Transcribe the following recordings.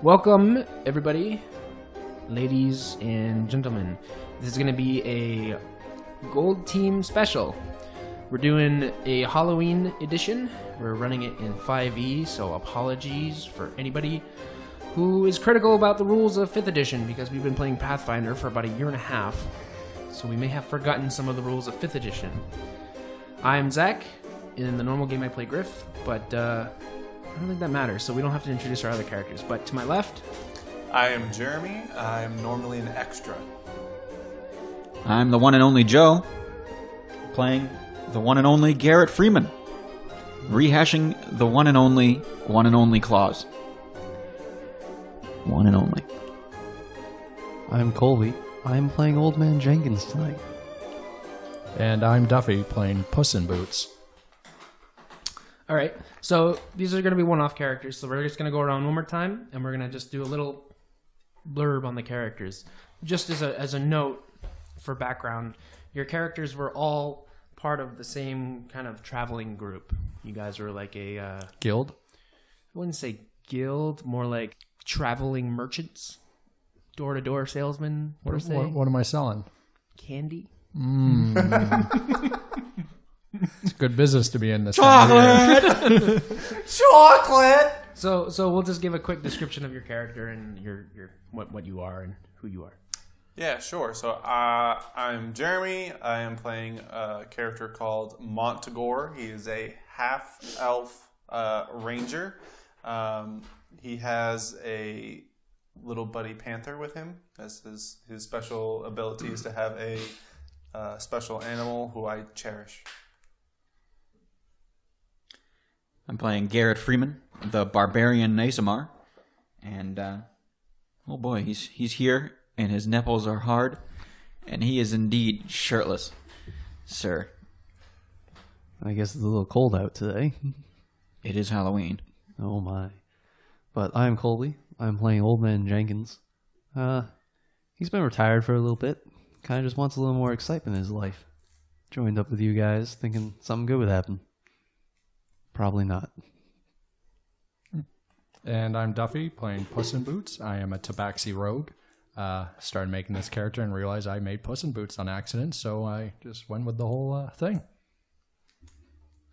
Welcome, everybody, ladies and gentlemen. This is going to be a Gold Team special. We're doing a Halloween edition. We're running it in 5e, so apologies for anybody who is critical about the rules of 5th edition, because we've been playing Pathfinder for about a year and a half, so we may have forgotten some of the rules of 5th edition. I'm Zach. In the normal game I play Griff, but I don't think that matters, so we don't have to introduce our other characters. But to my left... I am Jeremy. I'm normally an extra. I'm the one and only Joe, playing the one and only Garrett Freeman, rehashing the one and only clause. One and only. I'm Colby. I'm playing Old Man Jenkins tonight. And I'm Duffy, playing Puss in Boots. All right, so these are going to be one-off characters, so we're just going to go around one more time, and we're going to just do a little blurb on the characters. Just as a note for background, your characters were all part of the same kind of traveling group. You guys were like a... Guild? I wouldn't say guild, more like traveling merchants, door-to-door salesmen, per se. What am I selling? Candy. It's good business to be in this. Chocolate! Chocolate! So we'll just give a quick description of your character and your what you are and who you are. Yeah, sure. So I'm Jeremy. I am playing a character called Montagor. He is a half-elf ranger. He has a little buddy panther with him. As his special ability is to have a special animal who I cherish. I'm playing Garrett Freeman, the barbarian Azamar, and oh boy, he's here, and his nipples are hard, and he is indeed shirtless, sir. I guess it's a little cold out today. It is Halloween. Oh my. But I'm Colby. I'm playing Old Man Jenkins. He's been retired for a little bit. Kind of just wants a little more excitement in his life. Joined up with you guys, thinking something good would happen. Probably not. And I'm Duffy, playing Puss in Boots. I am a Tabaxi rogue. Started making this character and realized I made Puss in Boots on accident, so I just went with the whole thing.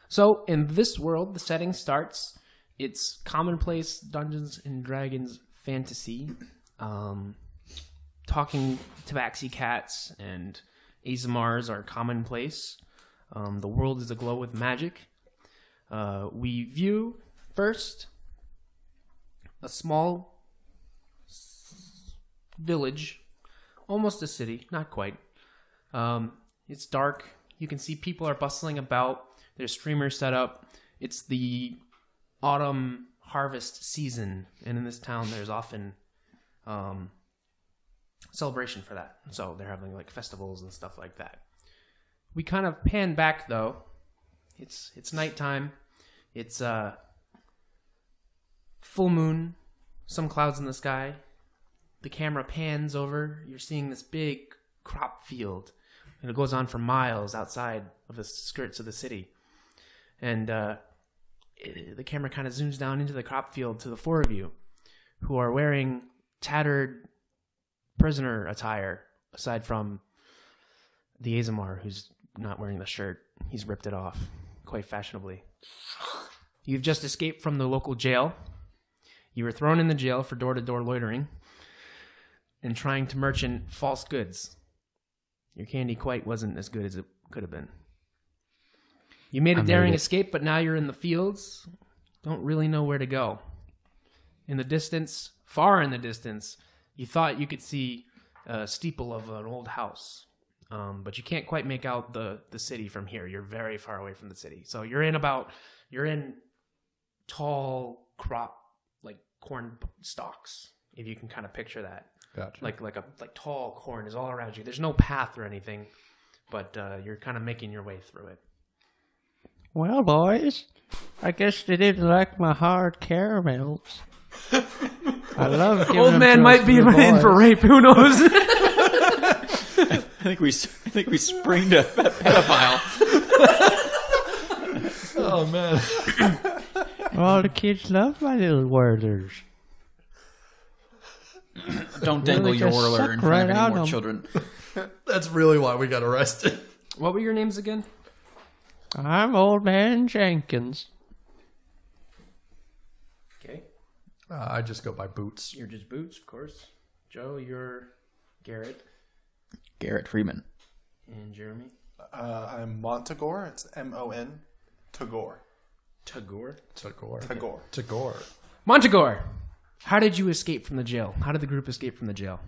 So in this world, the setting starts. It's commonplace Dungeons and Dragons fantasy. Talking tabaxi cats and Azamars are commonplace. The world is aglow with magic. We view first a small village, almost a city, not quite. It's dark. You can see people are bustling about. There's streamers set up. It's the autumn harvest season, and in this town there's often celebration for that. So they're having like festivals and stuff like that. We kind of pan back though. It's nighttime. It's full moon, some clouds in the sky. The camera pans over. You're seeing this big crop field, and it goes on for miles outside of the skirts of the city. And the camera kind of zooms down into the crop field to the four of you, who are wearing tattered prisoner attire, aside from the Azamar, who's not wearing the shirt. He's ripped it off quite fashionably. You've just escaped from the local jail. You were thrown in the jail for door-to-door loitering and trying to merchant false goods. Your candy quite wasn't as good as it could have been. You made a daring escape, but now you're in the fields. Don't really know where to go. In the distance, far in the distance, you thought you could see a steeple of an old house. But you can't quite make out the city from here. You're very far away from the city. So you're in tall crop, like corn stalks, if you can kind of picture that. Gotcha. Like tall corn is all around you. There's no path or anything, but you're kind of making your way through it. Well, boys, I guess they didn't like my hard caramels. I love giving Old man might be in for rape. Who knows? I think we springed a pedophile. Oh man. All the kids love my little Werthers. Don't dangle your just whirler in suck front right of any out more 'em. children. That's really why we got arrested. What were your names again? I'm Old Man Jenkins. Okay. I just go by Boots. You're just Boots, of course. Joe, you're Garrett. Garrett Freeman. And Jeremy. I'm Montagore. It's M-O-N. Tagore. Tagore. Tagore. Montagore, how did you escape from the jail? How did the group escape from the jail?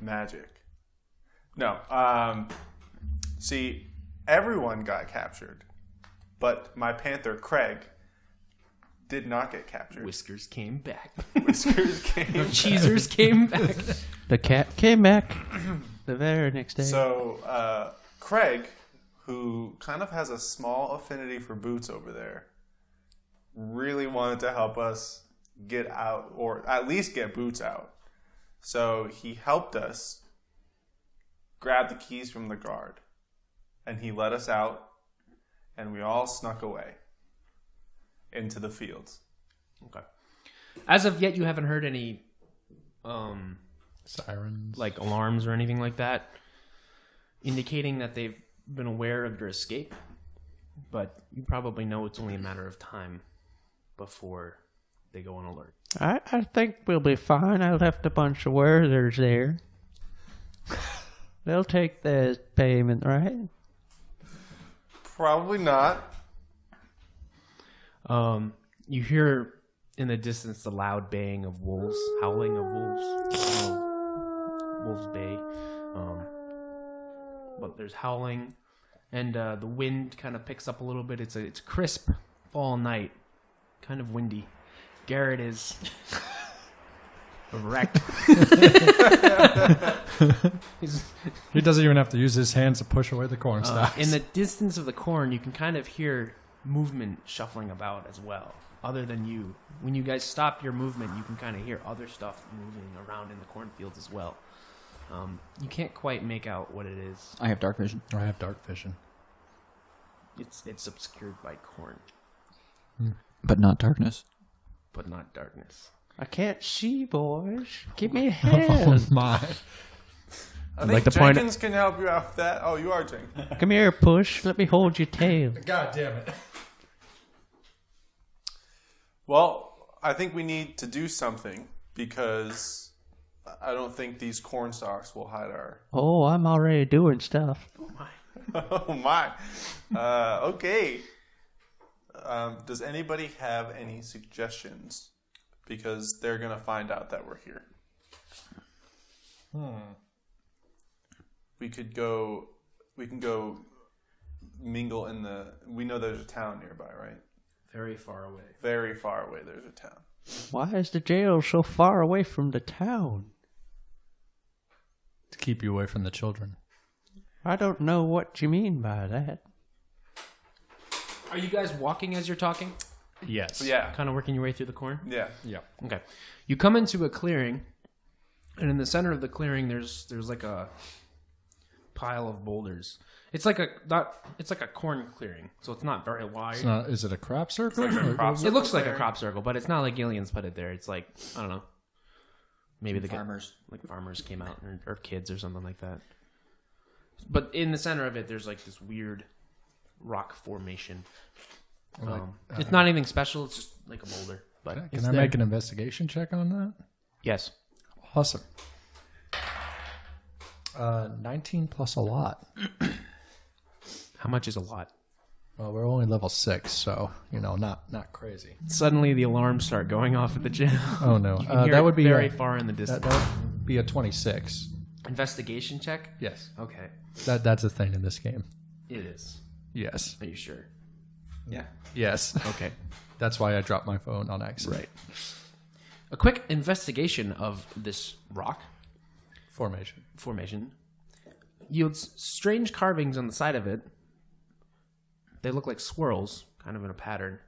Magic. No. See, everyone got captured, but my panther Craig did not get captured. Whiskers came back. Whiskers came. Cheesers came back. The cat came back the very next day. So Craig, who kind of has a small affinity for Boots over there, really wanted to help us get out, or at least get Boots out. So he helped us grab the keys from the guard, and he let us out, and we all snuck away into the fields. Okay. As of yet, you haven't heard any Sirens. like alarms or anything like that, indicating that they've been aware of your escape. But you probably know it's only a matter of time before they go on alert. I think we'll be fine. I left a bunch of workers there. They'll take the payment, right? Probably not. You hear in the distance the loud baying of wolves, howling of wolves. Wolves bay. But there's howling, and the wind kind of picks up a little bit. It's a crisp fall night, kind of windy. Garrett is wrecked. He doesn't even have to use his hands to push away the corn stalks. In the distance of the corn, you can kind of hear movement shuffling about as well, other than you. When you guys stop your movement, you can kind of hear other stuff moving around in the cornfields as well. You can't quite make out what it is. I have dark vision. I have dark vision. It's obscured by corn, But not darkness. but not darkness. I can't see, boys. Give me a hand. My. I think like to point- Jenkins can help you out with that. Oh, you are Jenkins. Come here, Push. Let me hold your tail. God damn it. Well, I think we need to do something because I don't think these corn stalks will hide our... Oh, I'm already doing stuff. Oh, my. Okay. Does anybody have any suggestions? Because they're going to find out that we're here. We can go mingle in the... We know there's a town nearby, right? Very far away. Very far away there's a town. Why is the jail so far away from the town? To keep you away from the children. I don't know what you mean by that. Are you guys walking as you're talking? Yes. Yeah. Kind of working your way through the corn? Yeah. Yeah. Okay. You come into a clearing, and in the center of the clearing, there's like a pile of boulders. It's like a corn clearing, so it's not very wide. It's not, is it a crop circle? It looks like a crop circle, but it's not like aliens put it there. It's like, I don't know. Maybe the Farmers. farmers came out or kids or something like that. But in the center of it, there's like this weird rock formation. It's not anything special. It's just like a boulder. But Can I make an investigation check on that? Yes. Awesome. 19 plus a lot. How much is a lot? Well, we're only level 6, so, not crazy. Suddenly the alarms start going off at the gym. Oh, no. You can hear That it would be very far in the distance. That would be a 26. Investigation check? Yes. Okay. That's a thing in this game. It is. Yes. Are you sure? Yeah. Yes. Okay. That's why I dropped my phone on accident. Right. A quick investigation of this rock Formation. yields strange carvings on the side of it. They look like swirls, kind of in a pattern.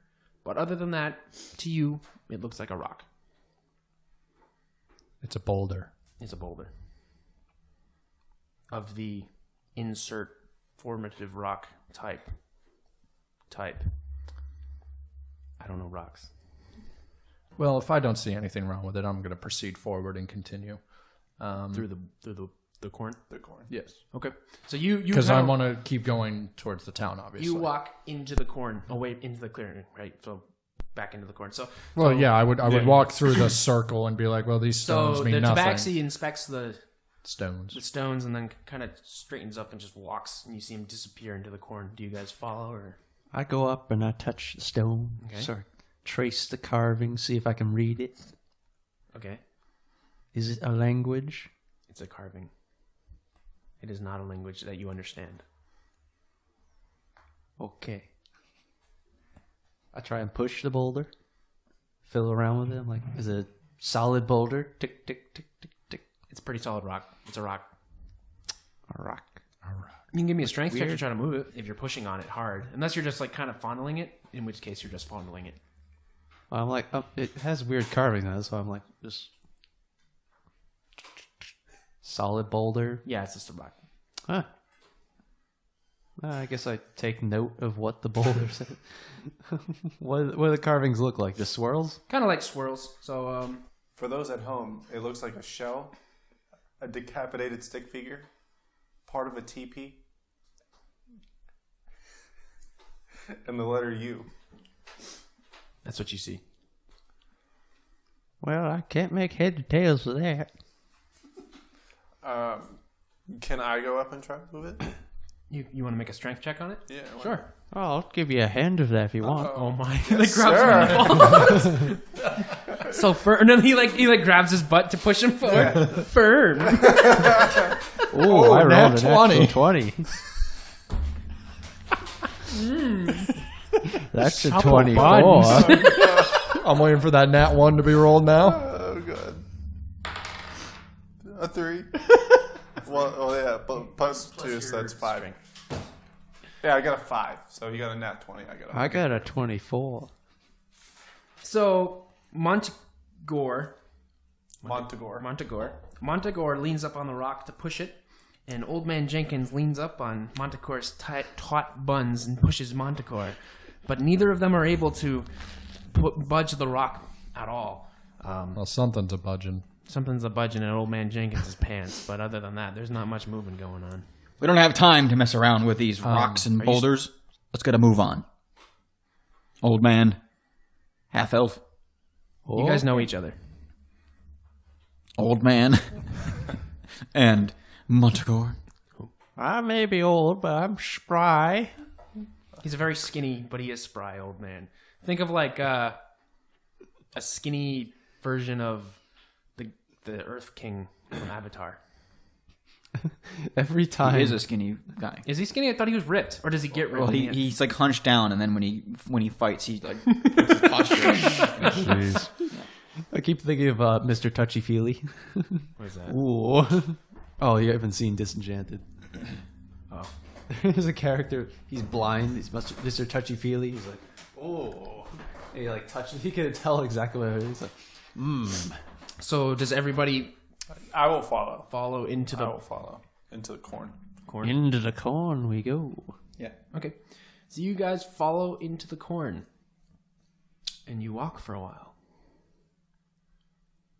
But other than that, to you, it looks like a rock. It's a boulder. It's a boulder. Of the insert formative rock type. I don't know rocks. Well, if I don't see anything wrong with it, I'm going to proceed forward and continue. Through the corn. The corn. Yes. Okay. So you Because I kinda- want to keep going towards the town, obviously. you walk into the corn, away into the clearing, right? So back into the corn. So Well, yeah, I would walk through the circle and be like, well, these stones so mean the nothing. tabaxi inspects the Stones. stones and then kind of straightens up and just walks, and you see him disappear into the corn. Do you guys follow or? I go up and I touch the stone, Okay. sort of trace the carving, see if I can read it. Okay, Is it a language? it's a carving. It is not a language that you understand. Okay. I try and push the boulder, fill around with it. I'm like, is it a solid boulder? Tick, tick, tick, tick, tick. It's a pretty solid rock. It's a rock. A rock. You can give me a strength check to try to move it if you're pushing on it hard. Unless you're just like kind of fondling it, in which case you're just fondling it. I'm like, oh, it has weird carving though, so I'm like, just solid boulder. Yeah, it's just a rock. Huh. I guess I take note of what the boulder said. What do the carvings look like? Just swirls? Kind of like swirls. So For those at home, it looks like a shell, a decapitated stick figure, part of a teepee, and the letter U. that's what you see. Well, I can't make head or tails of that. Can I go up and try to move it? You want to make a strength check on it? Yeah. why Sure. Oh, I'll give you a hand of that if you want. Oh my! Yes, sir. So firm. And then he grabs his butt to push him forward. Firm. Oh, I nat rolled a 20. 20. That's a Couple 24. buns. I'm waiting for that nat 1 to be rolled now. Oh, God. A 3. Well, yeah, but plus 2, so that's 5. strength. Yeah, I got a 5. So you got a nat 20. I got a 24. So Montagor Montagor. leans up on the rock to push it, and Old Man Jenkins leans up on Montagor's taut buns and pushes Montagor, but neither of them are able to budge the rock at all. Well, something's a budging. Something's a budging in Old Man Jenkins' pants, but other than that, there's not much moving going on. We don't have time to mess around with these rocks and are you boulders. Let's get a move on. Old man, half elf, You guys know each other. old man, and Montagor. I may be old, but I'm spry. He's a very skinny, but he is spry old man. Think of like a skinny version of the Earth King from Avatar. Every time. He is a skinny guy. Is he skinny? I thought he was ripped. Or does he get ripped? Well, he's like hunched down, and then when he fights, he like puts his posture. Jeez. I keep thinking of Mr. Touchy Feely. What is that? Ooh. Oh, you haven't seen Disenchanted. Oh. There's a character, he's blind, he's Mr. Touchy Feely. He's like, oh. And he like touches, he can tell exactly what it is. Like, So does everybody I will follow. follow into I the will follow into the corn. corn? Into the corn we go. Yeah. Okay. So you guys follow into the corn. And you walk for a while.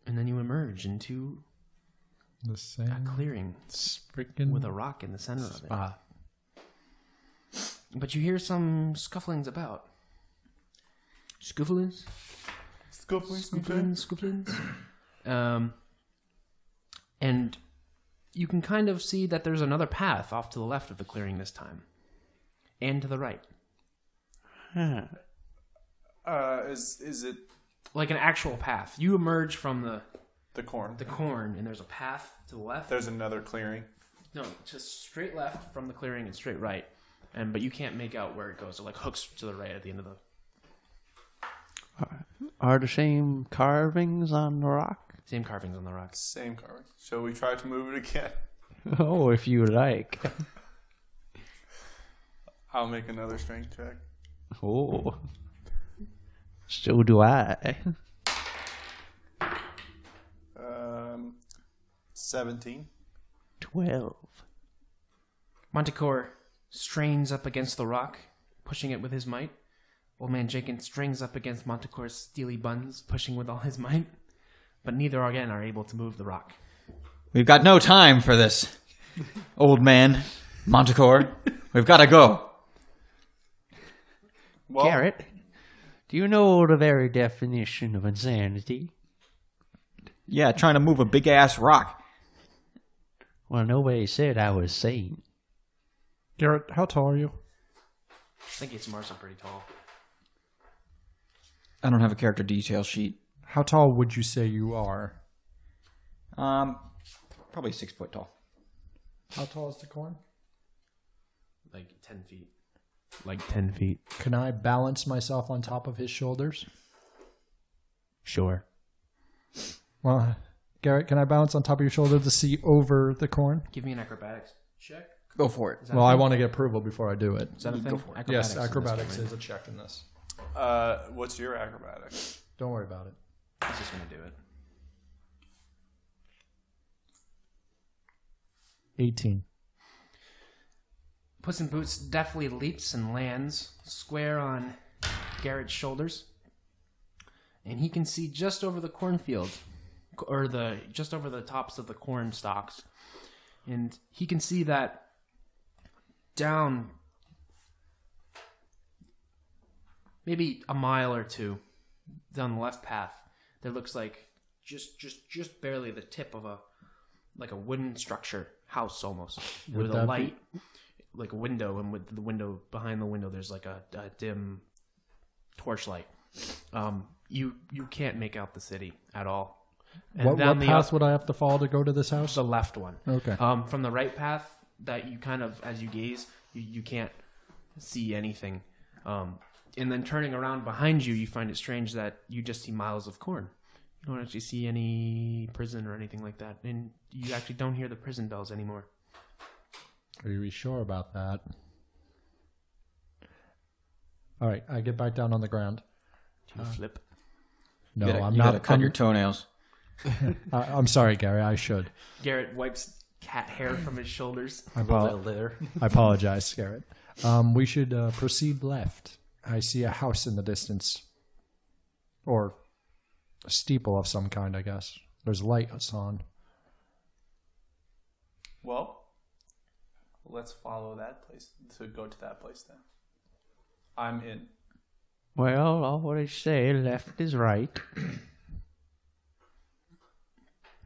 And then you emerge into The a same clearing freaking with a rock in the center of it. spot. But you hear some scufflings about. Scufflings? Scufflings. And you can kind of see that there's another path off to the left of the clearing this time. And to the right. Huh. Is it Like an actual path. You emerge from the corn? the corn, and there's a path to the left. There's another clearing. No, just straight left from the clearing and straight right. But you can't make out where it goes. It like hooks to the right at the end of the... Are the same carvings on the rock? Same carvings on the rocks. Same carving. Shall we try to move it again? Oh, if you like. I'll make another strength check. Oh. So do I. 17. 12. Montecor strains up against the rock, pushing it with his might, Old Man Jenkins strings up against Montecore's steely buns, pushing with all his might, but neither again are able to move the rock. We've got no time for this, old man, Montecore. We've got to go. Well, Garrett, do you know the very definition of insanity? Yeah, trying to move a big-ass rock. Well, nobody said I was sane. Garrett, how tall are you? I think it's Marshall pretty tall. I don't have a character detail sheet. How tall would you say you are? Probably 6 foot tall. How tall is the corn? Like 10 feet. Like 10 feet. Can I balance myself on top of his shoulders? Sure. Well, Garrett, can I balance on top of your shoulder to see over the corn? Give me an acrobatics check. Go for it. Well, I want to get approval before I do it. Is that a thing? Go for it. Yes, in this acrobatics game, is a check in this. What's your acrobatics? Don't worry about it. right? He's just going to do it. 18. Puss in Boots deftly leaps and lands square on Garrett's shoulders, and he can see just over the cornfield, or just over the tops of the corn stalks, and he can see that down maybe a mile or two down the left path, there looks like just barely the tip of a wooden structure, house almost, Would with that a be- light. Like a window, and with the window behind the window, there's like a dim torchlight. You can't make out the city at all. And What down the path would I have to follow to go to this house? the left one. Okay. From the right path, that you kind of, as you gaze, you can't see anything. And then turning around behind you, you find it strange that you just see miles of corn. You don't actually see any prison or anything like that, and you actually don't hear the prison bells anymore. Are you sure about that? All right, I get back down on the ground. Do you flip? No, you gotta, I'm you not. gotta cut your toenails. I'm sorry, Gary. I should. Garrett wipes cat hair from his shoulders. I apologize, Garrett. We should proceed left. I see a house in the distance. Or a steeple of some kind, I guess. There's lights on. Well, let's follow that place to go to that place then. I'm in. Well, all what I say, left is right.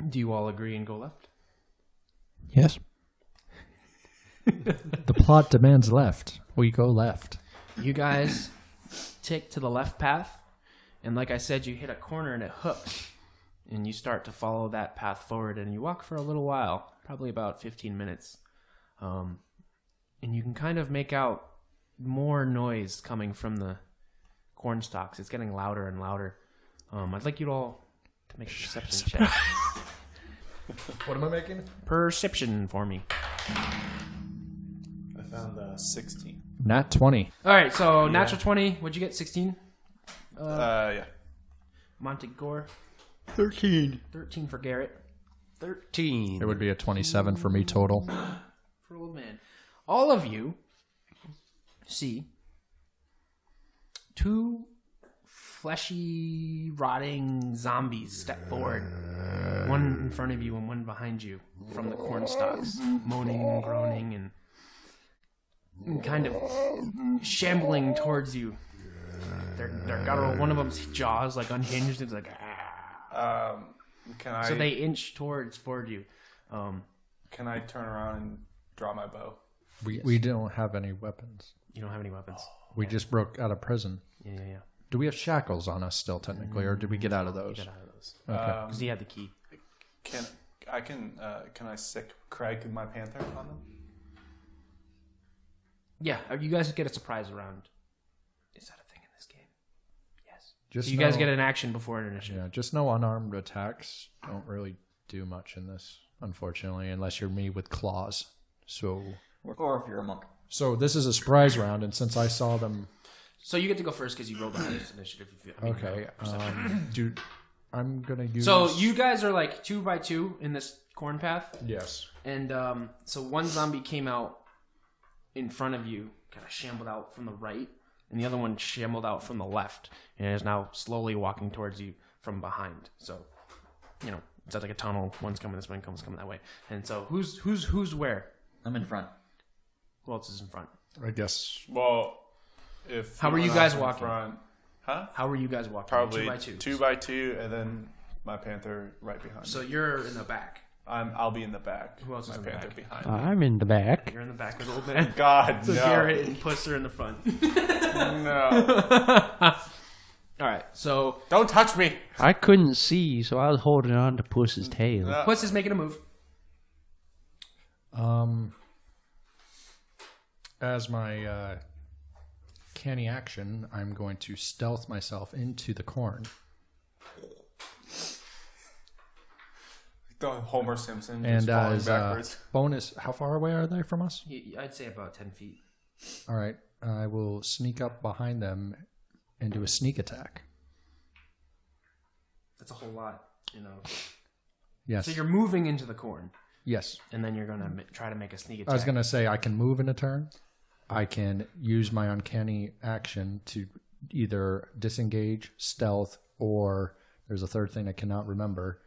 Do you all agree and go left? Yes. The plot demands left. We go left. You guys take to the left path, and like I said, you hit a corner and it hooks, and you start to follow that path forward, and you walk for a little while, probably about 15 minutes, and you can kind of make out more noise coming from the corn stalks. It's getting louder and louder. I'd like you all to make a perception check. What am I making? Perception for me. I found 16. Nat 20. All right, so natural 20. What'd you get? 16? Yeah. Montegore. 13. 13 for Garrett. 13. It would be a 27 for me total. For old man. All of you see two fleshy, rotting zombies step forward. One in front of you and one behind you from the corn stalks, moaning and groaning and kind of shambling towards you. They're guttural. One of them's jaws like unhinged. It's like, ah. Can I? So they inch toward you. Can I turn around and draw my bow? We don't have any weapons. You don't have any weapons. We just broke out of prison. Yeah. Do we have shackles on us still, technically, or did we get out of those? Get out of those. Okay. Because he had the key. Can I sick Craig my panther on them? Yeah, you guys get a surprise round. Is that a thing in this game? Yes. Just So you guys know- get an action before an initiative. Yeah, just no unarmed attacks don't really do much in this, unfortunately, unless you're me with claws. So Or if you're a monk. this is a surprise round, and since I saw them, So you get to go first because you rolled the highest initiative. okay, dude, I'm gonna use. So you guys are like 2 by 2 in this corn path, yes, and so one zombie came out in front of you, kind of shambled out from the right, and the other one shambled out from the left and is now slowly walking towards you from behind. So, it's like a tunnel. One's coming this way, one's coming that way. And so, who's where? I'm in front. Who else is in front? I guess. Well, if How were you went guys off in walking? front, huh? How were you guys walking? Probably 2x2. 2x2, and then my panther right behind. So me. you're in the back. I'll be in the back. Who else is my in the panther back? behind. me. I'm in the back. You're in the back with old man. God, So no. Garrett and Puss are in the front. No. All right. So Don't touch me. I couldn't see, so I was holding on to Puss's tail. No. Puss is making a move. As my canny action, I'm going to stealth myself into the corn. The Homer Simpson And just falling as backwards. bonus, how far away are they from us? I'd say about 10 feet. All right, I will sneak up behind them and do a sneak attack. That's a whole lot, Yes. So you're moving into the corn, Yes. and then you're gonna try to make a sneak attack. I was going to say I can move in a turn. I can use my uncanny action to either disengage, stealth, or there's a third thing I cannot remember.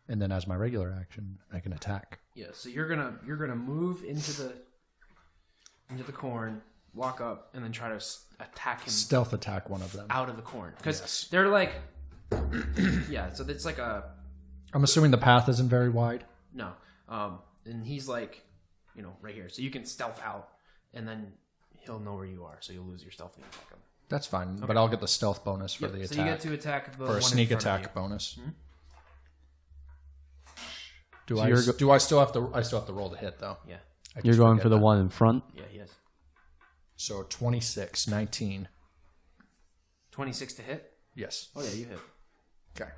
And then as my regular action, I can attack. Yeah. So you're gonna move into the corn, walk up, and then try to attack him Stealth attack one of them. out of the corn because Yes. they're like, yeah. So it's like a I'm assuming the path isn't very wide. no. And he's like, right here. So you can stealth out, and then he'll know where you are. So you'll lose your stealth and attack him. That's fine, but I'll get the stealth bonus for the So attack. you get to attack the for one a in sneak front of attack you. bonus. Hmm? Do So I? you're Do I still have to? I still have to roll to hit though. Yeah. I You're just going forget for the that. one in front. Yeah. Yes. So 26, 19. 26 to hit. Yes. Oh yeah, you hit. Okay.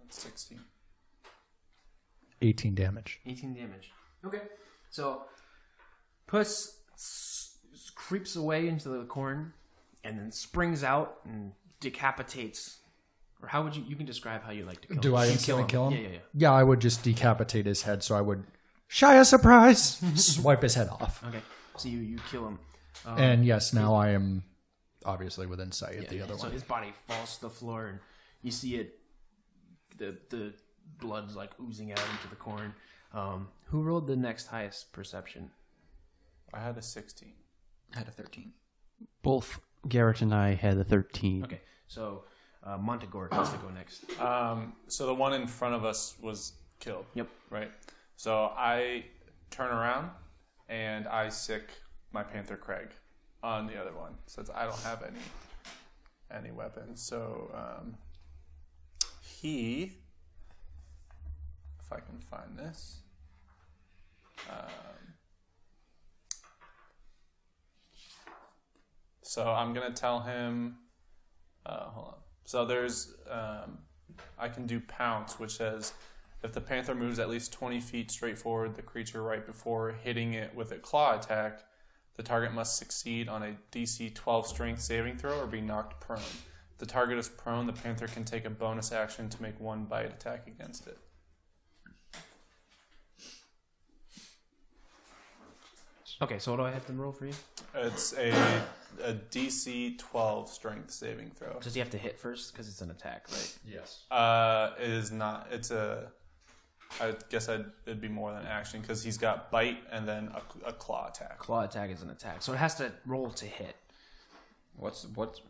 That's 16. 18 damage. 18 damage. Okay. So Puss creeps away into the corn and then springs out and decapitates. Or how would you can describe how you like to kill him. Do I You instantly kill him? Yeah. Yeah, I would just decapitate his head. So I would shy a surprise, swipe his head off. Okay. So you kill him. And yes, now I am obviously within sight of the other So one. his body falls to the floor and you see it. The blood's like oozing out into the corn. Who rolled the next highest perception? I had a 16. I had a 13. Both Garrett and I had a 13. Okay. So Montagor has to go next. So the one in front of us was killed. Yep. Right. So I turn around and I sick my Panther Craig on the other one since I don't have any weapons. So he, if I can find this. So I'm gonna tell him. Hold on. So there's, I can do pounce, which says if the panther moves at least 20 feet straight forward, the creature right before hitting it with a claw attack, the target must succeed on a DC 12 strength saving throw or be knocked prone. If the target is prone, the panther can take a bonus action to make one bite attack against it. Okay, so what do I have to roll for you? It's a DC 12 strength saving throw. Does he have to hit first? Because it's an attack, right? Yes. It is not. It's a. I guess it'd be more than action because he's got bite and then a claw attack. Claw attack is an attack. So it has to roll to hit. What's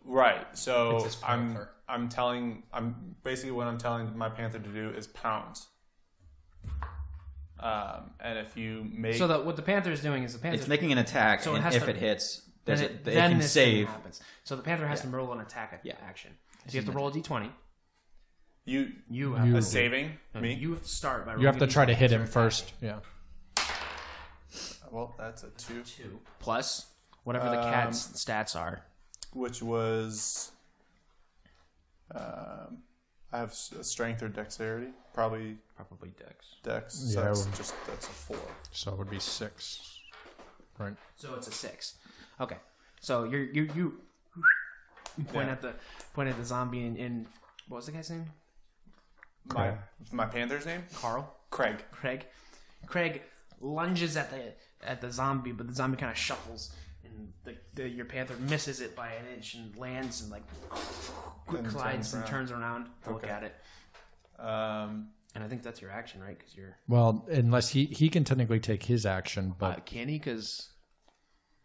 Right. So It's his panther. I'm basically what I'm telling my panther to do is pounce. And if you make So what the panther is doing is the panther. It's making an attack, So it and has if to- it hits, then it then can this thing save. happens. So the panther has to roll an attack action. So you have to roll a d20. You have a to saving me. You have to start by rolling You have to a try to d20 hit to him attack first. Yeah. Well, that's a 2, 2 plus whatever the cat's stats are. which was. I have strength or dexterity, probably Probably dex. dex. So Yeah, that's a 4. So it would be 6. Right. So it's a 6. Okay. So you point Yeah. at the zombie and what was the guy's name? My panther's name? Carl. Craig. Craig lunges at the zombie, but the zombie kind of shuffles, and your panther misses it by an inch and lands and quick glides and turns around to look at it. And I think that's your action, right? Because you're unless he can technically take his action, but can he? Because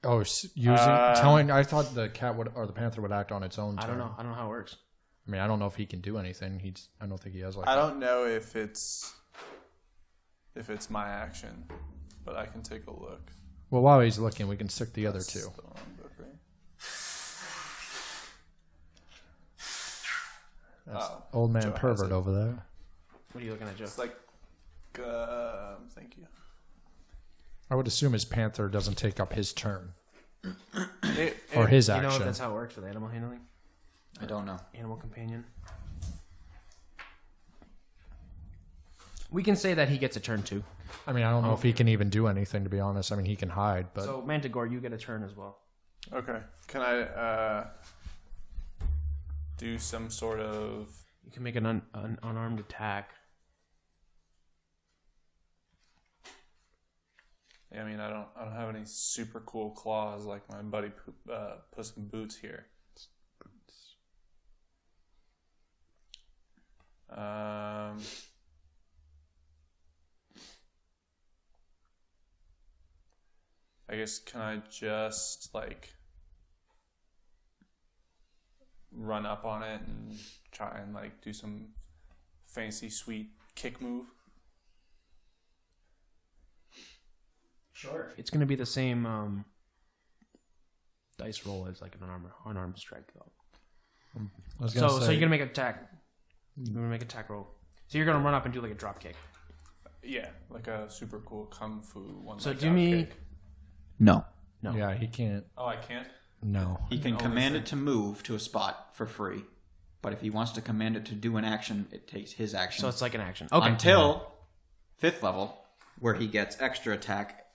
telling. I thought the cat would or the panther would act on its own. I don't know how it works. I mean, I don't know if he can do anything. I don't think he has I don't know if it's my action, but I can take a look. Well, while he's looking, we can stick the other two. That's old man Joe pervert over there. What are you looking at, Joe? It's like, thank you. I would assume his panther doesn't take up his turn It, or his you know action. if that's how it works with animal handling? I don't know. Animal companion. We can say that he gets a turn too. I mean, I don't know if he can even do anything, to be honest. I mean, he can hide, but So Manticore, you get a turn as well. Okay. Can I do some sort of? You can make an unarmed attack. I mean, I don't have any super cool claws like my buddy Puss in Boots here. I guess can I just run up on it and try and do some fancy sweet kick move? Sure. It's going to be the same dice roll as like an unarmed strike though. So you're going to make an attack. You're going to make an attack roll. So you're going to run up and do like a drop kick. Yeah, like a super cool kung fu one. So do me. Kick. No. yeah, he can't. Oh, I can't. No, He can command it to move to a spot for free, but if he wants to command it to do an action, it takes his action. So it's like an action. Okay. Until 5th level, where he gets extra attack.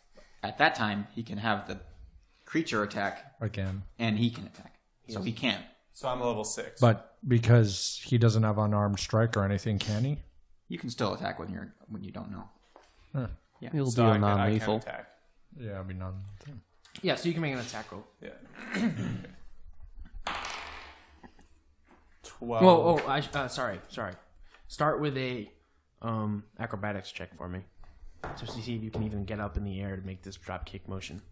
At that time, he can have the creature attack, again. and he can attack. So he can. So I'm a level 6. But because he doesn't have unarmed strike or anything, can he? You can still attack when you don't know. Huh. Yeah. He'll so do I a can non-lethal. attack. Yeah, I mean, none. Yeah, so you can make an attack roll. Yeah. 12. Whoa, sorry. Start with a acrobatics check for me. Just to see if you can even get up in the air to make this drop kick motion.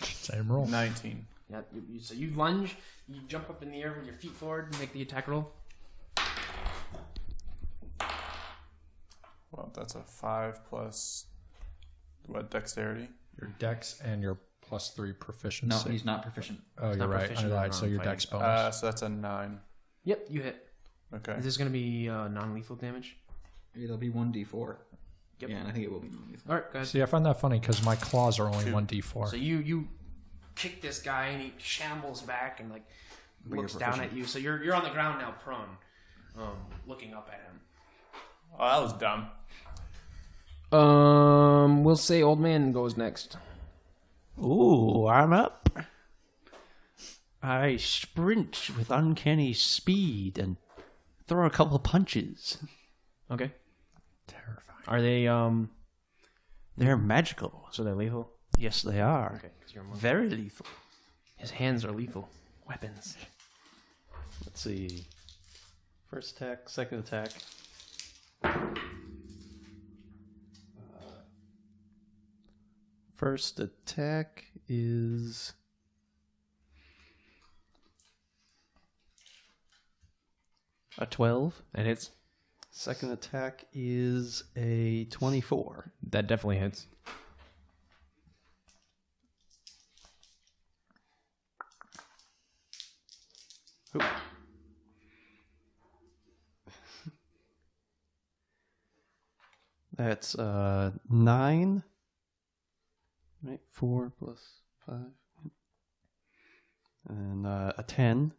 Same roll. 19. Yeah. So you lunge, you jump up in the air with your feet forward and make the attack roll. Well, that's a 5 plus what, dexterity? Your dex and your +3 proficiency. No, he's not proficient. Oh, you're not right. I proficient in lied. So your fighting. dex bonus. So that's a 9. Yep, you hit. Okay. Is this going to be non-lethal damage? It'll be 1d4. Yep. Yeah, and I think it will be non-lethal. All right, go ahead. See, I find that funny because my claws are only 1d4. So you kick this guy and he shambles back and looks down at you. So you're on the ground now, prone, looking up at him. Oh, that was dumb. We'll say old man goes next. Ooh, I'm up. I sprint with uncanny speed and throw a couple of punches. Okay. Terrifying. Are they They're magical. so they're lethal? Yes, they are. Okay, 'cause you're a monk. Very lethal. His hands are lethal weapons. Let's see. First attack, second attack. First attack is a 12. That hits. Second attack is a 24. That definitely hits. Oop. That's 9. Right, 4 plus 5. And a 10.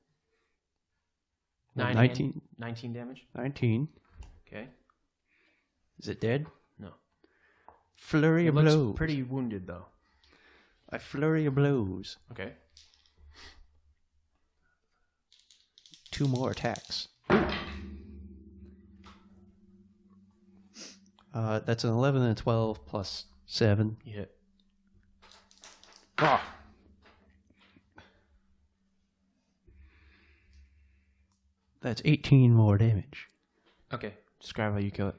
19. 19 damage. 19. Okay. Is it dead? No. Flurry It of looks blows. pretty wounded though. A flurry of blows. Okay. 2 more attacks. That's an 11 and a 12 plus 7. You hit. Ah. That's 18 more damage. Okay. Describe how you kill it.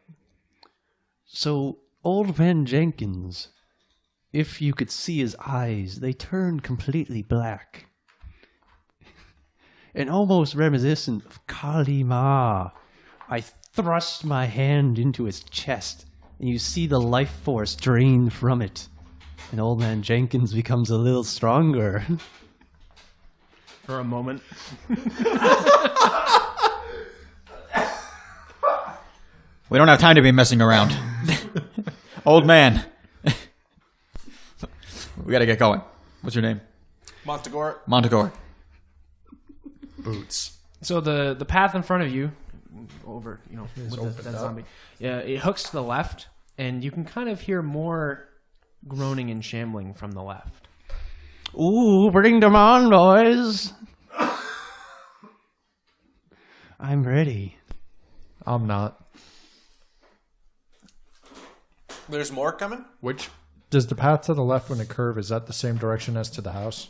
So, Old Man Jenkins, if you could see his eyes, they turned completely black. And almost reminiscent of Kali Ma. I thrust my hand into his chest, and you see the life force drain from it. And Old Man Jenkins becomes a little stronger. For a moment. We don't have time to be messing around. Old man. We gotta get going. What's your name? Montagor. Montagor. Boots. So the path in front of you, over, with that zombie, yeah, it hooks to the left, and you can kind of hear more groaning and shambling from the left. Ooh, bring them on, boys. I'm ready. I'm not. There's more coming? Which does the path to the left when it curve, is that the same direction as to the house?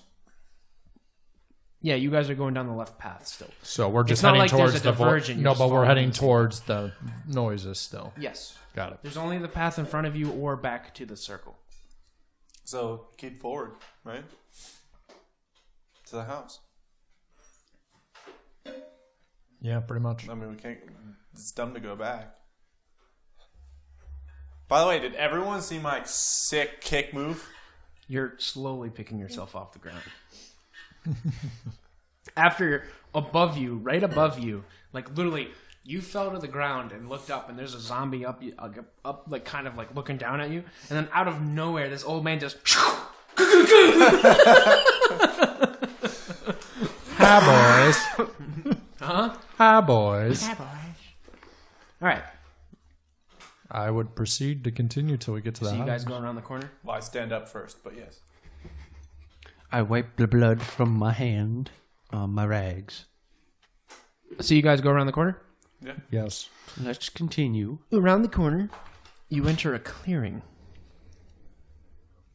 Yeah, you guys are going down the left path still. So we're just It's not heading like there's towards a the diversion, you're No, just but we're following heading the same towards the noises still. Yes. Got it. There's only the path in front of you or back to the circle. So keep forward, right? To the house. Yeah, pretty much. I mean, we can't. It's dumb to go back. By the way, did everyone see my sick kick move? You're slowly picking yourself off the ground. After above you, right above you, like literally, you fell to the ground and looked up, and there's a zombie up, like kind of like looking down at you, and then out of nowhere, this old man just. Hi, boys. Huh? Hi, boys. All right. I would proceed to continue till we get to the So you house. guys going around the corner? Well, I stand up first, but yes. I wipe the blood from my hand on my rags. So you guys go around the corner? Yeah. Yes. Let's continue. Around the corner, you enter a clearing.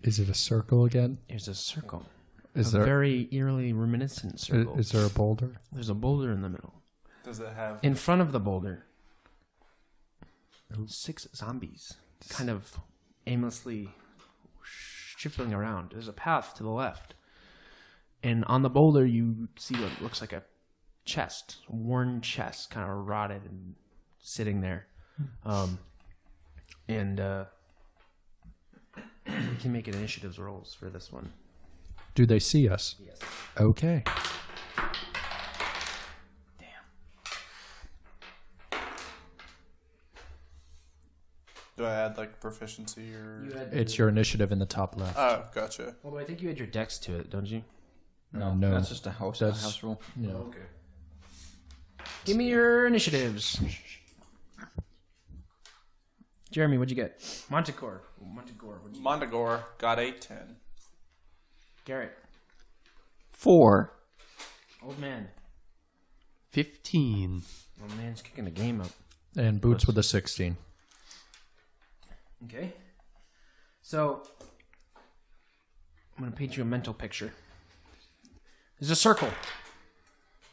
Is it a circle again? There's a circle. Is a there very eerily reminiscent circle. is there a boulder? There's a boulder in the middle. Does it have? In front of the boulder, 6 zombies kind of aimlessly shifting around. There's a path to the left. And on the boulder, you see what looks like a chest, a worn chest, kind of rotted and sitting there. We can make initiatives rolls for this one. Do they see us? Yes. Okay. Do I add like proficiency or? It's your initiative in the top left. Oh, gotcha. Well, I think you add your dex to it, don't you? No. That's just a house rule. Yeah. Okay. Give me your initiatives. Jeremy, what'd you get? Montagor, what'd you get? Montagor got a 10. Garrett. 4. Old man. 15. Old man's kicking the game up. And Boots with a 16. Okay. So, I'm going to paint you a mental picture. There's a circle.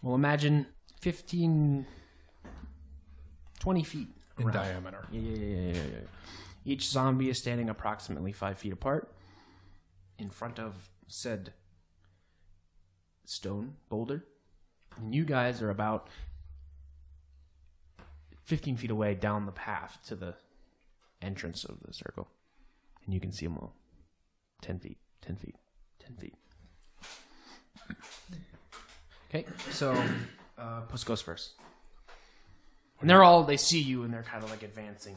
Well, imagine 15, 20 feet In around. diameter. Yeah. Each zombie is standing approximately 5 feet apart in front of said stone boulder. And you guys are about 15 feet away down the path to the entrance of the circle. And you can see them all. 10 feet, 10 feet, 10 feet. Okay, so Puss goes first. And they see you and they're kind of like advancing.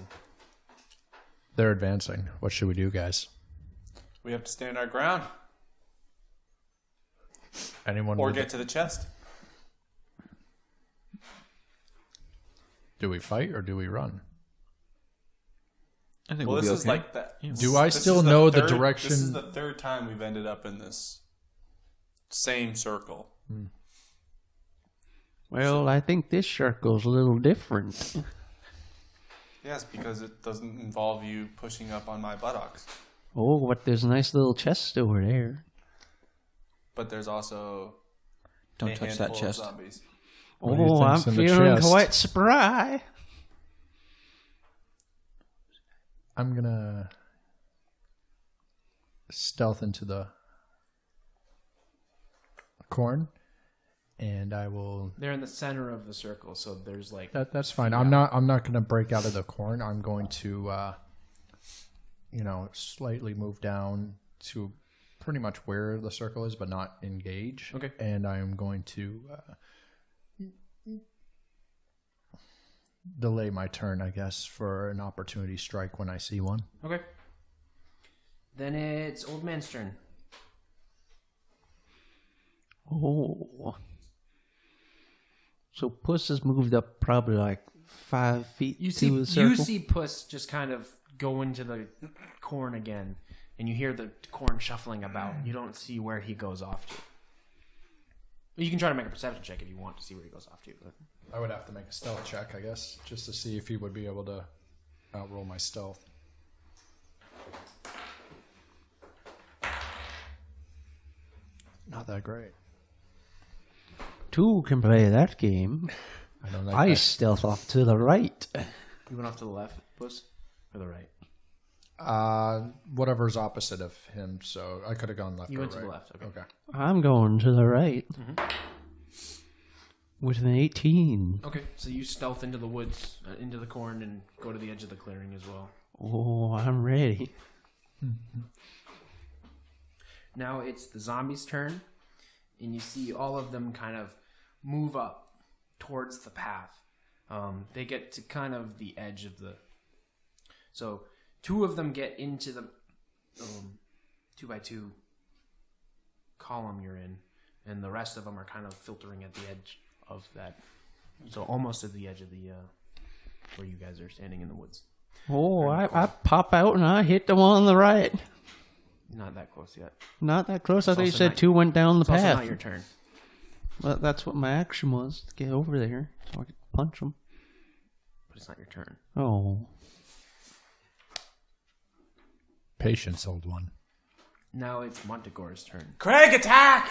They're advancing. What should we do, guys? We have to stand our ground Anyone? or with get to the chest. Do we fight or do we run? I think Well, we'll this be is okay. like that. Do I This still is know the third- direction? This is the third time we've ended up in this same circle. Well, I think this circle's a little different. Yes, because it doesn't involve you pushing up on my buttocks. Oh, but there's a nice little chest over there. But there's also Don't a touch that handful of chest. zombies. What do you Oh, I'm think's in the feeling chest? quite spry. I'm gonna stealth into the corn, and I will. They're in the center of the circle, so there's like That's fine. I'm not gonna break out of the corn. I'm going to, slightly move down to pretty much where the circle is, but not engage. Okay. And I am going to delay my turn, I guess, for an opportunity strike when I see one. Okay. Then it's Old Man's turn. Oh. So Puss has moved up probably like 5 feet You to the see, circle. you see Puss just kind of go into the corn again, and you hear the corn shuffling about. You don't see where he goes off to. You can try to make a perception check if you want to see where he goes off to. But I would have to make a stealth check, I guess, just to see if he would be able to outroll my stealth. Not that great. 2 can play that game. I don't like I that. stealth off to the right. you went off to the left, Puss, or the right? Whatever's opposite of him, so I could have gone left You or went to right. the left. Okay. I'm going to the right. With an 18. Okay, so you stealth into the woods, into the corn, and go to the edge of the clearing as well. Oh, I'm ready. Now it's the zombies' turn, and you see all of them kind of move up towards the path. They get to kind of the edge of the... So 2 of them get into the 2x2 column you're in, and the rest of them are kind of filtering at the edge of that. So almost at the edge of the where you guys are standing in the woods. Oh, I pop out and I hit the one on the right. Not that close yet. Not that close. I It's thought you also said not- 2 went down the It's also path. not your turn. But that's what my action was, to get over there so I could punch him. But it's not your turn. Oh. Patience, old one. Now it's Montegore's turn. Craig, attack!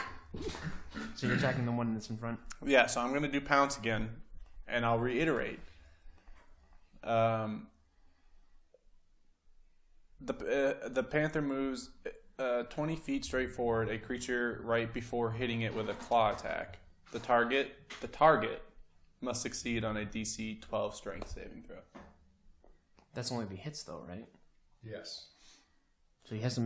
So you're attacking the one that's in front? Yeah, so I'm going to do pounce again, and I'll reiterate. The panther moves 20 feet straight forward, a creature right before hitting it with a claw attack. The target must succeed on a DC 12 strength saving throw. That's only if he hits, though, right? Yes. So he has to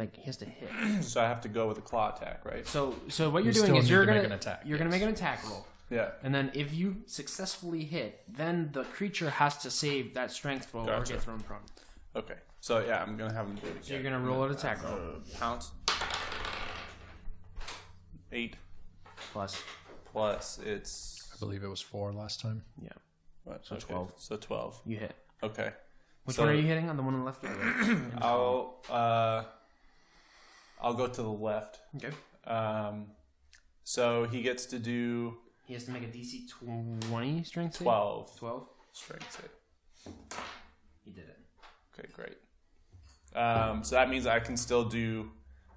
hit. So I have to go with a claw attack, right? So what you're You doing still is need you're to gonna make an attack, you're gonna yes. make an attack roll, Yeah. and then if you successfully hit, then the creature has to save that strength roll or Gotcha. get thrown prone. Okay. So yeah, I'm going to have him do it again. So you're gonna roll an attack roll Pounce. 8 plus it's... I believe it was 4 last time. Yeah, What? So Okay, 12. So 12. you hit. Okay. Which So one are you hitting? On the one on the left or the right? I'll go to the left. Okay. So he gets to do He has to make a DC 20 strength save. 12 12. strength save. He did it. Okay, great. So that means I can still do.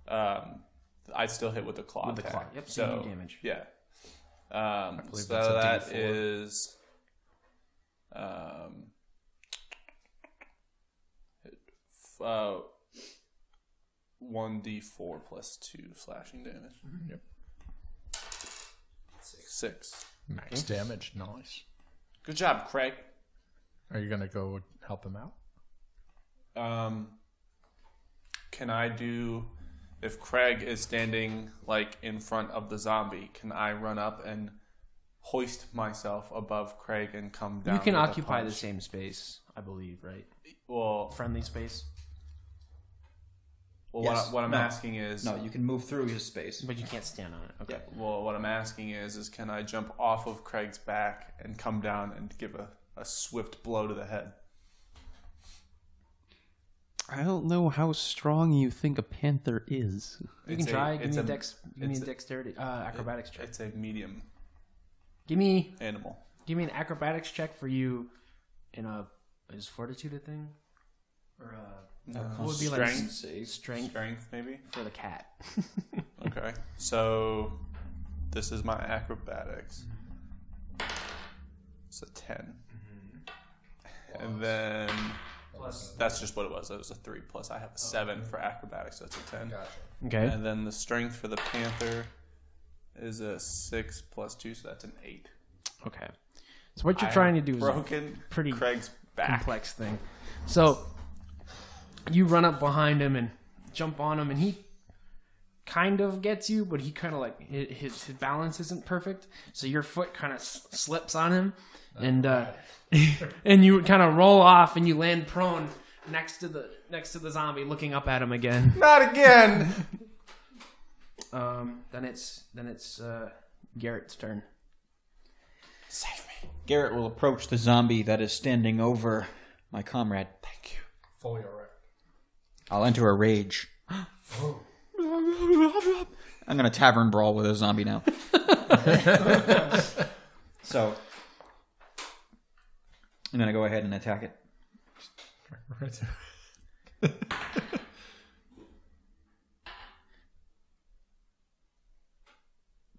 I still hit with the claw With the attack. claw, yep, So so you do damage. Yeah. believe So that's a that D4. is. 1d4 plus 2 slashing damage. Yep. 6. Max damage. Nice. Good job, Craig. Are you going to go help him out? Can I do, if Craig is standing like in front of the zombie, can I run up and hoist myself above Craig and come down? You can with a occupy the punch? same space, I believe, right? Well, Friendly space, Yes. what I'm No. asking is, No, you can move through his space. but you can't stand on it. Okay. Yeah. well, what I'm asking is can I jump off of Craig's back and come down and give a swift blow to the head? I don't know how strong you think a panther is. You It's can try. Give it's me a dexterity, it's acrobatics check. It's a medium. Give me animal. an acrobatics check for you. Is fortitude a thing? Or what would be Strength. like Strength, maybe. for the cat? Okay. So this is my acrobatics. It's a 10. And then that's just what it was. It was a 3 plus. I have a 7 for acrobatics, so it's a 10. Okay. And then the strength for the panther is a 6 plus 2, so that's an 8. Okay. So what you're trying to do is broken pretty Craig's back. complex thing. So you run up behind him and jump on him, and he kind of gets you, but he kind of like his balance isn't perfect. So your foot kind of slips on him, and and you kind of roll off, and you land prone next to the zombie, looking up at him again. Not again. Then it's Garrett's turn. Save me. Garrett will approach the zombie that is standing over my comrade. Thank you. Fully erect. I'll enter a rage. I'm going to tavern brawl with a zombie now. So, I'm going to go ahead and attack it. Right.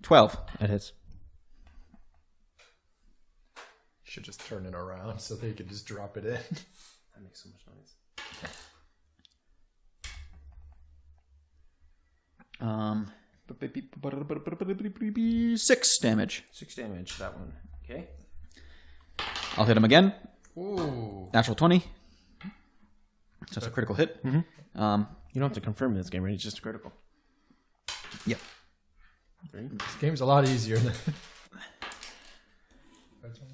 12. That hits. Should just turn it around so they could just drop it in. That makes so much noise. 6 damage. 6 damage, that one. Okay. I'll hit him again. Ooh. Natural 20. So that's a critical hit. You don't have to confirm this game, right? It's just a critical. Yep. This game's a lot easier than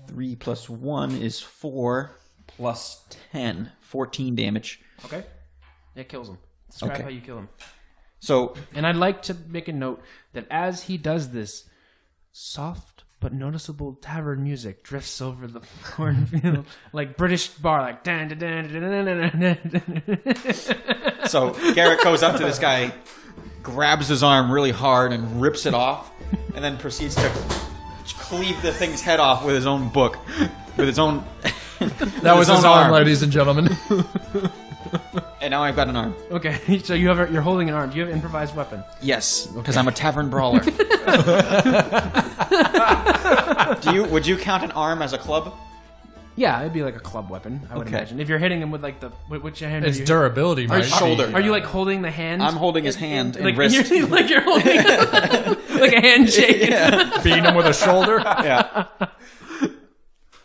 3 plus 1 is 4 plus 10. 14 damage. Okay. That kills him. Describe Okay. how you kill him. So, And I'd like to make a note that as he does this, soft but noticeable tavern music drifts over the cornfield, like British bar, like dan dan dan dan dan dan. so Garrett goes up to this guy, grabs his arm really hard and rips it off, and then proceeds to cleave the thing's head off with his own book, with his own. that was his arm, ladies and gentlemen. And now I've got an arm. Okay, so you're holding an arm. Do you have an improvised weapon? Yes, because I'm a tavern brawler. Would you count an arm as a club? Yeah, it'd be like a club weapon, I would Okay. imagine. If you're hitting him with like which hand? Its are you durability might shoulder. be, Are you like holding the hand? I'm holding his hand and like wrist. like you're holding like a handshake. beating him with a shoulder? Yeah.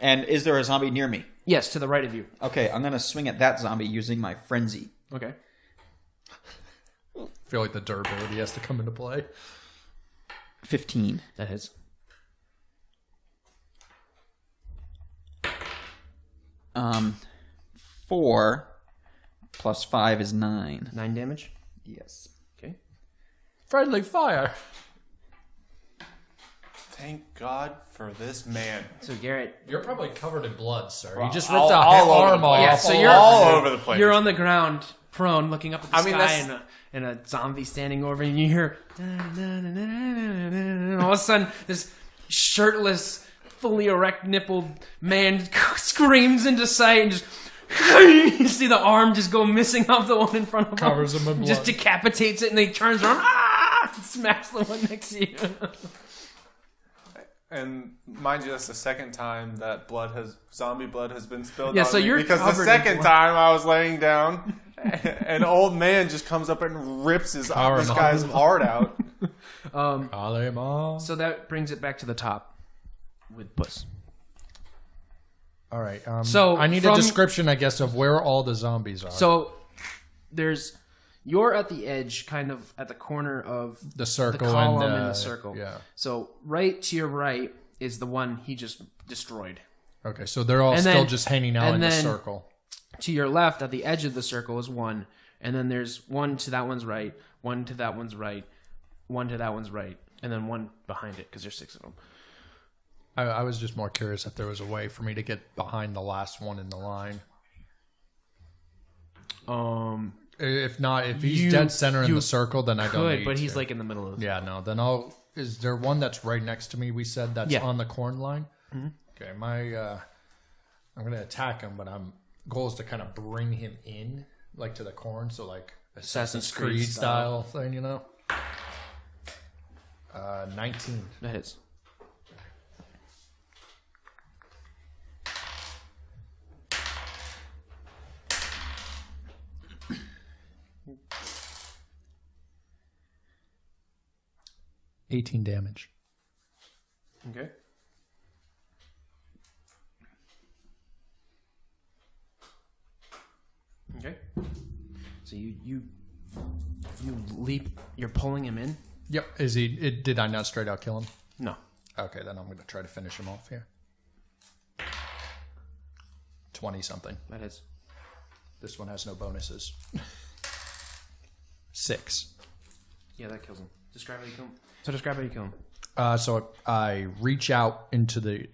And is there a zombie near me? Yes, to the right of you. Okay, I'm gonna swing at that zombie using my frenzy. Okay. I feel like the durability has to come into play. 15. That hits. Um, 4 plus 5 is 9. 9 damage. Yes. Okay. Friendly fire. Thank God for this man. So Garrett, You're probably covered in blood, sir. You just All- ripped a all over arm the off. place. Yeah, so you're all over the place. you're on the ground, prone, looking up at the I mean, sky, that's- and a zombie standing over you, and you hear, and all of a sudden, this shirtless, fully erect nippled man screams into sight, and just you see the arm just go missing off the one in front of him. Covers him in Just blood. decapitates it, and then he turns around, and smacks the one next to you. And mind you, that's the second time that zombie blood has been spilled. Yeah, on so me, you're because the covered in second blood. time I was laying down, an old man just comes up and rips this guy's heart out. Kalema. So that brings it back to the top with Puss. All right. So I need from- a description, I guess, of where all the zombies are. So you're at the edge, kind of at the corner of the circle the column and in the circle. Yeah. So right to your right is the one he just destroyed. Okay, so they're all And still then- just hanging out and in the then- circle. To your left, at the edge of the circle, is one, and then there's one to that one's right, one to that one's right, one to that one's right, and then one behind it because there's 6 of them. I was just more curious if there was a way for me to get behind the last one in the line. If not, if he's dead center in you the circle, then I don't Could, need but he's to. like in the middle of. Yeah, no. Then I'll is there one that's right next to me? We said that's Yeah. on the corn line. Mm-hmm. Okay, I'm gonna attack him, but goal is to kind of bring him in, like to the corn, so like Assassin's Creed Creed style thing, 19. That hits. $18 damage. Okay. Okay. So you leap. You're pulling him in. Yep. Did I not straight out kill him? No. Okay, then I'm going to try to finish him off here. 20 something. That hits. This one has no bonuses. 6. Yeah, that kills him. Describe how you kill him. So describe how you kill him. So I reach out into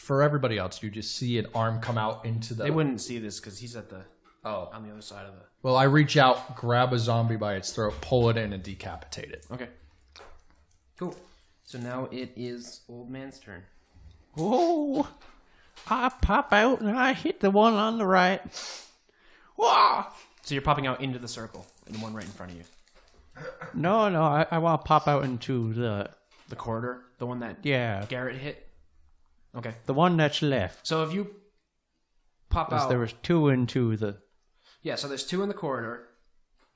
for everybody else, you just see an arm come out into the... They wouldn't see this because he's at the Oh. on the other side of the... Well, I reach out, grab a zombie by its throat, pull it in, and decapitate it. Okay. Cool. So now it is Old Man's turn. Oh, I pop out and I hit the one on the right. Whoa! So you're popping out into the circle, and one right in front of you. No, I want to pop out into the corridor, the one that Garrett hit. Okay. the one that's left. So if you pop 'Cause out, there was 2 into the... yeah. So there's 2 in the corridor.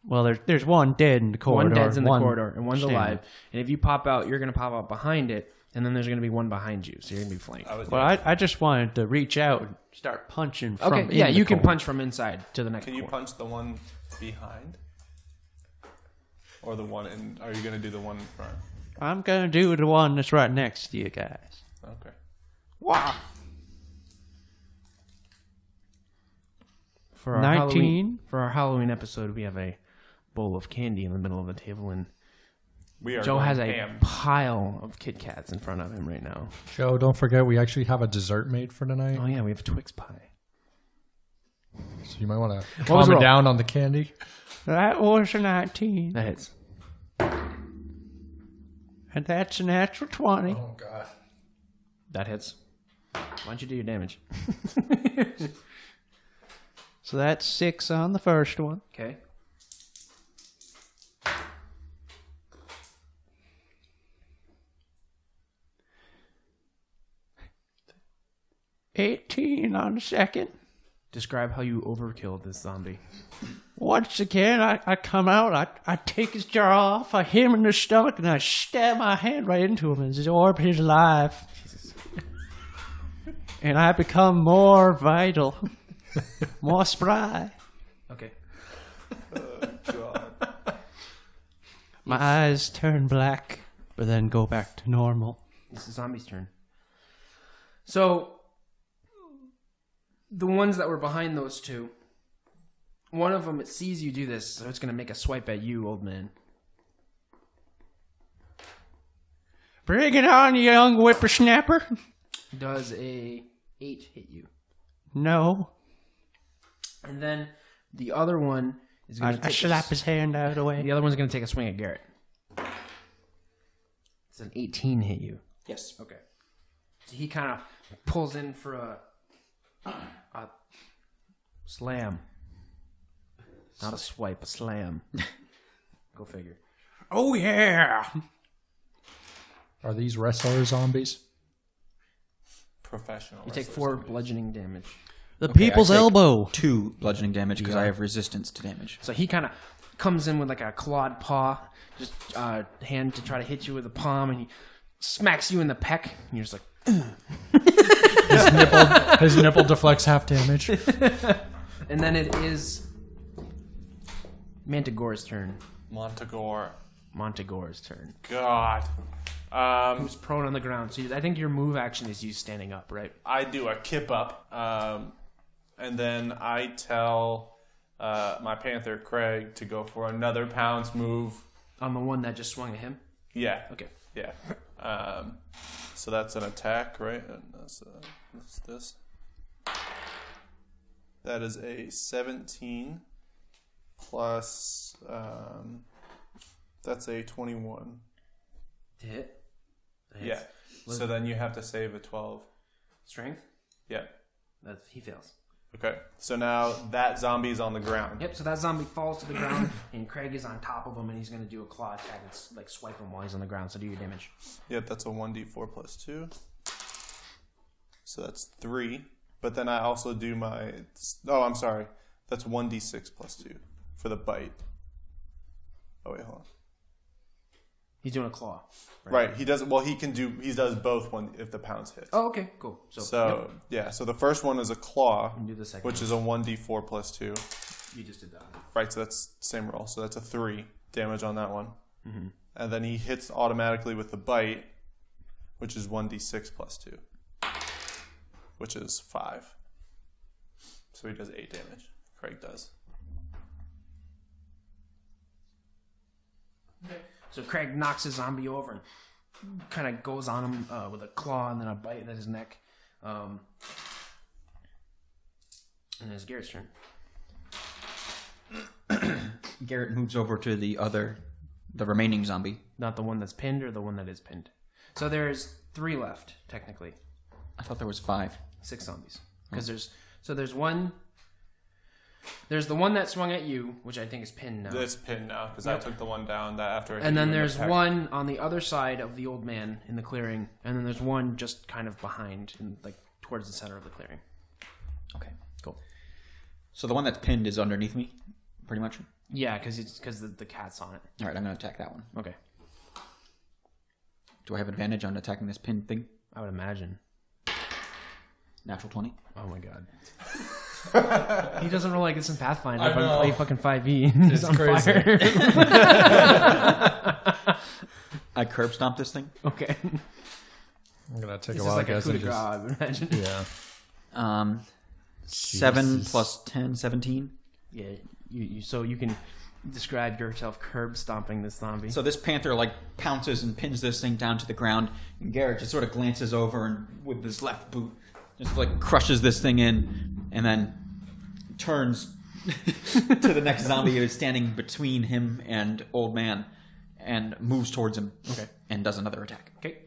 Well, there's one dead in the corridor. One dead's in the corridor, and one's standing. alive. And if you pop out, you're going to pop out behind it, and then there's going to be one behind you. So you're going to be flanked. Well, I just wanted to reach out and start punching from Okay. Yeah, in you the can corner. punch from inside to the next. Can you corner. punch the one behind? Or the one in... Are you going to do the one in front? I'm going to do the one that's right next to you guys. Okay. Wow. For our 19. For our Halloween episode, we have a bowl of candy in the middle of the table, and We are Joe going has a ham. pile of Kit Kats in front of him right now. Joe, don't forget we actually have a dessert made for tonight. Oh yeah, we have Twix pie. So you might want to was calm the it roll? down on the candy. That was a 19. That hits. And that's a natural 20. Oh, God. That hits. Why don't you do your damage? So that's 6 on the first one. Okay. $18 on the second. Describe how you overkilled this zombie. Once again, I come out, I take his jaw off, I hit him in the stomach, and I stab my hand right into him and absorb his life. Jesus. And I become more vital, more spry. Okay. God. My eyes turn black, but then go back to normal. It's the zombie's turn. So, the ones that were behind those 2, one of them, it sees you do this, so it's going to make a swipe at you, old man. Bring it on, you young whippersnapper. Does a 8 hit you? No. And then the other one is going to I slap his hand out of the way. The other one's going to take a swing at Garrett. It's an 18 hit you. Yes. Okay. So he kind of pulls in for a slam. Not a swipe, a slam. Go figure. Oh, yeah. Are these wrestler zombies? Professional. You take wrestlers. 4 bludgeoning damage. The Okay, people's I take elbow. 2 bludgeoning damage because I have resistance to damage. So he kind of comes in with like a clawed paw, just hand to try to hit you with a palm, and he smacks you in the peck, and you're just like, His nipple deflects half damage. and then it is Mantigore's turn. Montegore's turn. God. Who's prone on the ground. So I think your move action is you standing up, right? I do a kip up, and then I tell my Panther Craig to go for another pounce move. On the one that just swung at him? Yeah. Okay. Yeah. So that's an attack, right? And that's this. That is a 17 plus. That's a 21. To hit? That Yeah. hits. So then you have to save a 12. Strength? Yeah. He fails. Okay. So now that zombie is on the ground. Yep, so that zombie falls to the ground, and Craig is on top of him, and he's going to do a claw attack and like swipe him while he's on the ground, so do your damage. Yep, that's a 1d4 plus 2. So that's 3. But then I also do my... Oh, I'm sorry. That's 1d6 plus 2 for the bite. Oh, wait, hold on. He's doing a claw. Right. He does... Well, he does both if the pounds hit. Oh, okay, cool. So yeah. So the first one is a claw, And do the second which is a 1d4 plus 2. You just did that. Right, so that's the same roll. So that's a 3 damage on that one. Mm-hmm. And then he hits automatically with the bite, which is 1d6 plus 2, which is 5. So he does 8 damage. Craig does. Okay. So Craig knocks his zombie over and kind of goes on him with a claw and then a bite at his neck. And it's Garrett's turn. Garrett moves over to the remaining zombie. Not the one that's pinned or the one that is pinned. So there's 3 left, technically. I thought there was 5. 6 zombies. Because there's one... There's the one that swung at you, which I think is pinned now. It's pinned now because I took the one down that after. And then there's one on the other side of the old man in the clearing, and then there's one just kind of behind, and like towards the center of the clearing. Okay, cool. So the one that's pinned is underneath me, pretty much? Yeah, because the cat's on it. All right, I'm going to attack that one. Okay. Do I have advantage on attacking this pinned thing? I would imagine. Natural 20. Oh my god. He doesn't roll like it's in Pathfinder. If I play fucking 5e, he's on crazy. fire. I curb stomp this thing. Okay. I'm gonna take This a is wild like a guess coup de and grace, just I would imagine. yeah. 7 Jesus. plus 10, 17. Yeah, so you can describe yourself curb stomping this zombie. So this panther like pounces and pins this thing down to the ground, and Garrett just sort of glances over and with his left boot just like crushes this thing in, and then turns to the next zombie who is standing between him and old man, and moves towards him. Okay. And does another attack. Okay.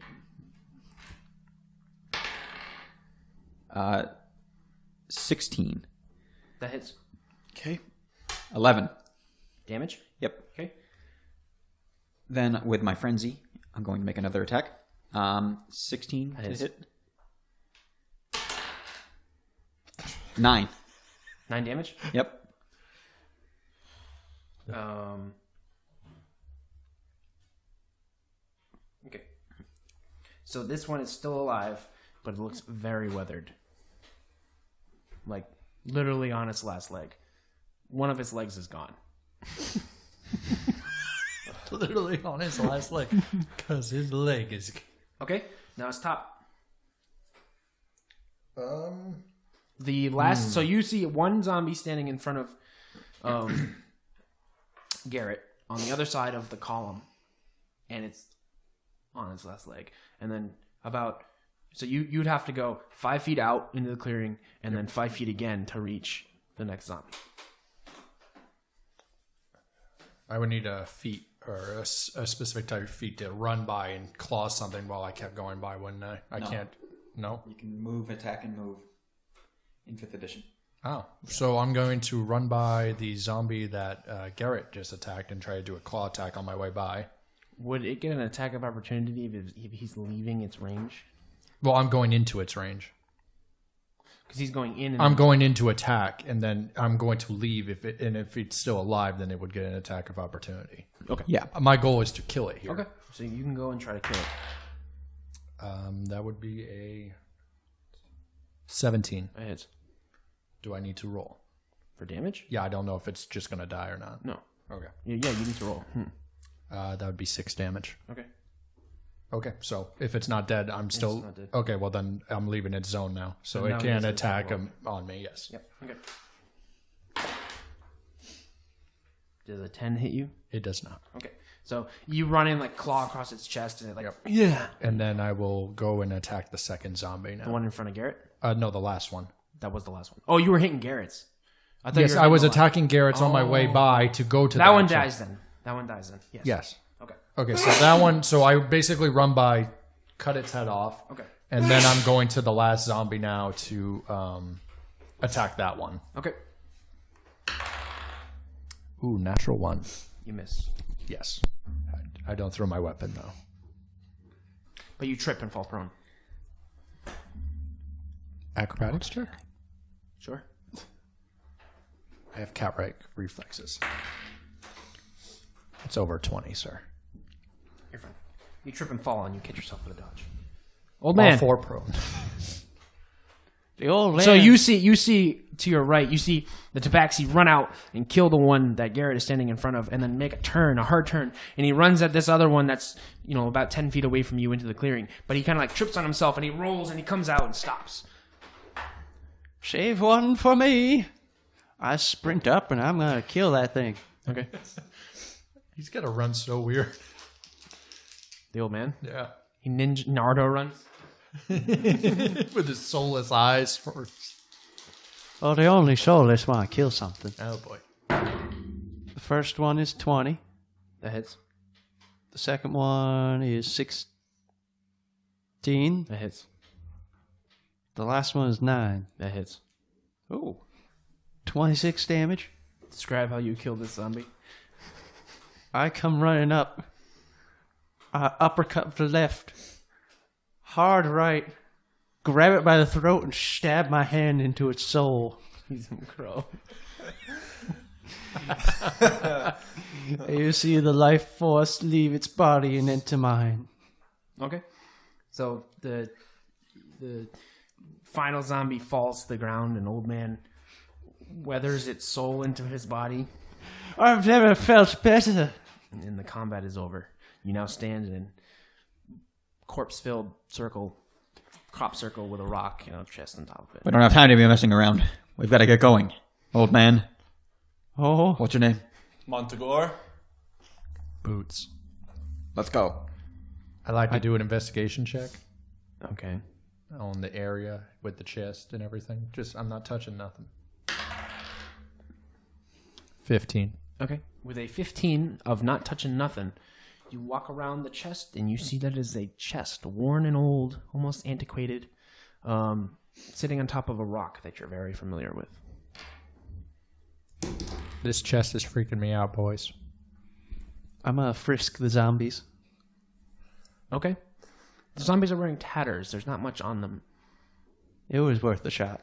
16. That hits. Okay. 11. Damage? Yep. Okay. Then with my frenzy, I'm going to make another attack. 16 to hits. hit. 9. 9 damage? Yep. Okay. So this one is still alive, but it looks very weathered. Like, literally on its last leg. One of its legs is gone. Literally on his last leg, because his leg is. Okay, now it's top. The last... So you see one zombie standing in front of Garrett on the other side of the column, and it's on its last leg. And then about... So you'd have to go 5 feet out into the clearing, and then 5 feet again to reach the next zombie. I would need a feat or a specific type of feat to run by and claw something while I kept going by, wouldn't I? I No. can't. No. You can move, attack, and move in 5th edition. Oh, so I'm going to run by the zombie that Garrett just attacked and try to do a claw attack on my way by. Would it get an attack of opportunity if he's leaving its range? Well, I'm going into its range. Because he's going in and I'm going into attack, and then I'm going to leave. If it's still alive, then it would get an attack of opportunity. Okay. Yeah. My goal is to kill it here. Okay. So you can go and try to kill it. That would be a 17. It hits. Do I need to roll? For damage? Yeah, I don't know if it's just going to die or not. No. Okay. Yeah, you need to roll. That would be 6 damage. Okay. Okay, so if it's not dead, I'm still... not dead. Okay, well then I'm leaving its zone now. So So now it he can has to attack roll. on me, yes. Yep. Okay. Does a 10 hit you? It does not. Okay. So you run in, like, claw across its chest, and it, like, Yep. yeah. And then I will go and attack the second zombie now. The one in front of Garrett? No, the last one. That was the last one. Oh, you were hitting Garrett's. I thought Yes, you were I was hitting the attacking Garrett's on my way by to go to That one action. dies then. That one dies then. Yes. Yes. Okay. Okay, so that one. So I basically run by, cut its head off. Okay. And then I'm going to the last zombie now to attack that one. Okay. Ooh, natural 1. You miss. Yes. I don't throw my weapon though. But you trip and fall prone. Acrobatics check. Sure. I have cat-like reflexes. It's over 20, sir. You're fine. You trip and fall and you catch yourself with a dodge. Old man. All 4 prone. The old man. So you see to your right, you see the Tabaxi run out and kill the one that Garrett is standing in front of, and then make a hard turn, and he runs at this other one that's about 10 feet away from you into the clearing. But he kind of like trips on himself, and he rolls, and he comes out and stops. Save one for me. I sprint up and I'm gonna kill that thing. Okay. He's got to run so weird. The old man. Yeah. He Naruto runs. With his soulless eyes. Well, the only soulless want to kill something. Oh, boy. The first one is 20. That hits. The second one is 16. That hits. The last one is 9. That hits. Oh. 26 damage. Describe how you kill this zombie. I come running up. Uppercut to the left. Hard right. Grab it by the throat and stab my hand into its soul. He's a crow. You see the life force leave its body and enter mine. Okay. So the final zombie falls to the ground, and old man weathers its soul into his body, I've never felt better. and the combat is over. You now stand in corpse-filled crop circle with a rock and a chest on top of it. We don't have time to be messing around. We've got to get going. Old man, Oh, what's your name? Montagor. Boots. Let's go. I like to do an investigation check Okay. on the area with the chest and everything. I'm not touching nothing. 15. Okay. With a 15 of not touching nothing, you walk around the chest and you see that it is a chest, worn and old, almost antiquated, sitting on top of a rock that you're very familiar with. This chest is freaking me out, boys. I'm gonna frisk the zombies. Okay. The zombies are wearing tatters. There's not much on them. It was worth a shot.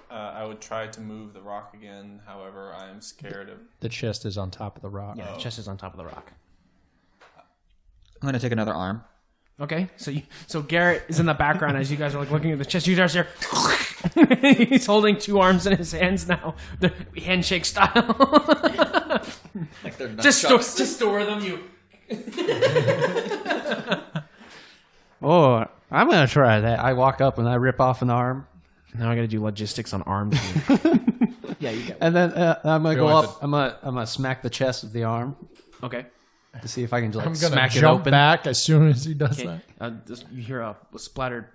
I would try to move the rock again. However, I am scared of. The chest is on top of the rock. Yeah, the chest is on top of the rock. I'm going to take another arm. Okay, so Garrett is in the background as you guys are like looking at the chest. You guys are he's holding 2 arms in his hands now, the handshake style. Like they're just store them. You. Oh, I'm gonna try that. I walk up and I rip off an arm, Now I got to do logistics on arms. Yeah, you got. and then I'm gonna Feel go like up. I'm gonna smack the chest of the arm Okay. to see if I can like I'm gonna smack it jump open. back as soon as he does Okay. that. You hear a splattered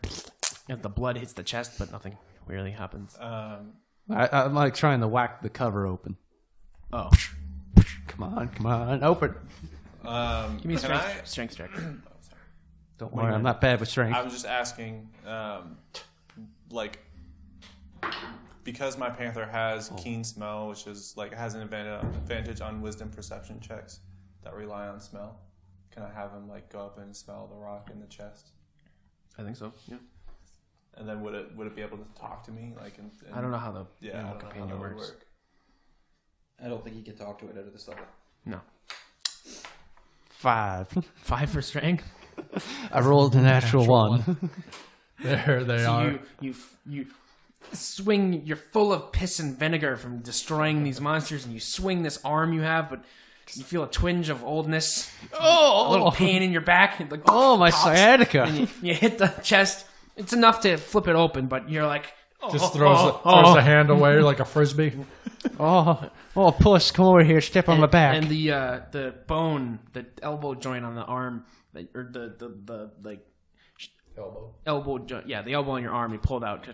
as the blood hits the chest, but nothing really happens. I'm like trying to whack the cover open. Oh, Come on, open. give me a Can strength check. Don't worry, I'm not bad with strength. I was just asking, because my panther has keen smell, which is has an advantage on wisdom perception checks that rely on smell. Can I have him go up and smell the rock in the chest? I think so. Yeah. And then would it be able to talk to me? I don't know how the I don't know how companion that would works. work. I don't think he can talk to it out of this level. No. 5. 5 for strength. I rolled a natural one. There they are. So you swing. You're full of piss and vinegar from destroying these monsters, and you swing this arm you have, but you feel a twinge of oldness. A little pain in your back. It, Oh, my pops, sciatica. And you hit the chest. It's enough to flip it open, but you're like, Just throws the hand away like a frisbee. Oh, puss, come over here, step on my back. And the bone, the elbow joint on the arm, or the elbow joint, the elbow on your arm, you pulled out,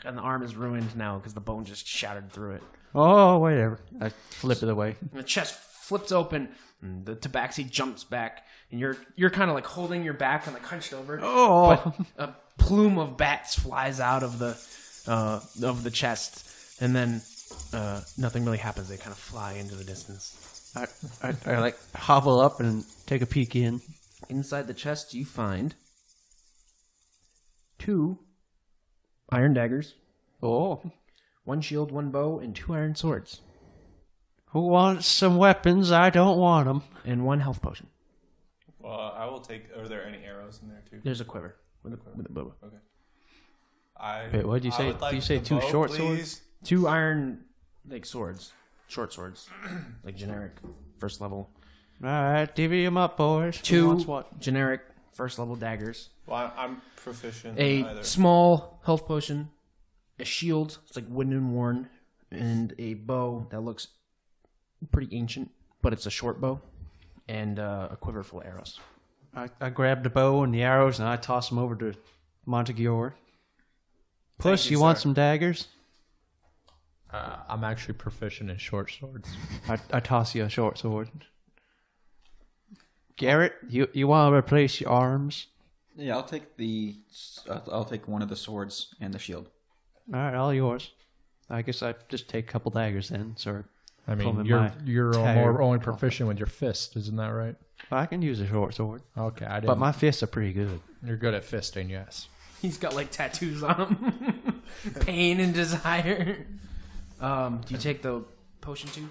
and the arm is ruined now because the bone just shattered through it. Oh, whatever. I flip it away. And the chest flips open, and the tabaxi jumps back, and you're kind of like holding your back and like hunched over. Oh. But a plume of bats flies out of the chest, and then nothing really happens. They kind of fly into the distance. I like hobble up and take a peek in. Inside the chest, you find 2 iron daggers, Oh. 1 shield, 1 bow, and 2 iron swords, Who wants some weapons? I don't want them. and 1 health potion. Well, I will take. Are there any arrows in there too? There's a quiver with a bow. Okay. Wait, what did you I say? would like Did you say the 2 bow, short please. swords? 2 iron like swords, short swords, like generic first level. All right, divvy them up, boys. Who 2 wants what? generic first level daggers. Well, I'm proficient. A in either. small health potion, a shield, it's like wooden and worn, and a bow that looks pretty ancient, but it's a short bow, and a quiver full of arrows. I grabbed the bow and the arrows and I toss them over to Montague. Puss, Thank you, you want sir. some daggers? I'm actually proficient in short swords. I toss you a short sword. Garrett, you want to replace your arms? Yeah, I'll take one of the swords and the shield. All right, all yours. I guess I just take a couple daggers then, sir. I Pull mean, in you're my you're tired more only coffin. proficient with your fist, isn't that right? I can use a short sword, Okay, I didn't. but my fists are pretty good. You're good at fisting, yes. He's got like tattoos on him. Pain and desire. Do you take the potion too?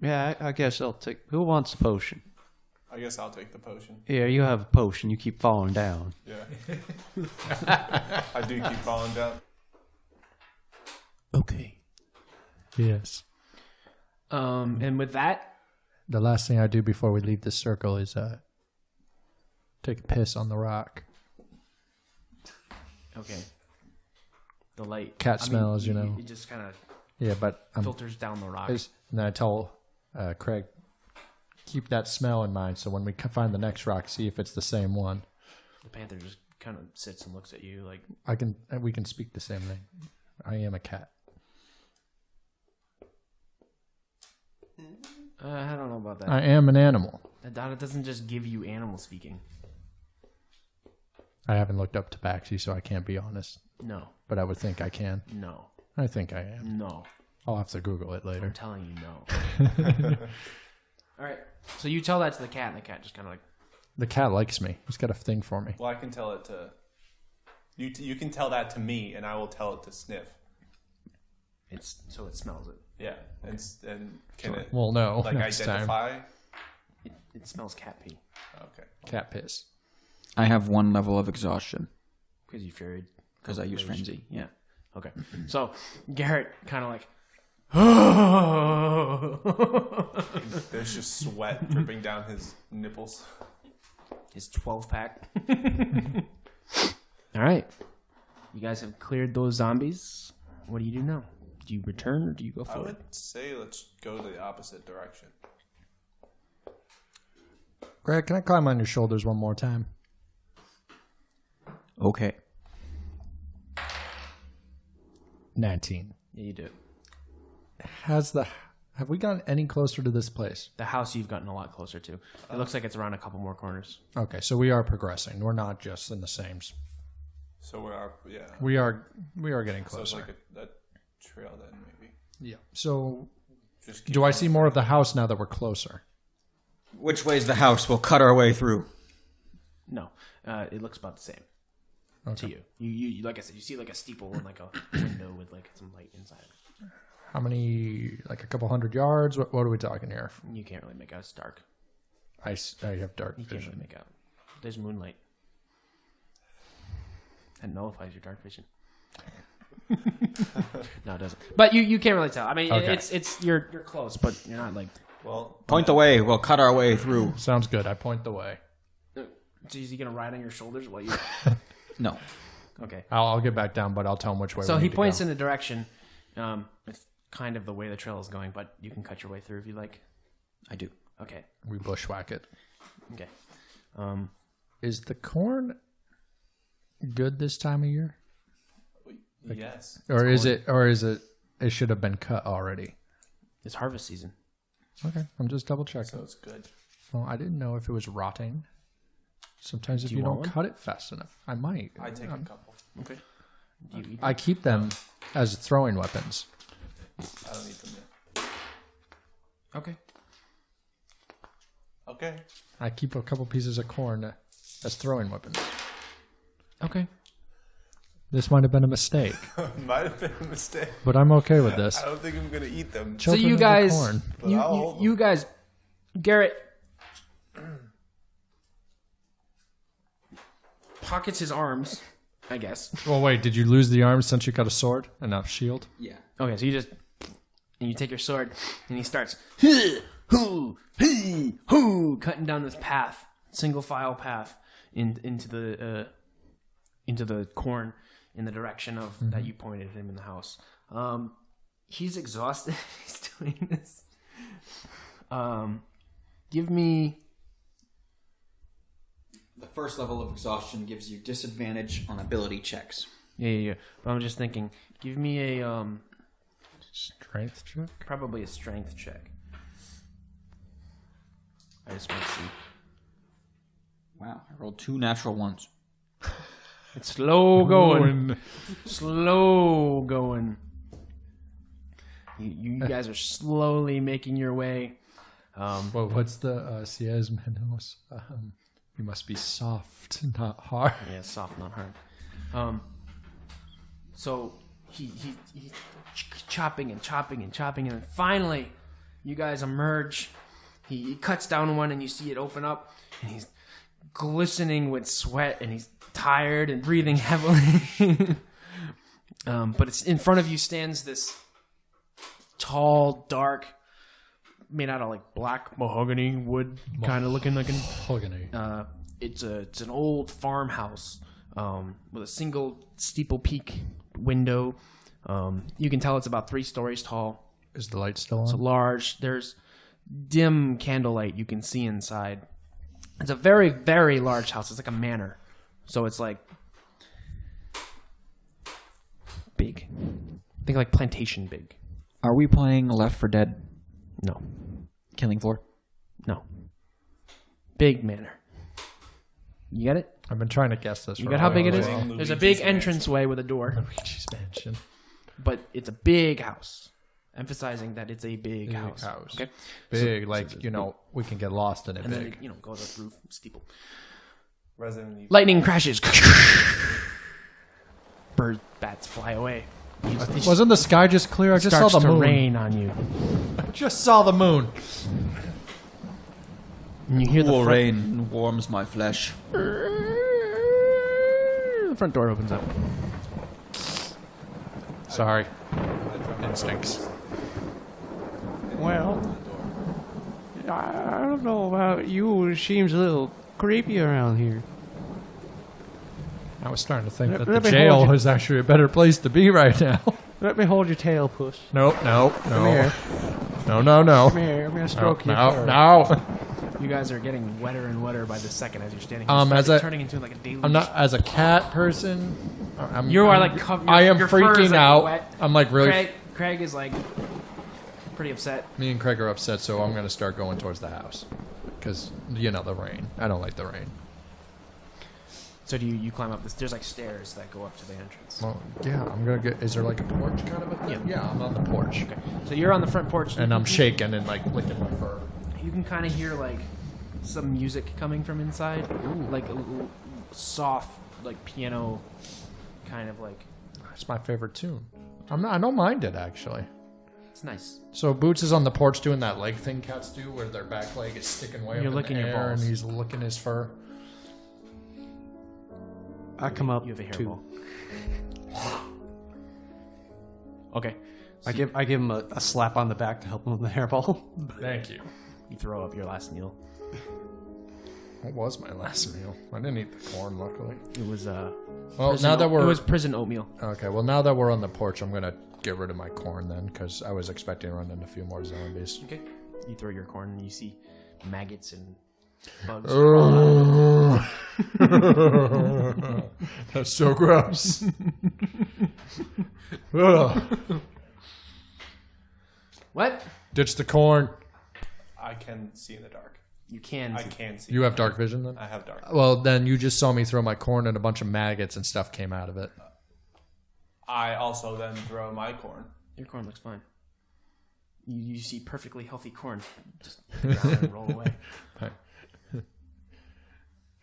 Yeah, I guess I'll take. Who wants the potion? I guess I'll take the potion. Yeah, you have a potion. You keep falling down. Yeah. I do keep falling down. Okay. Yes. And with that, The last thing I do before we leave this circle is take a piss on the rock. okay. The light. Cat smell, as you know. It just kind of Yeah, but filters down the rock. and then I tell Craig, keep that smell in mind. So when we find the next rock, see if it's the same one. The panther just kind of sits and looks at you like, We can speak the same thing. I am a cat. I don't know about that. I am an animal. That doesn't just give you animal speaking. I haven't looked up Tabaxi, so I can't be honest. No, But I would think I can. no, I think I am. no. I'll have to Google it I'm later. telling you no. All right. So you tell that to the cat, and the cat just kind of like, The cat likes me. He's got a thing for me. Well, I can tell it to. You can tell that to me, and I will tell it to sniff. so it smells it. Yeah, and can it We'll know like next time. identify? It smells cat pee Okay. Cat piss. I have 1 level of exhaustion because you furied. because I use frenzy. Yeah. Okay. So Garrett kind of like, There's just sweat dripping down his nipples. his 12-pack. All right. You guys have cleared those zombies. What do you do now? Do you return or do you go I forward? would say let's go the opposite direction. Greg, can I climb on your shoulders one more time? Okay. 19. Yeah, you do. Have we gotten any closer to this place? The house you've gotten a lot closer to. It looks like it's around a couple more corners. Okay, so we are progressing. We're not just in the same. So we are, yeah. We are getting So it's closer. like a trail then, maybe. Yeah. So Just keep do I going. see more of the house now that we're closer? Which way's the house? We'll cut our way through. No, it looks about the same Okay. to you. You like I said, you see like a steeple and like a window with like some light inside. How many? Like a couple hundred yards? What are we talking here? You can't really make out. It's dark. I have dark You can't vision. really make out. There's moonlight. That nullifies your dark vision. No, it doesn't. But you can't really tell. I mean, Okay. it's you're close, but you're not like. Well, Point the way. We'll cut our way through. Sounds good. I point the way. So is he gonna ride on your shoulders while you? No. Okay. I'll get back down, but I'll tell him which way. So we he need points to go. in a direction. It's kind of the way the trail is going, but you can cut your way through if you like. I do. Okay. We bushwhack it. Okay. Is the corn good this time of year, yes. or is it? It should have been cut already. It's harvest season. Okay, I'm just double checking. So it's good. Well, I didn't know if it was rotting. Sometimes if you you don't want one? cut it fast enough, I might. I take a couple. Okay. Do you eat I keep them as throwing weapons. I don't need them yet. Okay. Okay. I keep a couple pieces of corn as throwing weapons. Okay. This might have been a mistake, Might have been a mistake. but I'm okay with this. I don't think I'm gonna eat them. So Children you of the guys, corn. But I'll hold you guys, Garrett pockets his arms, I guess. Well, wait, did you lose the arm since you got a sword and not a shield? Yeah. Okay, so you take your sword and he starts cutting down this path, single file path into the corn in the direction of that you pointed at him in the house. He's exhausted. He's doing this. Give me. The first level of exhaustion gives you disadvantage on ability checks. Yeah. But I'm just thinking. Give me a Strength check? probably a strength check. I just want to see. Wow, I rolled 2 natural ones. It's slow going. Slow going. You guys are slowly making your way. Well, what's the Siez Menos? You must be soft, not hard. Yeah, soft, not hard. So he chopping and chopping and chopping, and then finally, you guys emerge. He cuts down one, and you see it open up, and he's glistening with sweat, and he's tired and breathing heavily. But it's in front of you stands this tall, dark, made out of like black mahogany wood, kind of looking. Mahogany. It's an old farmhouse with a single steeple peak window. You can tell it's about 3 stories tall. Is the light still It's on? large. There's dim candlelight you can see inside. It's a very, very large house. It's like a manor. So it's like big. Think like plantation big. Are we playing Left 4 Dead No. Killing Floor? No. Big manor. You get it? I've been trying to guess this. You for got a how big it while is? now. There's a big entranceway with a door, Luigi's Mansion. but it's a big house. Emphasizing that it's a big house. Okay? Big, like, we can get lost in it And then big. it, goes up roof, steeple. Resident Evil. Lightning crashes. Bird bats fly away. Wasn't the sky just clear? I just saw Starts the to moon. rain on you. I just saw the moon. And you hear the Cool front, rain warms my flesh. the front door opens up. Sorry. Instincts. Well, I don't know about you. It seems a little creepy around here. I was starting to think that Let the me hold jail you. was actually a better place to be right now. Let me hold your tail, puss. No. Come here. No. Come here. I'm gonna No, stroke your no, fur. no. You guys are getting wetter and wetter by the second as you're standing. As a- turning into like a deluge. I'm not, as a cat person, You are I'm- like covered. I am your fur is, freaking like, out. wet. I'm like really. Craig is like pretty upset. Me and Craig are upset, so I'm going to start going towards the house. Because, the rain. I don't like the rain. So do you climb up this? There's like stairs that go up to the entrance. Well, yeah, I'm going to get. Is there like a porch kind of a thing? Yeah, I'm on the porch. Okay. So you're on the front porch. And I'm shaking and like licking my fur. You can kind of hear like some music coming from inside, like a soft, like piano, kind of like. It's my favorite tune. I don't mind it, actually. It's nice. So Boots is on the porch doing that leg thing cats do, where their back leg is sticking way You're up licking in your the air, balls. and he's licking his fur. I come up You have a too. hairball. Okay. I give him a slap on the back to help him with the hairball. Thank you. You throw up your last meal. What was my last meal? I didn't eat the corn, luckily. It was Well, now that it we're was prison oatmeal. okay, well now that we're on the porch, I'm gonna get rid of my corn then, because I was expecting to run into a few more zombies. Okay. You throw your corn and you see maggots and bugs. That's so gross. Ugh. What? Ditch the corn. I can see in the dark. You can. I can see. You have dark vision then? I have dark vision. Well, then you just saw me throw my corn and a bunch of maggots and stuff came out of it. I also then throw my corn. Your corn looks fine. You see perfectly healthy corn. Just pick it out and roll away.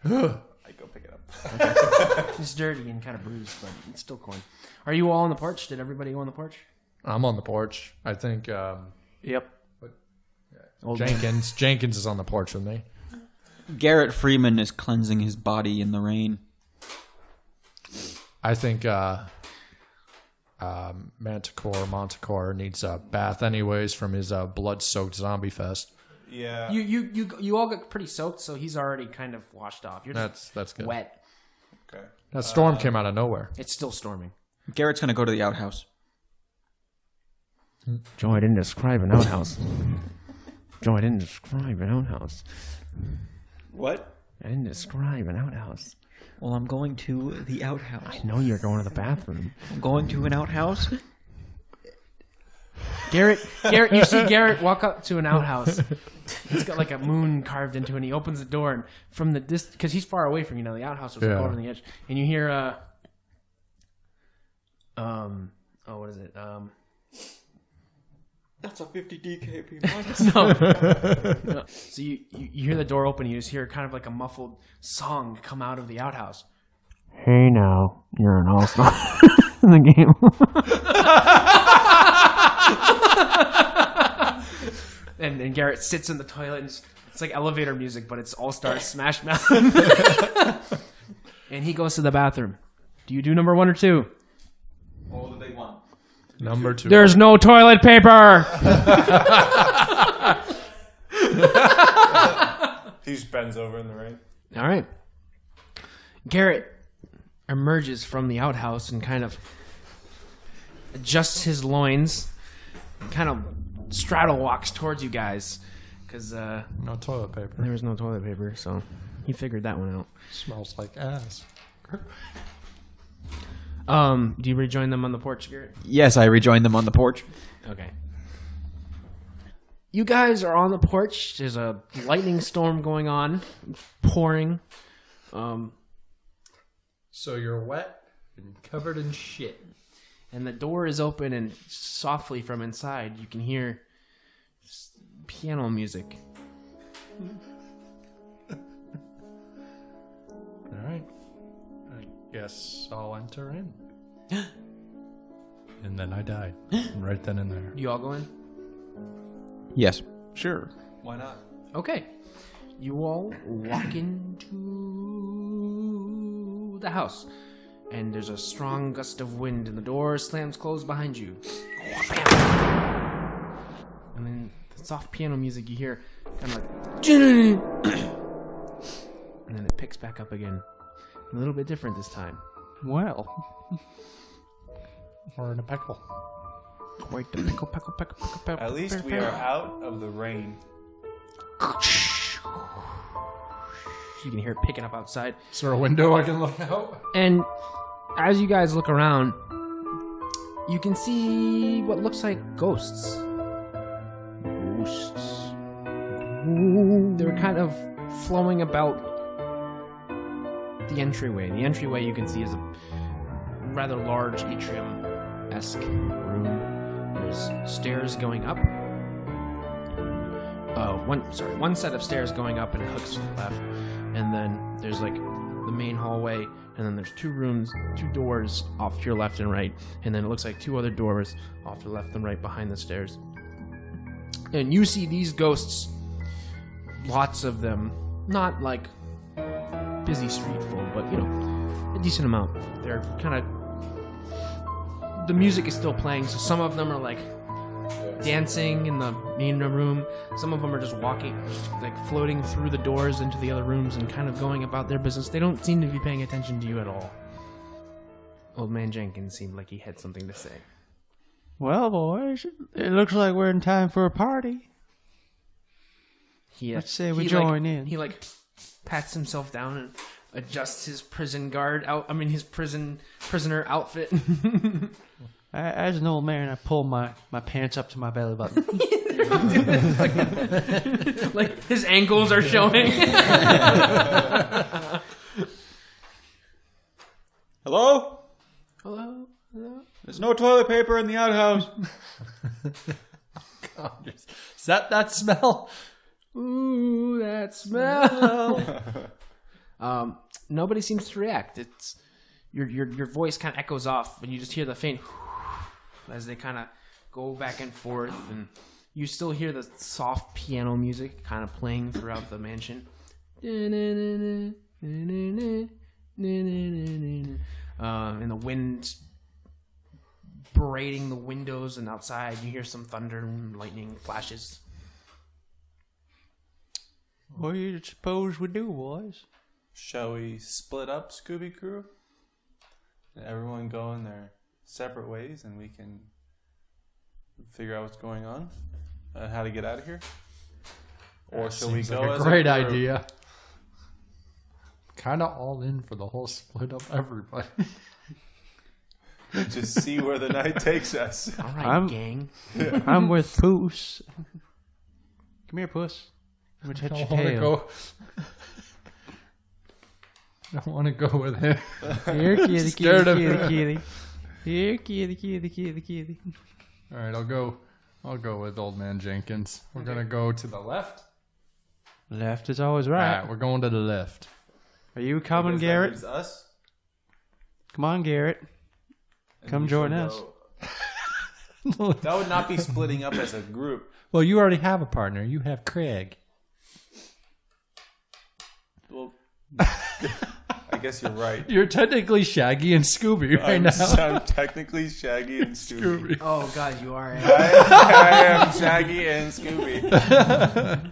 I go pick it up. It's dirty and kind of bruised, but it's still corn. Are you all on the porch? Did everybody go on the porch? I'm on the porch. I think Yep. Jenkins is on the porch with me. Garrett Freeman is cleansing his body in the rain. I think Manticore needs a bath anyways from his blood-soaked zombie fest. Yeah. You all got pretty soaked, so he's already kind of washed off. You're just That's good. wet. Okay. That storm came out of nowhere. It's still storming. Garrett's going to go to the outhouse. Joe, I didn't describe an outhouse. Joe, I didn't describe an outhouse. What? I didn't describe an outhouse. Well, I'm going to the outhouse. I know you're going to the bathroom. I'm going to an outhouse. Garrett, you see Garrett walk up to an outhouse. He's got like a moon carved into it, and he opens the door, and from the distance, because he's far away from the outhouse was over on the edge, and you hear what is it? That's a 50 DKP. No. So you hear the door open, you just hear kind of like a muffled song come out of the outhouse. Hey now, you're an all-star in the game. And Garrett sits in the toilet, and it's like elevator music, but it's All-Star Smash Mouth. And he goes to the bathroom. Do you do number 1 or 2? Oh, the big one. Number 2. There's no toilet paper! He just bends over in the rain. All right. Garrett emerges from the outhouse and kind of adjusts his loins and kind of straddle walks towards you guys because No toilet paper. there was no toilet paper, so he figured that one out. Smells like ass. Do you rejoin them on the porch, Garrett? Yes, I rejoined them on the porch. Okay. You guys are on the porch. There's a lightning storm going on, pouring. So you're wet and covered in shit. And the door is open, and softly from inside, you can hear piano music. All right. I guess I'll enter in. And then I die. Right then and there. You all go in? Yes. Sure. Why not? Okay. You all walk into the house, and there's a strong gust of wind, and the door slams closed behind you. And then the soft piano music you hear kind of like... And then it picks back up again. A little bit different this time. Well, Or in a pickle. Quite the pickle. At least we are out of the rain. You can hear it picking up outside. Is there a window I can look out? And as you guys look around, you can see what looks like ghosts. They're kind of flowing about the entryway. The entryway you can see is a rather large atrium-esque room. There's stairs going up. One set of stairs going up and it hooks left. And then there's like the main hallway, and then there's 2 rooms, 2 doors off to your left and right, and then it looks like 2 other doors off to the left and right behind the stairs. And you see these ghosts, lots of them, not like busy street full, but you know, a decent amount. They're kind of, the music is still playing, so some of them are like dancing in the main room. Some of them are just walking, like floating through the doors into the other rooms and kind of going about their business. They don't seem to be paying attention to you at all. Old Man Jenkins seemed like he had something to say. well, boys, it looks like we're in time for a party. He, Let's say we he, join like, in. He like pats himself down and adjusts his prison guard out. I mean, his prisoner outfit. As an old man, I pull my pants up to my belly button. like his ankles are showing. Hello? Hello? There's no toilet paper in the outhouse. Is that smell? Ooh, that smell. Nobody seems to react. It's your voice kind of echoes off, and you just hear the faint as they kind of go back and forth, and you still hear the soft piano music kind of playing throughout the mansion. And the wind berating the windows, and outside you hear some thunder and lightning flashes. What do you suppose we do, boys? Shall we split up, Scooby Crew? And everyone go in their separate ways, and we can figure out what's going on and how to get out of here? Or shall we Seems go like a as great a group? idea. Kind of all in for the whole split up everybody. Just see where the night takes us. All right, I'm- gang. I'm with Poos. Come here, Puss. I'm I gonna touch your don't want to tail. go. I don't want to go with him. Here, kitty, Scared kitty, of kitty, kitty. Here, kitty, kitty, kitty, kitty. All right, I'll go with Old Man Jenkins. We're gonna go to the left. Left is always All right. right, we're going to the left. Are you I coming, guess that Garrett? leaves us. Come on, Garrett. And Come we join shall us. go- That would not be splitting up as a group. Well, you already have a partner. You have Craig. Well, I guess you're right. You're technically Shaggy and Scooby right now. I'm technically Shaggy and Scooby. Oh God, you are. I am Shaggy and Scooby.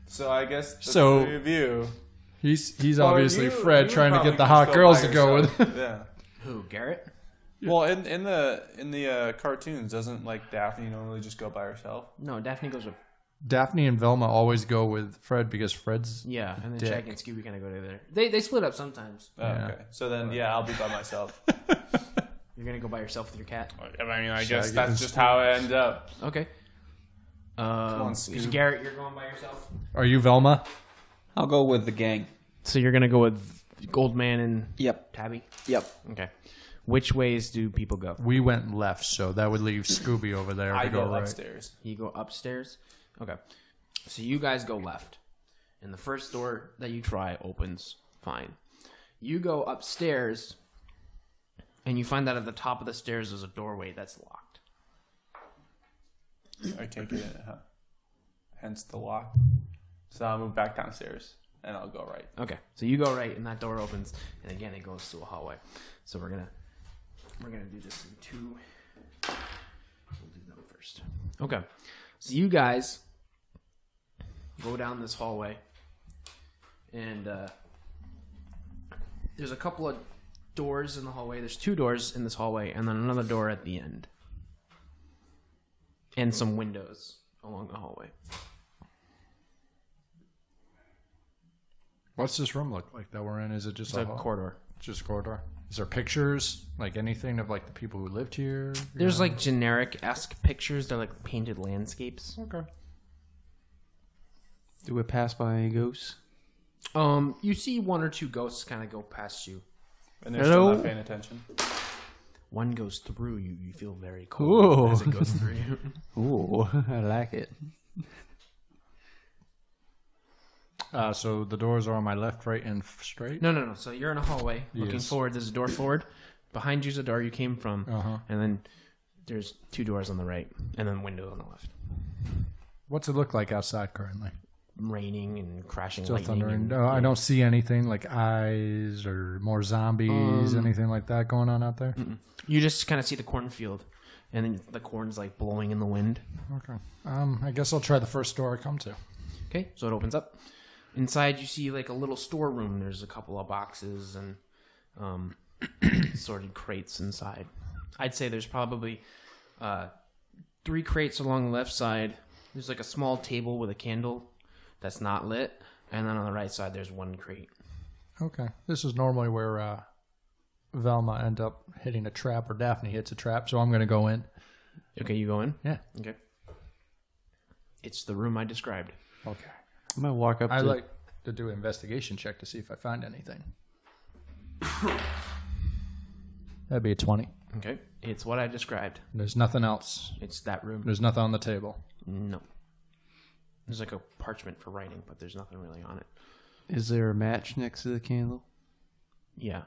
So I guess the So- three of you. He's Or obviously you- Fred you trying to probably get the just hot go girls by to go with yourself. him. Yeah. Who, Garrett? Well, in the cartoons, doesn't like Daphne normally just go by herself? No, Daphne goes with Daphne and Velma always go with Fred because Fred's... yeah, and then Dick. Shaggy and Scooby kind of go together. They split up sometimes. Oh, Yeah. okay. So then, yeah, I'll be by myself. You're gonna go by yourself with your cat. I mean, I Shaggy guess that's and just how it ends up. Okay. on, Is Scoob. Garrett, you're going by yourself. Are you Velma? I'll go with the gang. So you're gonna go with Goldman and Yep. Tabby. Yep. Okay. Which ways do people go? We went left, so that would leave Scooby over there I to go go right. upstairs. You go upstairs. Okay. So you guys go left, and the first door that you try opens fine. You go upstairs, and you find that at the top of the stairs there's a doorway that's locked. I can't get in it, huh? Hence the lock. So I'll move back downstairs, and I'll go right. Okay, so you go right, and that door opens, and again it goes to a hallway. So we're gonna do this in two. We'll do them first. Okay, so you guys go down this hallway, and there's a couple of doors in the hallway. There's two doors in this hallway, and then another door at the end, and some windows along the hallway. What's this room look like that we're in? Is it just It's a corridor. Just a corridor? Is there pictures? Like anything of like the people who lived here? There's like generic-esque pictures. They're like painted landscapes. Okay. Do we pass by any ghosts? You see one or two ghosts kind of go past you. And they're Hello? still not paying attention. One goes through you. You feel very cold Ooh. as it goes through you. Ooh, I like it. So the doors are on my left, right, and straight? No. So you're in a hallway looking Yes. forward. There's a door forward. Behind you's a door you came from. Uh-huh. And then there's two doors on the right. And then windows on the left. What's it look like outside currently? Raining and crashing Still lightning. thundering. and- No, I don't see anything like eyes or more zombies, anything like that going on out there. You just kind of see the cornfield. And then the corn's like blowing in the wind. Okay. I guess I'll try the first door I come to. Okay, so it opens up. Inside, you see like a little storeroom. There's a couple of boxes and sorted crates inside. I'd say there's probably 3 crates along the left side. There's like a small table with a candle that's not lit, and then on the right side, there's 1 crate. Okay. This is normally where Velma end up hitting a trap or Daphne hits a trap, so I'm going to go in. Okay, you go in. Yeah. Okay. It's the room I described. Okay. I'm gonna walk up. I to, like to do an investigation check to see if I find anything. That'd be a 20. Okay. It's what I described. There's nothing else. It's that room. There's nothing on the table. No. There's like a parchment for writing, but there's nothing really on it. Is there a match next to the candle? Yeah.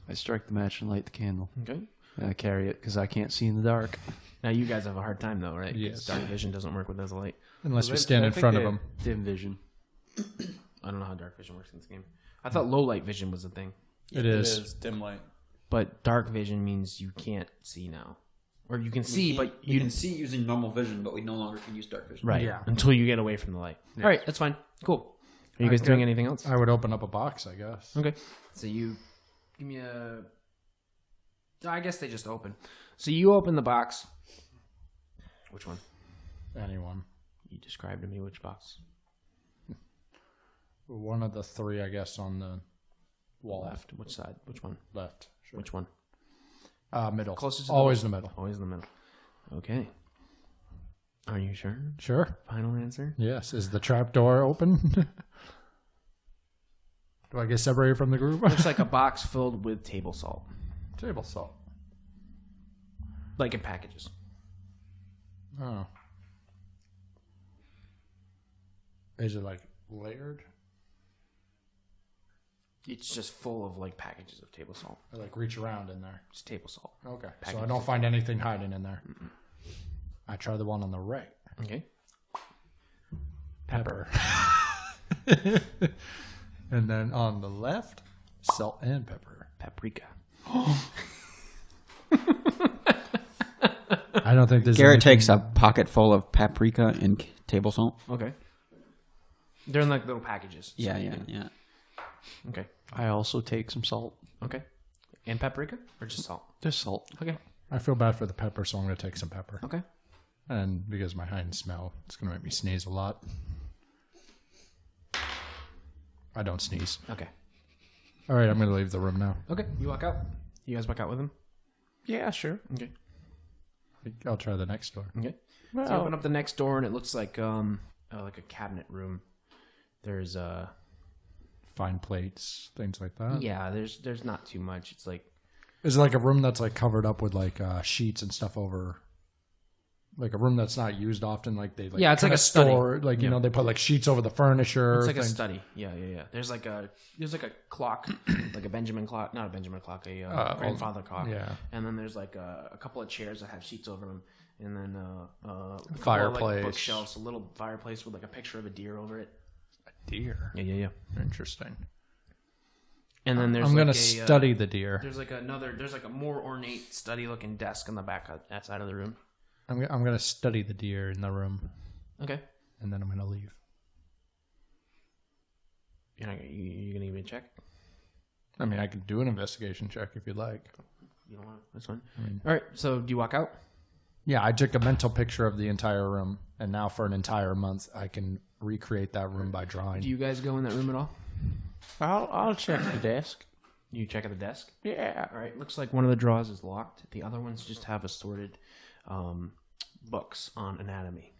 I strike the match and light the candle. Okay. And I carry it because I can't see in the dark. Now you guys have a hard time though, right? 'Cause Yes. Dark vision doesn't work with this light. Unless we stand in front of them. Dim vision. I don't know how dark vision works in this game. I thought low light vision was a thing, It is. dim light. but dark vision means you can't see now, or you can see, but you can see using normal vision, but we no longer can use dark vision. right Yeah. until you get away from the light. All right, that's fine. Cool. Are you guys doing anything else? I would open up a box, I guess. Okay. So you give me a. I guess they just open. So you open the box. Which one? Anyone. You describe to me which box. One of the three, I guess, on the wall. Left. Which side? Which one? Left. Sure. Which one? Middle. Closest to the Always the middle. Always in the middle. Okay. Are you sure? Sure. Final answer? Yes. Is the trap door open? Do I get separated from the group? Looks like a box filled with table salt. Table salt. Like in packages. Oh. Is it like layered? It's just full of like packages of table salt. I like reach around in there. It's table salt. Okay. So I Packages don't of find anything hiding in there. I try the one on the right. Okay. Pepper. And then on the left, salt and pepper. Paprika. I don't think there's Garrett anything- takes a pocket full of paprika and table salt. Okay. They're in like little packages. So Yeah, you yeah, can- yeah. Okay. I also take some salt. Okay. And paprika? Or just salt? Just salt. Okay. I feel bad for the pepper, so I'm going to take some pepper. Okay. And because my hands smell, it's going to make me sneeze a lot. I don't sneeze. Okay. All right, I'm going to leave the room now. Okay. You walk out? You guys walk out with him? Yeah, sure. Okay. I'll try the next door. Okay. So you open up the next door and it looks like a cabinet room. There's Fine plates, things like that. yeah, there's not too much. It's like Is it like a room that's like covered up with like sheets and stuff over? Like a room that's not used often, like they like Yeah, it's like kinda a study. store, like you know they put like sheets over the furniture. it's like a things. study. Yeah. There's like a clock, like a Benjamin clock, not a Benjamin clock, a grandfather clock. yeah. And then there's like a couple of chairs that have sheets over them, and then a couple of, Fireplace. like, bookshelves, a little fireplace with like a picture of a deer over it. Deer. Yeah. Interesting. And then there's I'm like gonna a, study the deer. There's like a more ornate study looking desk on the back of that side of the room. I'm gonna study the deer in the room, Okay. and then I'm gonna leave. You gonna give me a check? I mean, I could do an investigation check if you'd like. You don't want? That's fine. All right. So do you walk out? Yeah, I took a mental picture of the entire room, and now for an entire month, I can recreate that room by drawing. Do you guys go in that room at all? I'll check the desk. You check at the desk. Yeah. All right. Looks like one of the drawers is locked. The other ones just have assorted books on anatomy.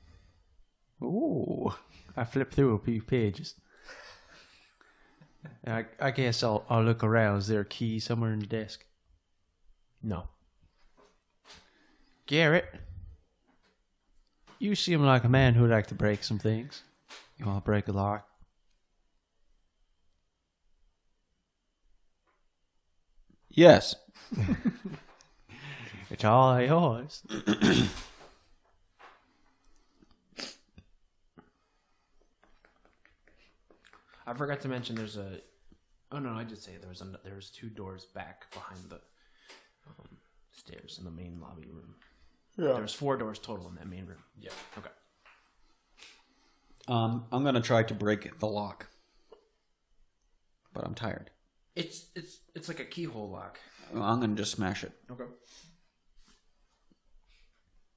Ooh. I flip through a few pages. I guess I'll look around. Is there a key somewhere in the desk? No. Garrett, you seem like a man who'd like to break some things. You want to break a lock? Yes. It's all yours. I forgot to mention there's a. Oh no, I did say there was two doors back behind the stairs in the main lobby room. Yeah. There's 4 doors total in that main room. Yeah. Okay. I'm gonna try to break the lock, but I'm tired. It's like a keyhole lock. I'm gonna just smash it. Okay.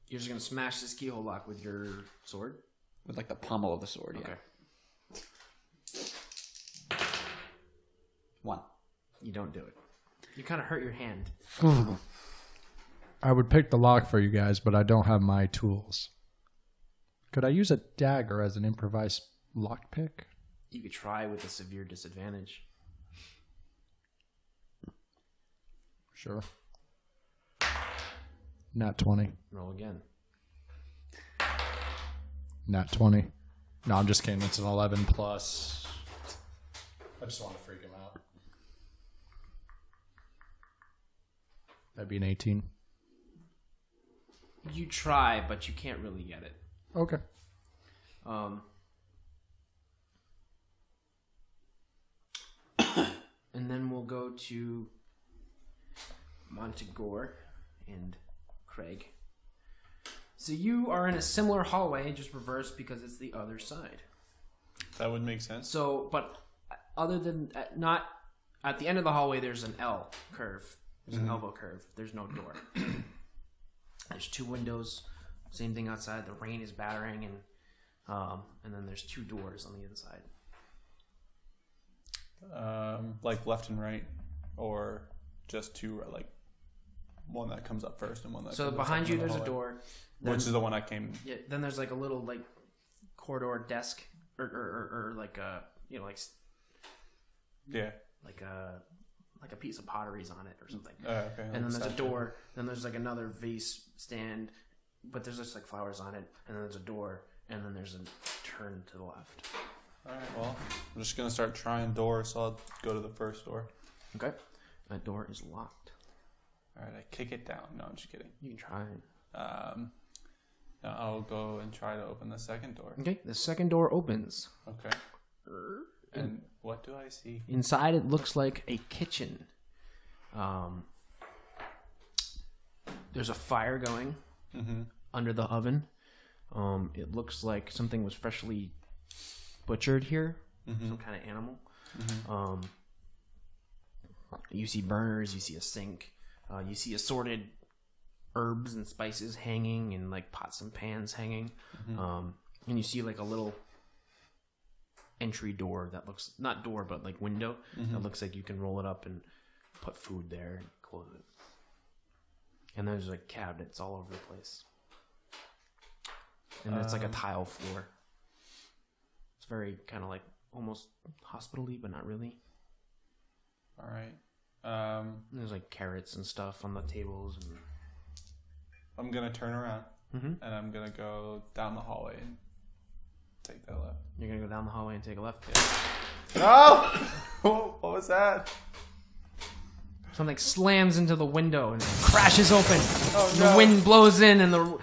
You're just gonna smash this keyhole lock with your sword? With like the pommel of the sword. Yeah. Okay. 1. You don't do it. You kind of hurt your hand. I would pick the lock for you guys, but I don't have my tools. Could I use a dagger as an improvised lockpick? You could try with a severe disadvantage. Sure. Nat 20. Roll again. Nat 20. No, I'm just kidding. It's an 11 plus. I just want to freak him out. That'd be an 18. You try, but you can't really get it. Okay. And then we'll go to Montegore and Craig. So you are in a similar hallway, just reversed because it's the other side. That would make sense. So, but other than not at the end of the hallway, there's an L curve. There's an elbow curve. There's no door. There's 2 windows. Same thing outside. The rain is battering, and then there's 2 doors on the inside. Like left and right, or just 2, like one that comes up first and one that. So comes behind up you, in the there's a hallway. door. Which is the one I came. Yeah. Then there's like a little like corridor desk, or like a Yeah. like a piece of pottery's on it or something. Okay. And then there's a door. Then there's like another vase stand, but there's just like flowers on it. And then there's a door. And then there's a turn to the left. All right. Well, I'm just gonna start trying doors. So I'll go to the first door. Okay. That door is locked. All right. I kick it down. No, I'm just kidding. You can try. Now I'll go and try to open the second door. Okay. The second door opens. Okay. And what do I see? Inside, it looks like a kitchen. There's a fire going under the oven. It looks like something was freshly butchered here, some kind of animal. You see burners, you see a sink, you see assorted herbs and spices hanging, and like pots and pans hanging, and you see like a little entry door that looks not door but like window that looks like you can roll it up and put food there and close it. And there's like cabinets all over the place. And it's like a tile floor. It's very kind of like almost hospital-y, but not really. All right. There's like carrots and stuff on the tables. And I'm gonna turn around and I'm gonna go down the hallway and take that left. you're gonna go down the hallway and take a left. No! What was that? Something slams into the window and crashes open. Oh, The wind blows in, and the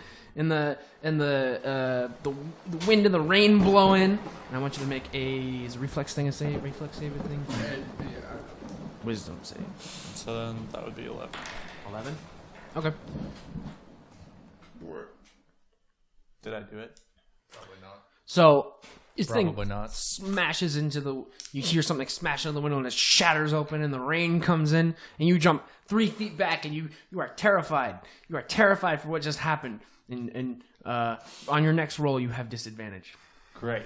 wind and the rain blow in. And I want you to make a reflex save thing. Wisdom save. So then that would be 11. 11. Okay. Did I do it? So this Probably thing not. smashes into the. You hear something smash into the window, and it shatters open, and the rain comes in, and you jump 3 feet back, and you are terrified. You are terrified for what just happened. And on your next roll, you have disadvantage. Great.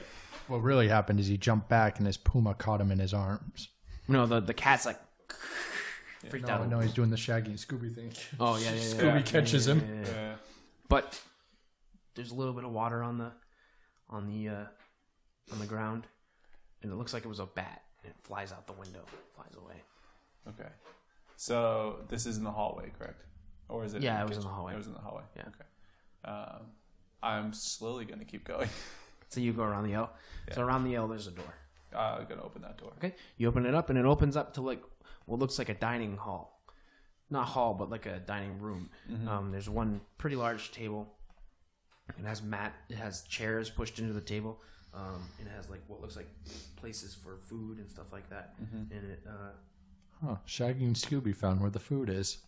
What really happened is he jumped back and his puma caught him in his arms. No, the cat's like freaked out. No, he's doing the Shaggy and Scooby thing. Oh yeah. Scooby catches him. Yeah. But there's a little bit of water on the ground, and it looks like it was a bat. And it flies out the window, flies away. Okay. So this is in the hallway, correct? Or is it? Yeah, in it was in kitchen? the hallway. It was in the hallway. Yeah. Okay. I'm slowly gonna keep going. So you go around the L. Yeah. So around the L, there's a door. I'm gonna open that door. Okay. You open it up, and it opens up to like what looks like a dining hall. Not hall, but like a dining room. There's one pretty large table. It has chairs pushed into the table. It has like what looks like places for food and stuff like that. And it Shaggy and Scooby found where the food is.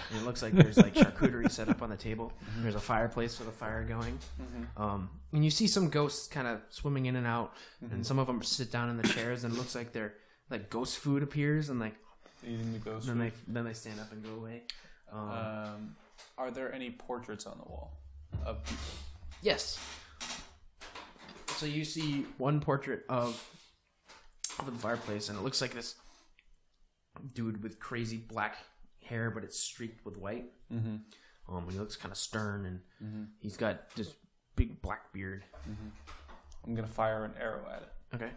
and it looks like there's like charcuterie set up on the table. There's a fireplace with a fire going. And you see some ghosts kind of swimming in and out, and some of them sit down in the chairs, and it looks like they're like ghost food appears, and like Eating the ghost. then they stand up and go away. Are there any portraits on the wall of people? Yes. So you see one portrait of the fireplace, and it looks like this dude with crazy black hair, but it's streaked with white. He looks kind of stern, and he's got just big black beard. I'm gonna fire an arrow at it. Okay.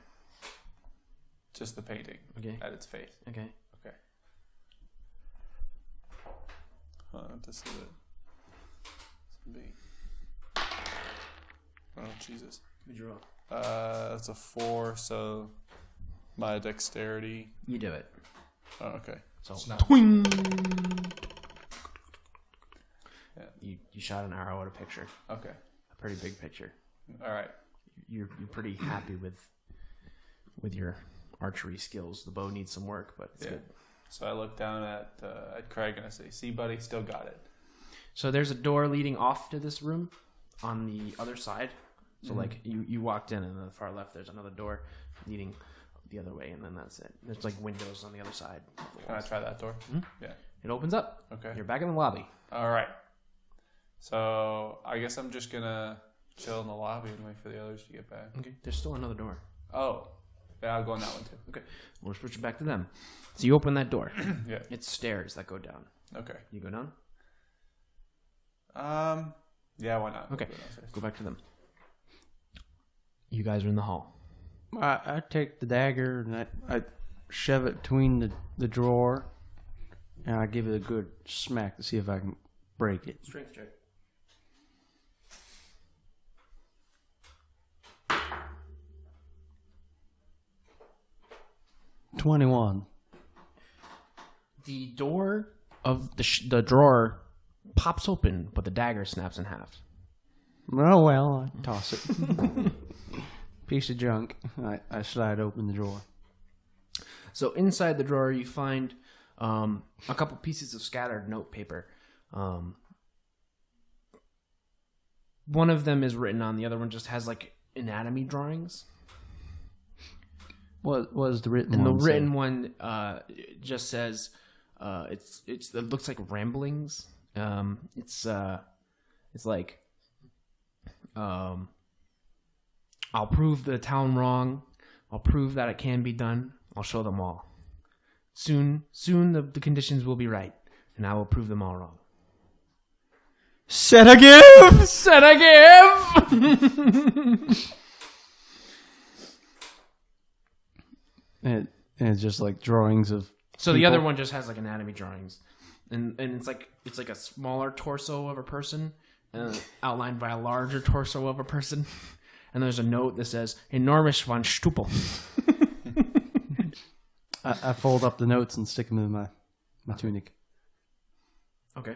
Just the painting. Okay. At its face. Okay. Okay. To see it. Be. Oh Jesus. What'd you roll? That's a 4. So my dexterity. You do it. Oh, okay. So Twing! you shot an arrow at a picture. Okay. A pretty big picture. All right. You're pretty happy with your archery skills. The bow needs some work, but it's good. So I look down at Craig and I say, "See, buddy, still got it." So there's a door leading off to this room on the other side. So like you walked in, and on the far left there's another door leading the other way, and then that's it. There's like windows on the other side. Of the Can I walls. try that door? Yeah. It opens up. Okay. You're back in the lobby. All right. So I guess I'm just gonna chill in the lobby and wait for the others to get back. Okay. There's still another door. Oh, yeah, I'll go in that one too. Okay. We'll switch it back to them. So you open that door. Yeah. It's stairs that go down. Okay. You go down. Yeah, why not? Okay. We'll go downstairs. Go back to them. You guys are in the hall. I take the dagger and I shove it between the drawer, and I give it a good smack to see if I can break it. Strength check. $21. The door of the drawer pops open, but the dagger snaps in half. Oh well, I toss it. Piece of junk. I slide open the drawer. So inside the drawer, you find a couple pieces of scattered note paper. One of them is written on. The other one just has like anatomy drawings. What was the written And one? the written one just says it looks like ramblings. It's like I'll prove the town wrong. I'll prove that it can be done. I'll show them all. Soon the conditions will be right, and I will prove them all wrong. Set a give! Set a give! And it's just like drawings of. So the people. other one just has like anatomy drawings, and it's like a smaller torso of a person, outlined by a larger torso of a person, and there's a note that says "enormous von Stupel." I fold up the notes and stick them in my tunic. Okay.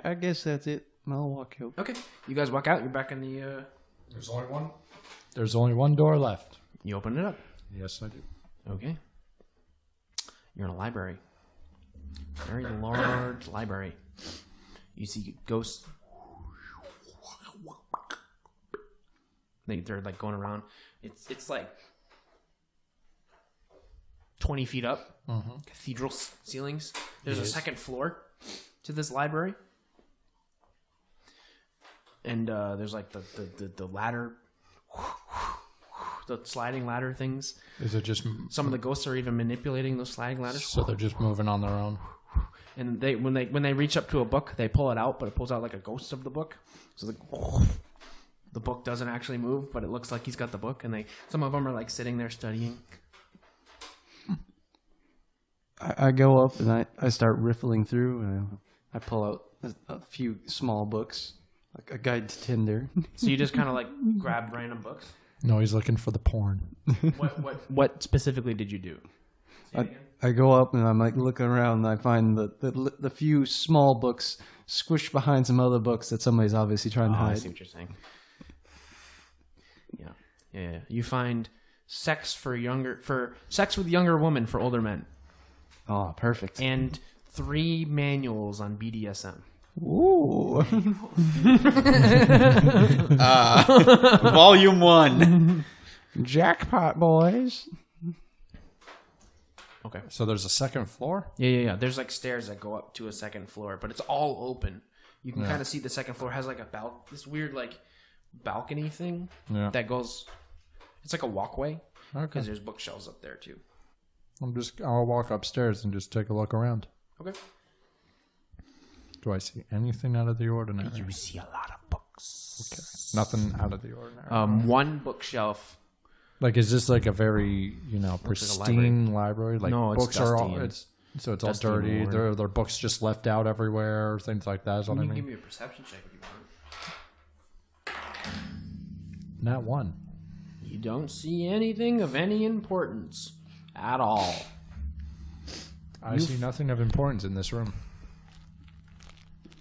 I guess that's it. I'll walk out. Okay. You guys walk out. You're back in the. There's only one. There's only one door left. You open it up. Yes, I do. Okay. You're in a library. Very large library. You see ghosts. They're like going around. It's like 20 feet up. Cathedral ceilings. There's a second floor to this library. And there's like the ladder. The sliding ladder things. Is it just Some of the ghosts are even manipulating those sliding ladders. so they're just moving on their own? And they when they reach up to a book, they pull it out, but it pulls out like a ghost of the book. So the book doesn't actually move, but it looks like he's got the book. And some of them are like sitting there studying. I go up and I start riffling through and I pull out a few small books, like a guide to Tinder. So you just kind of like grab random books. No, he's looking for the porn. What specifically did you do? I go up and I'm like looking around and I find the few small books squished behind some other books that somebody's obviously trying to I hide. see what you're saying. Yeah. You find sex with younger women for older men, Oh, perfect. and 3 manuals on BDSM. Ooh. Volume 1. Jackpot, boys. Okay. So there's a second floor? Yeah. There's like stairs that go up to a second floor, but it's all open. You can kind of see the second floor has like this weird like balcony thing that goes. It's like a walkway because there's bookshelves up there too. I'll walk upstairs and just take a look around. Okay. Do I see anything out of the ordinary? You see a lot of books. Nothing out of the ordinary. One bookshelf. Like, is this like a very, like a pristine library? Like, No, it's books are all, dusty and so it's all dusty and dirty. worn. There are books just left out everywhere, things like that. Is what I You can mean. give me a perception check if you want. Not one. You don't see anything of any importance at all. I see nothing of importance in this room.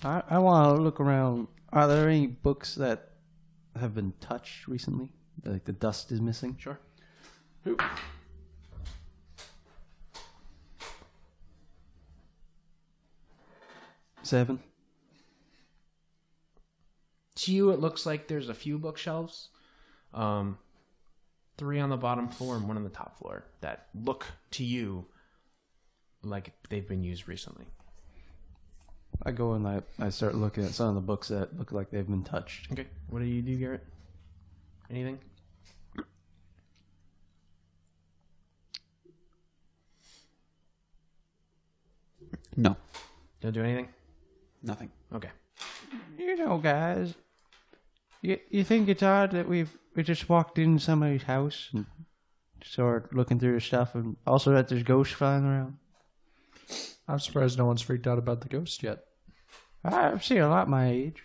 I want to look around. Are there any books that have been touched recently? Like the dust is missing? Sure. 7. To you, it looks like there's a few bookshelves. 3 on the bottom floor and 1 on the top floor that look to you like they've been used recently. I go and I start looking at some of the books that look like they've been touched. Okay. What do you do, Garrett? Anything? No, Don't do anything? nothing. Okay. You know, guys, you think it's odd that we just walked in somebody's house and started looking through the stuff, and also that there's ghosts flying around? I'm surprised no one's freaked out about the ghost yet. I've seen a lot my age.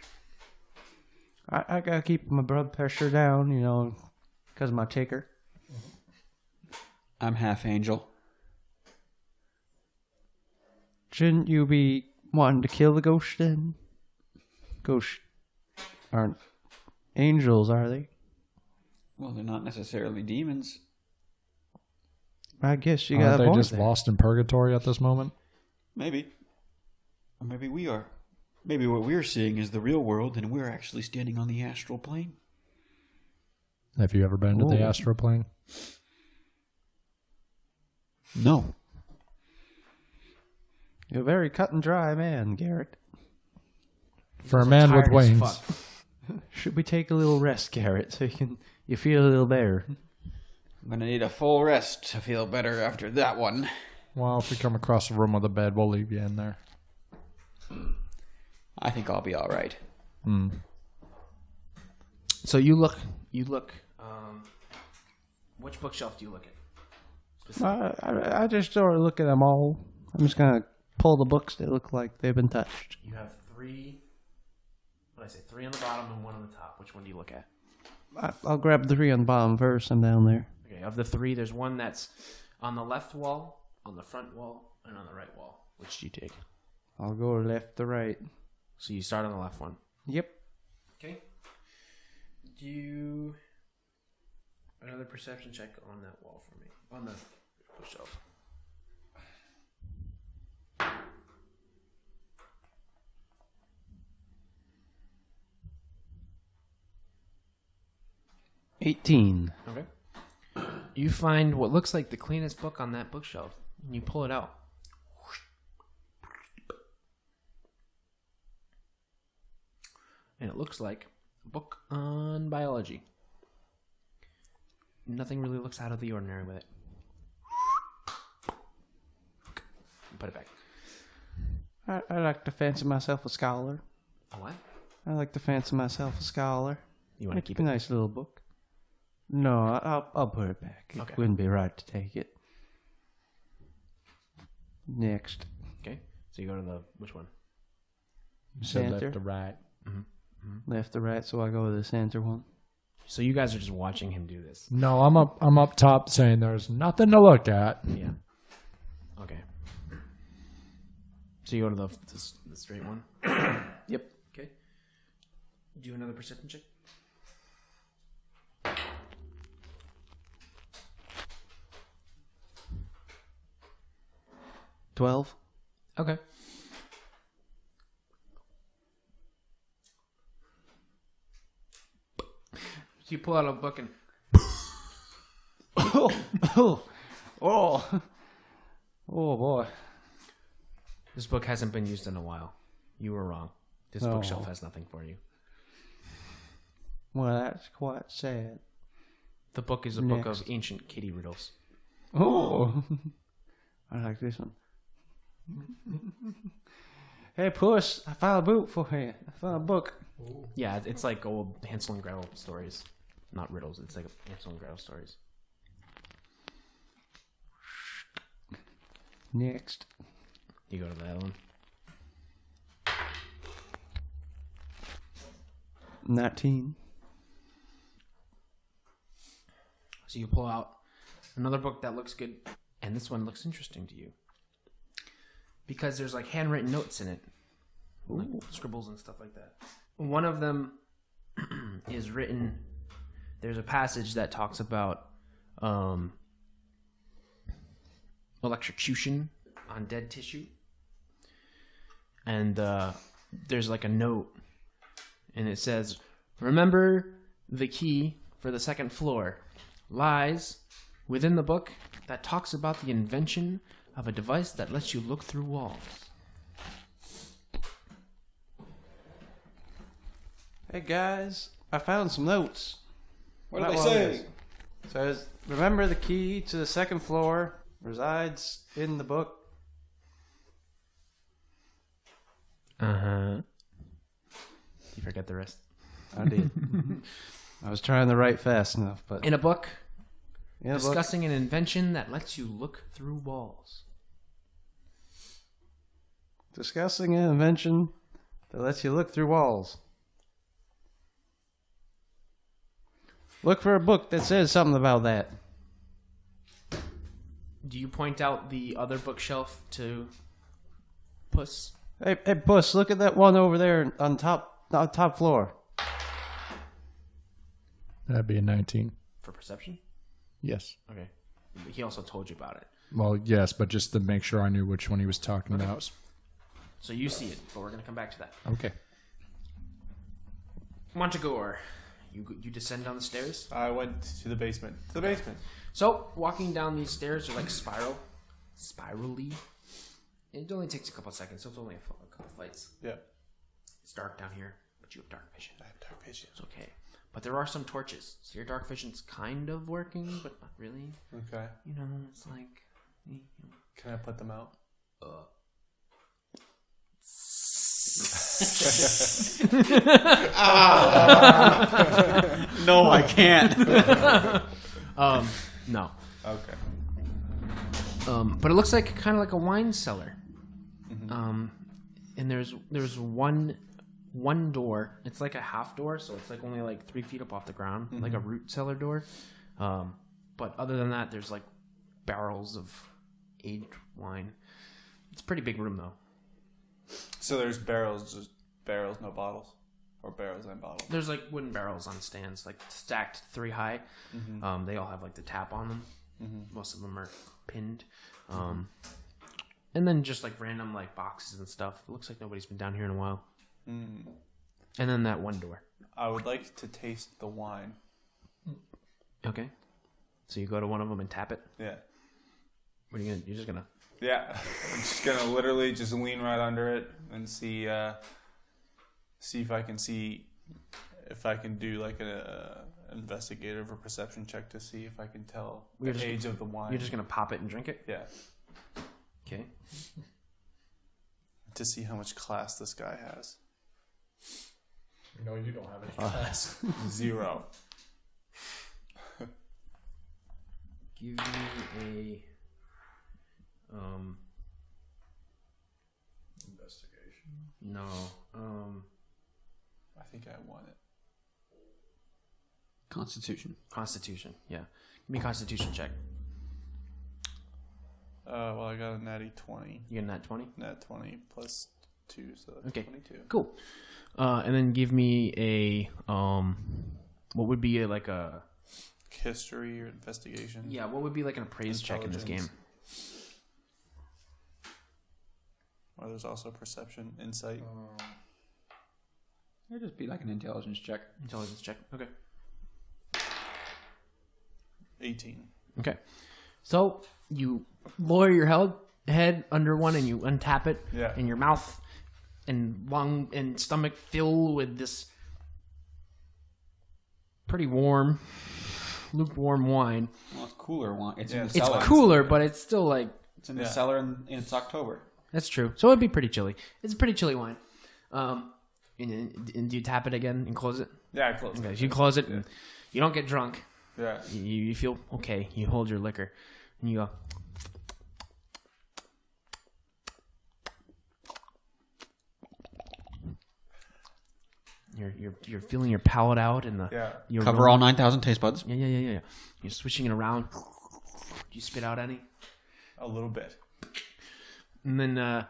I gotta keep my blood pressure down, because of my ticker. I'm half angel. Shouldn't you be wanting to kill the ghost then? Ghosts aren't angels, are they? Well, they're not necessarily demons. I guess you Aren't got a they point just there. lost in purgatory at this moment? Maybe. Or maybe we are. Maybe what we're seeing is the real world and we're actually standing on the astral plane. Have you ever been to the astral plane? No. You're a very cut and dry man, Garrett. For a man with Tired as wings. fuck. Should we take a little rest, Garrett, so you feel a little better? I'm going to need a full rest to feel better after that one. Well, if we come across a room with a bed, we'll leave you in there. I think I'll be all right. So you look. Which bookshelf do you look at? I just sort of look at them all. I'm just gonna pull the books that look like they've been touched. You have 3. What did I say? 3 on the bottom and 1 on the top. Which one do you look at? I'll grab the 3 on the bottom first. I'm down there. Okay. Of the 3, there's one that's on the left wall, on the front wall, and on the right wall. Which do you take? I'll go left to right. So you start on the left one. Yep. Okay. Do another perception check on that wall for me. On the bookshelf. $18. Okay. You find what looks like the cleanest book on that bookshelf, and you pull it out. And it looks like a book on biology. Nothing really looks out of the ordinary with it. Put it back. I like to fancy myself a scholar. A what? I like to fancy myself a scholar. You want to keep a it? nice little book. No, I'll put it back. It Okay. wouldn't be right to take it. Next. Okay. So you go to the which one? You said Center. left to right. Left to right, so I go to the center one. So you guys are just watching him do this. No, I'm up top saying there's nothing to look at. Yeah. Okay. So you go to the straight one. Yep. Okay. Do another perception check. $12. Okay. So you pull out a book and Oh boy. this book hasn't been used in a while. You were wrong. This Oh. bookshelf has nothing for you. Well, that's quite sad. The book is a book Next. of ancient kitty riddles. Oh, I like this one. Hey, puss, I found a book for you. I found a book. Yeah, it's like old Hansel and Gretel stories. Not riddles, it's like Hansel and Gretel stories. Next. You go to that one. 19. So you pull out another book that looks good, and this one looks interesting to you. Because there's like handwritten notes in it. Like scribbles and stuff like that. One of them is written, there's a passage that talks about electrocution on dead tissue. And there's like a note, and it says, remember the key for the second floor lies within the book that talks about the invention of a device that lets you look through walls. Hey guys, I found some notes. What do they say? It says, remember the key to the second floor resides in the book. Uh-huh. You forget the rest. I did. I was trying to write fast enough, but In a book in a book, discussing an invention that lets you look through walls. discussing an invention that lets you look through walls. Look for a book that says something about that. Do you point out the other bookshelf to Puss? Hey, Puss, look at that one over there on top floor. That'd be a 19. For perception? Yes. Okay. He also told you about it. Well, yes, but just to make sure I knew which one he was talking about. So you see it, but we're going to come back to that. Okay. Montagor, you descend down the stairs. I went to the basement. To the basement. So, walking down these stairs are like spirally. It only takes a couple seconds, so it's only a couple flights. Yeah. It's dark down here, but you have dark vision. I have dark vision. It's okay. But there are some torches, so your dark vision's kind of working, but not really. Okay. You know, it's like... Can I put them out? No, I can't. No. Okay. But it looks like kind of like a wine cellar. And there's one door. It's like a half door, so it's like only like 3 feet up off the ground, like a root cellar door. But other than that, there's like barrels of aged wine. It's a pretty big room though. So there's barrels, just barrels, no bottles, or barrels and bottles. There's like wooden barrels on stands, like stacked 3 high. They all have like the tap on them. Most of them are pinned. And then just like random like boxes and stuff. It looks like nobody's been down here in a while. And then that one door. I would like to taste the wine. Okay. So you go to one of them and tap it. Yeah. What are you gonna? You're just gonna. Yeah. I'm just gonna literally just lean right under it and see if I can do like a investigative or perception check to see if I can tell the age of the wine. You're just gonna pop it and drink it. Yeah. Okay. To see how much class this guy has. No, you don't have any class. 0. Give me a Investigation. no. I think I won it. Constitution. Constitution. Yeah. Give me a Constitution check. Well, I got a natty 20. You get a nat 20. Nat 20 plus 2, so that's Okay. 22. Cool. And then give me a what would be like a History or investigation. what would be like an appraise check in this game? Intelligence. Or there's also perception, insight. It'd just be like an intelligence check. Intelligence check. Okay. 18. Okay. So you lower your head under one and you untap it. Yeah. And your mouth and lung and stomach fill with this pretty warm, lukewarm wine. Well, it's cooler wine. It's in Yeah, the it's cellar. It's cooler, but it's still like It's in the cellar and it's October. That's true. So it'd be pretty chilly. It's a pretty chilly wine. And do you tap it again and close it? Yeah, I close Okay, it. so you close it and you don't get drunk. Yeah. You feel okay. You hold your liquor and you go. You're feeling your palate out and the Yeah. Cover all 9,000 taste buds. Yeah. You're swishing it around. Do you spit out any? A little bit. And then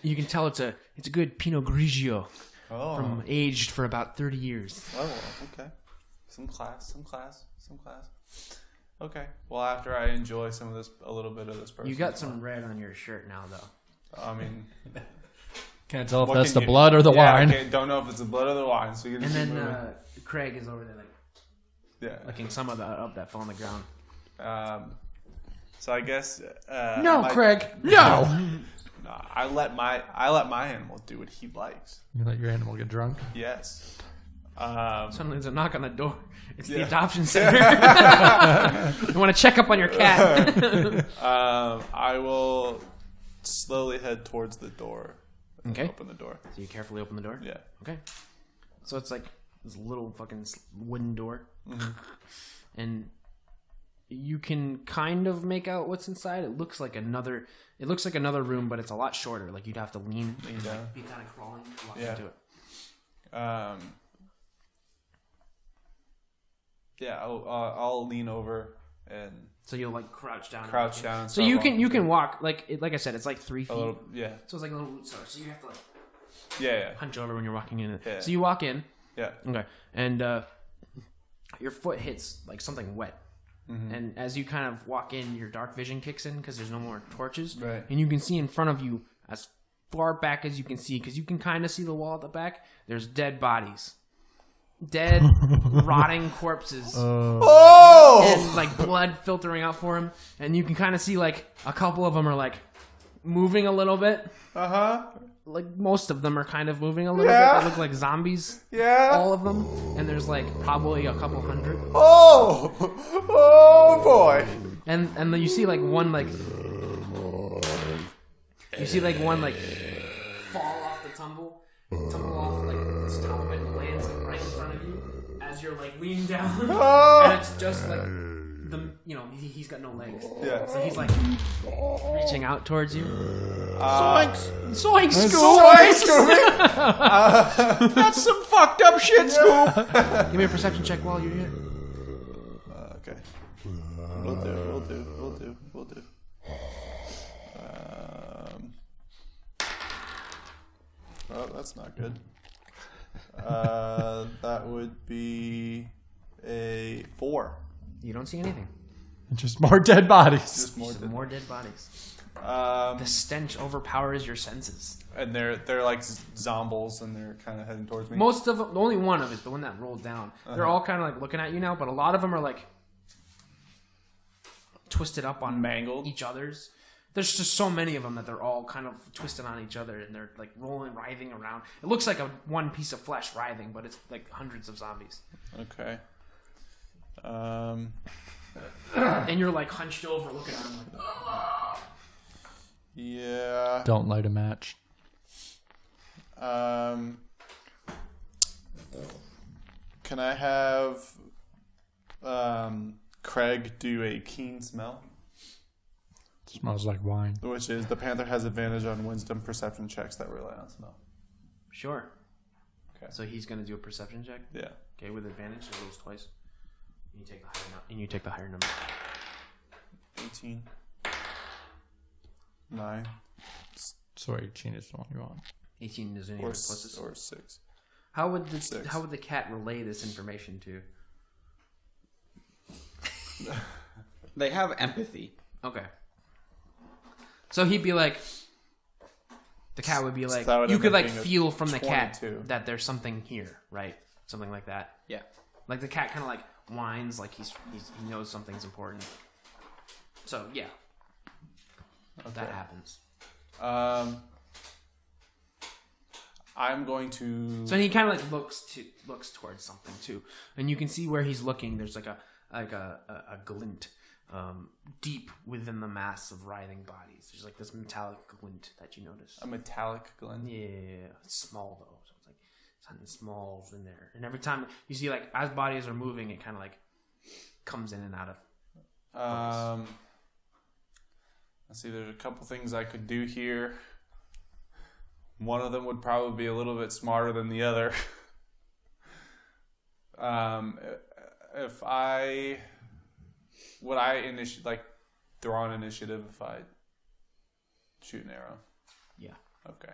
you can tell it's a good Pinot Grigio from aged for about 30 years. Oh, okay. Some class. Okay. Well, after I enjoy some of this, a little bit of this person. You got some red on your shirt now, though. I mean, Can't tell if what that's can the you- blood or the wine. Okay, don't know if it's the blood or the wine. So you can And just then keep moving. Craig is over there, like Yeah. licking some of that fell on the ground. So I guess. No, Craig. No. No, I let my animal do what he likes. You let your animal get drunk. Yes. Suddenly there's a knock on the door. It's the Yeah. adoption center. You want to check up on your cat? I will slowly head towards the door. Okay. Open the door. So you carefully open the door? Yeah. Okay. So it's like this little fucking wooden door. Mm-hmm. And you can kind of make out what's inside. It looks like another room, but it's a lot shorter. Like you'd have to lean Lean down. Like, be kind of crawling to walk Yeah. into it. Yeah, I'll lean over and So you'll like crouch down. crouch down. And So start you can walking walk like I said, it's like 3 feet. a little. Yeah. So it's like a little root cellar. So you have to like Yeah. hunch over when you're walking in. Yeah. So you walk in. Yeah. Okay. And your foot hits like something wet. Mm-hmm. And as you kind of walk in, your dark vision kicks in because there's no more torches. Right. And you can see in front of you, as far back as you can see, because you can kind of see the wall at the back, there's dead bodies. Dead, rotting corpses. Oh! And like blood filtering out for him. And you can kind of see like a couple of them are like moving a little bit. Uh-huh. Like most of them are kind of moving a little Yeah. bit. They look like zombies. Yeah. All of them. And there's like probably a couple hundred. Oh! Oh boy! And then you see like one like fall off the tumble off like this top and lands like, right in front of you as you're like leaning down. Oh! And it's just like he's got no legs. Yeah. So he's like reaching out towards you. Zoinks! Zoinks, Scoop! That's some fucked up shit, Scoop! Give me a perception check while you're here. Okay. We'll do. Oh, that's not good. That would be a 4. You don't see anything. Just more dead bodies. Just more. Just more dead bodies. Um, The stench overpowers your senses. and they're like zombies, and they're kind of heading towards me. Most of them, only one of it, the one that rolled down. They're all kind of like looking at you now, but a lot of them are like twisted up on Mangled. each other's. There's just so many of them that they're all kind of twisted on each other and they're like rolling, writhing around. It looks like one piece of flesh writhing, but it's like hundreds of zombies. Okay. And you're like hunched over looking at them like, Yeah. Don't light a match. Can I have Craig do a keen smell? Smells like wine. Which is the Panther has advantage on wisdom perception checks that rely on smell. sure. Okay. So he's going to do a perception check. Yeah. Okay, with advantage, so it rolls twice. And you take the higher number. 18. 9. So 18 is the one you want. 18 is any Or, of the pluses. or 6. How would Six. the cat relay this information to? They have empathy. Okay. So he'd be like, the cat would be like, that would you end could up like being a feel from the cat 22. that there's something here, right? Something like that. Yeah. Like the cat kind of like whines, like he knows something's important. So yeah, that happens. I'm going to. So he kind of like looks towards something too, and you can see where he's looking. There's like a glint deep within the mass of writhing bodies. There's like this metallic glint that you notice. A metallic glint. Yeah, it's small though. So it's like something small in there. And every time you see, like, as bodies are moving, it kind of like comes in and out of. Let's see. There's a couple things I could do here. One of them would probably be a little bit smarter than the other. Would I throw on initiative if I shoot an arrow? Yeah. Okay.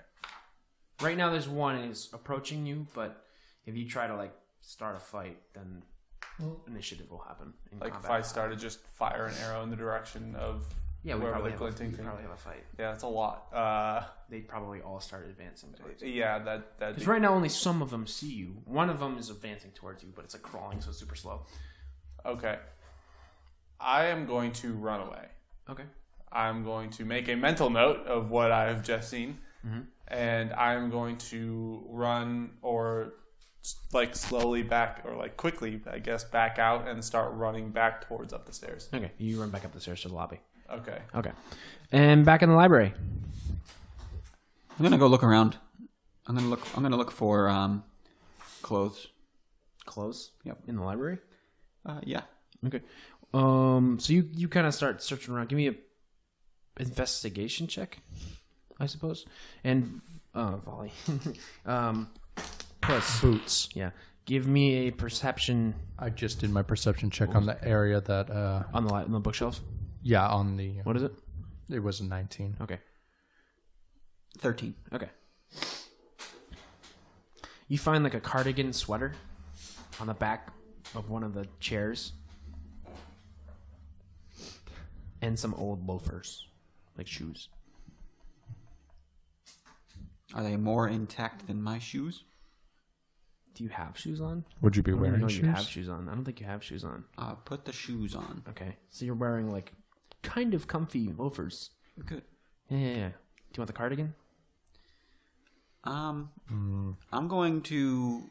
Right now, there's one and it's approaching you, but if you try to like start a fight, then initiative will happen. In Like combat. if I started just fire an arrow in the direction of we wherever probably the glinting thing. have a fight. Yeah, that's a lot. They probably all start advancing towards you. Yeah, that. Because right now, only some of them see you. One of them is advancing towards you, but it's like crawling, so it's super slow. Okay. I am going to run away. Okay. I'm going to make a mental note of what I have just seen, and I'm going to run or like slowly back or like quickly, I guess, back out and start running back towards up the stairs. Okay. You run back up the stairs to the lobby. Okay. Okay. And back in the library. I'm gonna go look around. I'm gonna look for clothes. Clothes? Yep. In the library? Yeah. Okay. So you kind of start searching around. Give me a investigation check, I suppose. And volley. Plus Boots. yeah. Give me a perception I just did my perception check on the area that. on the bookshelf. Yeah, on the. What is it? It was a 19. Okay. 13. Okay. You find like a cardigan sweater on the back of one of the chairs. And some old loafers, like shoes. Are they more intact than my shoes? Do you have shoes on? Would you be I don't even wearing know shoes? you have shoes on. I don't think you have shoes on. Put the shoes on. Okay. So you're wearing like kind of comfy loafers. Good. Yeah. Do you want the cardigan? I'm going to.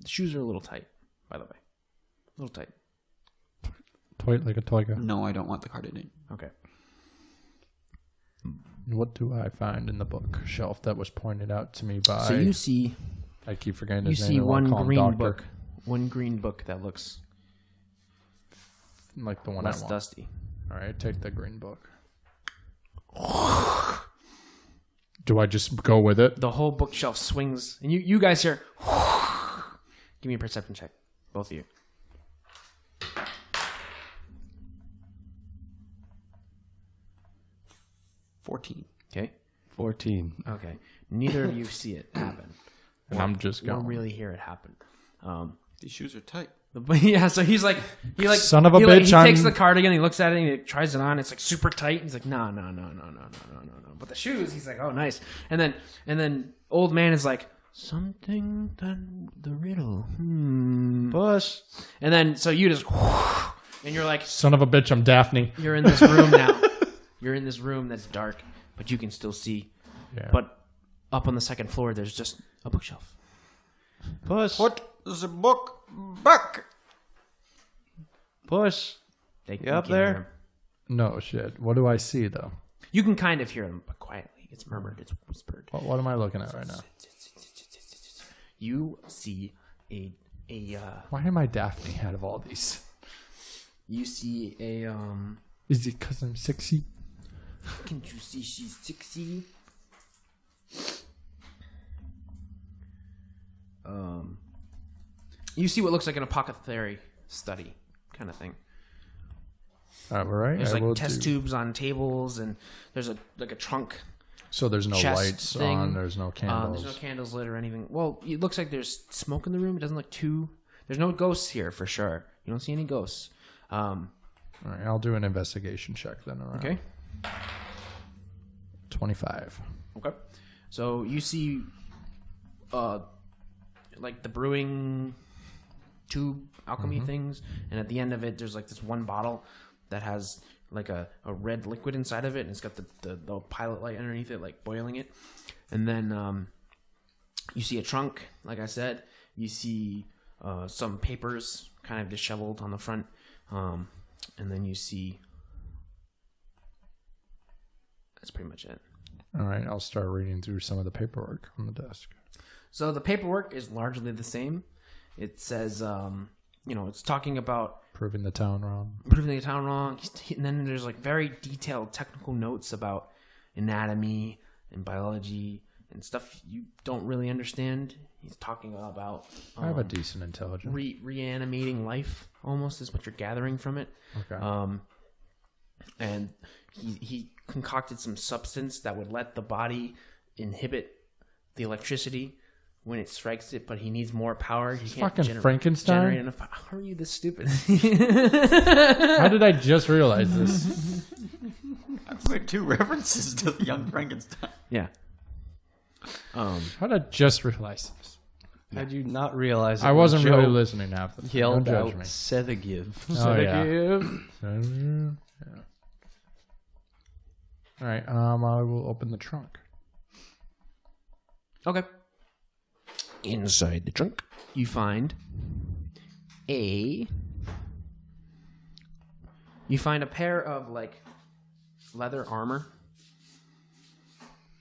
The shoes are a little tight, by the way. A little tight. Toy like a toiga. No, I don't want the cardigan. Okay. What do I find in the bookshelf that was pointed out to me by? So you see I keep forgetting you his see name. I wanna one call him green Doctor. book. One green book that looks Like the one less I want. dusty. All right, take the green book. Do I just go with it? The whole bookshelf swings, and you guys hear. Give me a perception check, both of you. 14. Okay. 14. Okay. Neither of you see it happen. And I'm just You don't going. really hear it happen. These shoes are tight. Yeah, so he Son of a bitch, he takes I'm- the cardigan, he looks at it, and he tries it on. It's like super tight. He's like, no. But the shoes, he's like, oh, nice. And then old man is like, something that the riddle. Push. And then so you just, and you're like, Son of a bitch, I'm Daphne. you're in this room now. You're in this room that's dark, but you can still see. Yeah. But up on the second floor, there's just a bookshelf. Push. Put the book back. Push. They, You up can't hear there? him. No shit. What do I see though? You can kind of hear them, but quietly. It's murmured. It's whispered. What am I looking at right now? You see a Why am I Daphne out of all these? you see a Is it because I'm sexy? Can't you see she's 60? You see what looks like an apothecary study kind of thing. All right. There's I like will test do. tubes on tables, and there's a trunk. So there's no chest lights thing. on. There's no candles. There's no candles lit or anything. Well, it looks like there's smoke in the room. It doesn't look too. There's no ghosts here for sure. You don't see any ghosts. All right. I'll do an investigation check then. Around. Okay. 25. Okay. So you see, like the brewing tube alchemy things, and at the end of it, there's like this one bottle that has like a red liquid inside of it, and it's got the pilot light underneath it, like boiling it. And then you see a trunk, like I said. You see some papers kind of disheveled on the front. And then you see... That's pretty much it. All right, I'll start reading through some of the paperwork on the desk. So the paperwork is largely the same. It says, it's talking about Proving the town wrong. And then there's like very detailed technical notes about anatomy and biology and stuff you don't really understand. He's talking about I have a decent intelligence. Reanimating life, almost, is what you're gathering from it. Okay. And he concocted some substance that would let the body inhibit the electricity when it strikes it, but he needs more power. He can't fucking Frankenstein? generate enough power. How are you this stupid? How did I just realize this? I've made 2 references to the Young Frankenstein. Yeah. How did I just realize this? How'd you not realize? I wasn't really listening half the time. Yelled Don't out judge me. Sedagiv. Oh, yeah. All right, I will open the trunk. Okay. Inside the trunk, you find a pair of like leather armor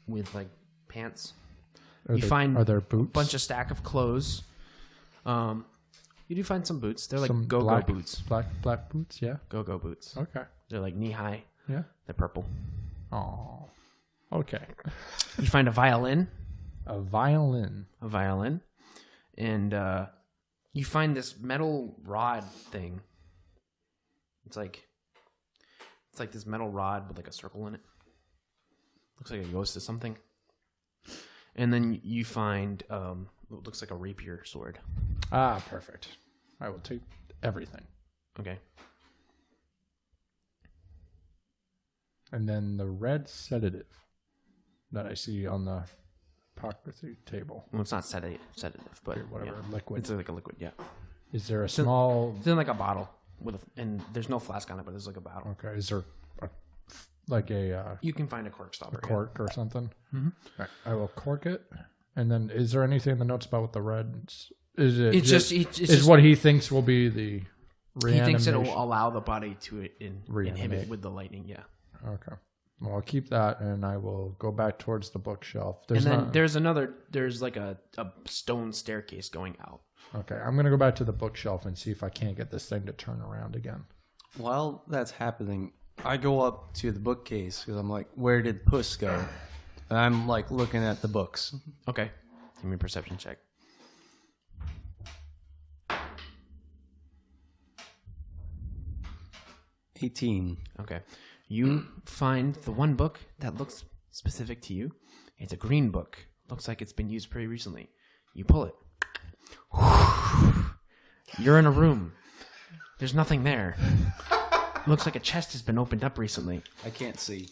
with like pants. Are there boots? A bunch of stack of clothes. You do find some boots. They're like Some go-go black boots. Black boots, yeah. Go-go boots. Okay. They're like knee-high. Yeah. They're purple. Oh. Okay. You find a violin. A violin. And you find this metal rod thing. It's like this metal rod with like a circle in it. Looks like it goes to something. And then you find what looks like a rapier sword. Ah, perfect. I will take everything. Okay. And then the red sedative that I see on the apothecary table. Well, it's not sedative, but Whatever, yeah. liquid. It's like a liquid, yeah. Is there a small... It's in like a bottle and there's no flask on it, but there's like a bottle. Okay, is there You can find a cork stopper. a cork or something? Mm-hmm. Right, I will cork it. And then is there anything in the notes about what the red... Is it It's just just what he thinks will be the he thinks it reanimation? will allow the body to inhibit Reanimate. with the lightning, yeah. Okay. Well, I'll keep that, and I will go back towards the bookshelf. There's like a stone staircase going out. Okay, I'm going to go back to the bookshelf and see if I can't get this thing to turn around again. While that's happening, I go up to the bookcase because I'm like, where did Puss go? And I'm like looking at the books. Okay. Give me a perception check. 18. Okay. You find the one book that looks specific to you. It's a green book. Looks like it's been used pretty recently. You pull it. You're in a room. There's nothing there. Looks like a chest has been opened up recently. I can't see.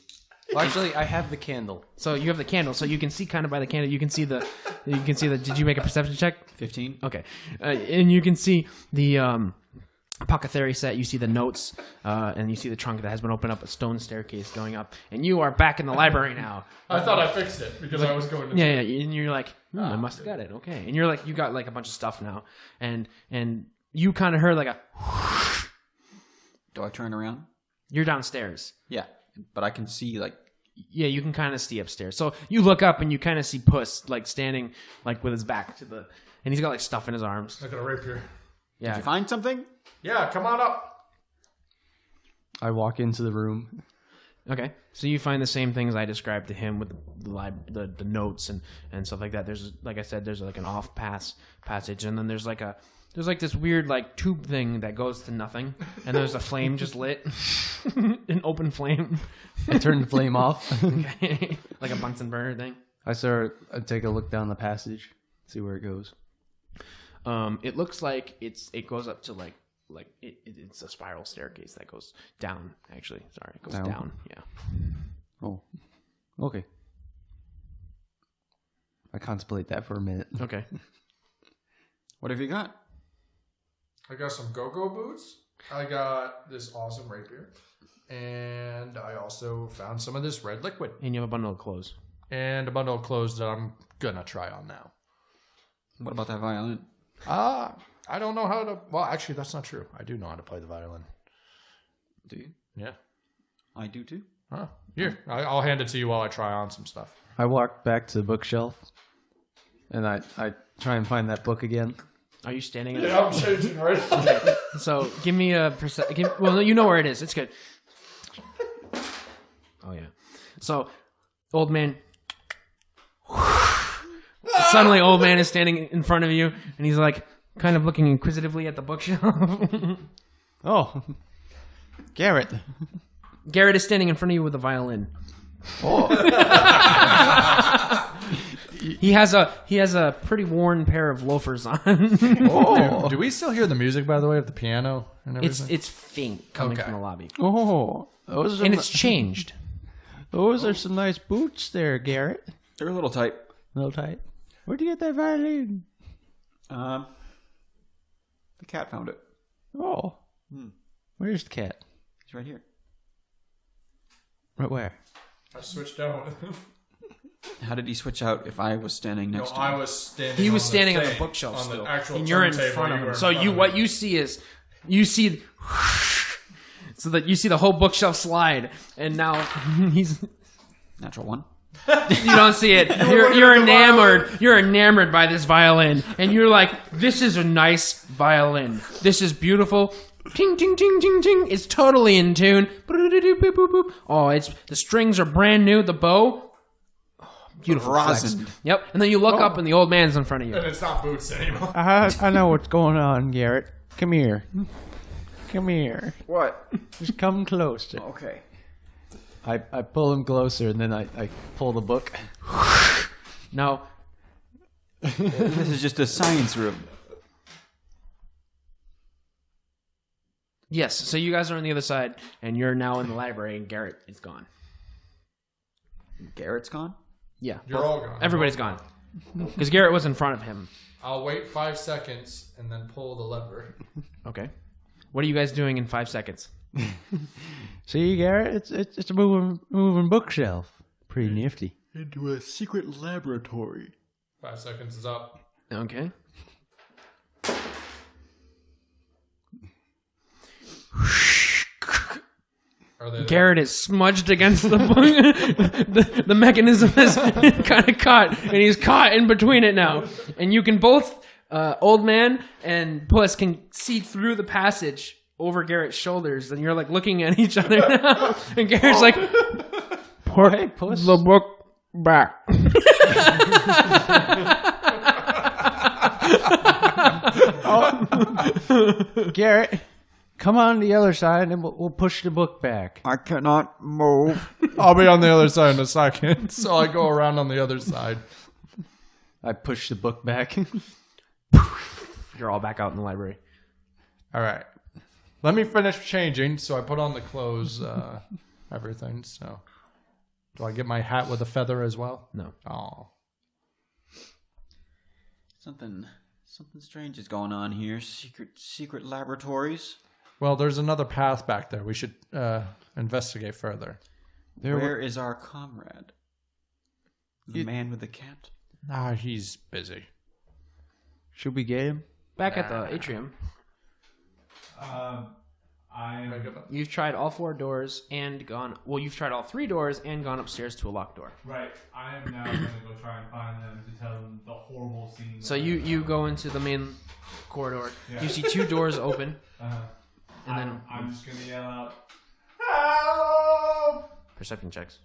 Well, actually, I have the candle. So you have the candle, so you can see kind of by the candle. You can see the. Did you make a perception check? 15. Okay, and you can see the apothecary set. You see the notes, and you see the trunk that has been opened up. A stone staircase going up, and you are back in the library now. I thought I fixed it because I was going to... Yeah, and you're like, I must have got it. Okay, and you're like, you got like a bunch of stuff now, and you kind of heard like a. Do I turn around? You're downstairs. Yeah, but I can see like... Yeah, you can kind of see upstairs. So you look up and you kind of see Puss like standing like with his back to the, and he's got like stuff in his arms. I got a rapier. Yeah. Did you find something? Yeah, come on up. I walk into the room. Okay. So you find the same things I described to him with the notes and stuff like that. There's, like I said, there's like an off passage, and then there's like this weird like tube thing that goes to nothing, and there's a flame just lit, an open flame. I turn the flame off. Okay. Like a Bunsen burner thing. I take a look down the passage, see where it goes. It looks like it goes up to it's a spiral staircase that goes down. Actually, sorry, it goes down. Yeah. Oh, okay. I contemplate that for a minute. Okay. What have you got? I got some go-go boots. I got this awesome rapier. And I also found some of this red liquid. And you have a bundle of clothes. And a bundle of clothes that I'm going to try on now. What about that violin? I don't know how to... Well, actually, that's not true. I do know how to play the violin. Do you? Yeah. I do too. Huh. Here, I'll hand it to you while I try on some stuff. I walk back to the bookshelf, and I try and find that book again. Are you standing? Yeah, I'm changing right. So give me a well, you know where it is. It's good. Oh yeah. So, old man. Suddenly, old man is standing in front of you, and he's like, kind of looking inquisitively at the bookshelf. Oh, Garrett. Garrett is standing in front of you with a violin. Oh. He has a pretty worn pair of loafers on. Oh. Do we still hear the music, by the way, of the piano and everything? It's faint coming Okay. from the lobby, Oh. Those are and it's changed. Those are some nice boots there, Garrett. They're a little tight. A little tight. Where'd you get that violin? The cat found it. Oh. Where's the cat? He's right here. Right where? I switched out. How did he switch out if I was standing next to him? I was standing. He was on standing the on the thing, bookshelf on still, the actual and you're in turntable, front of you him. were in So front of what me. you see is so that you see the whole bookshelf slide, and now he's. Natural one. You don't see it. You're enamored. You're enamored by this violin, and you're like, "This is a nice violin. This is beautiful." Ting ting ting ting ting. It's totally in tune. Oh, it's the strings are brand new. The bow, beautiful flex. Rosined. Yep. And then you look up, and the old man's in front of you. And it's not boots anymore. I know what's going on, Garrett. Come here. Come here. What? Just come closer. Okay. I pull him closer, and then I pull the book. Now, This is just a science room. yes. So you guys are on the other side, and you're now in the library, and Garrett is gone. Garrett's gone? Yeah. You're all gone. Everybody's gone. Because Garrett was in front of him. I'll wait 5 seconds and then pull the lever. Okay. What are you guys doing in 5 seconds? See, Garrett, it's a moving bookshelf. Pretty nifty. Into a secret laboratory. 5 seconds is up. Okay. Are they Garrett is smudged against the book. The mechanism is kind of caught, and he's caught in between it now. And you can both, old man and Puss, can see through the passage over Garrett's shoulders, and you're like looking at each other now. And Garrett's like, Hey, Puss. the book back. Garrett, come on the other side, and we'll push the book back. I cannot move. I'll be on the other side in a second. So I go around on the other side. I push the book back. You're all back out in the library. All right. Let me finish changing. So I put on the clothes, everything. So do I get my hat with a feather as well? No. Oh. Something strange is going on here. Secret laboratories. Well, there's another path back there. We should investigate further. Where is our comrade? The man with the cat? Ah, he's busy. Should we get him? Back at the atrium. You've tried all 4 doors and gone. Well, you've tried all 3 doors and gone upstairs to a locked door. Right. I am now going to go try and find them to tell them the horrible scene. So you go into the main corridor. Yeah. You see 2 doors open, Uh-huh. and then I'm just going to yell out, "Help!" perception checks.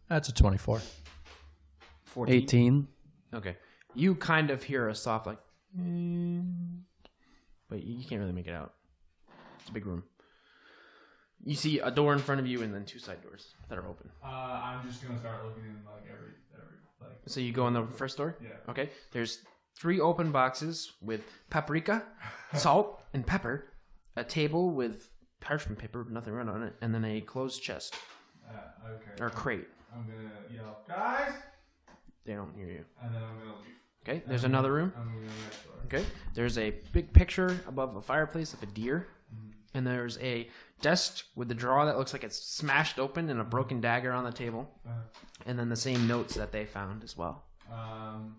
That's a 24. 14. 18. Okay. You kind of hear a soft like, but you can't really make it out. It's a big room. You see a door in front of you and then 2 side doors that are open. I'm just going to start looking in like every So you go in the first door? Yeah. Okay. There's 3 open boxes with paprika, salt, and pepper. A table with parchment paper, nothing written on it, and then a closed chest okay. or crate. I'm going to yell, "Guys!" They don't hear you. And then I'm going to leave. Okay, there's another room. I'm moving on the next door. Okay, there's a big picture above a fireplace of a deer. And there's a desk with the drawer that looks like it's smashed open and a broken dagger on the table. And then the same notes that they found as well. I'm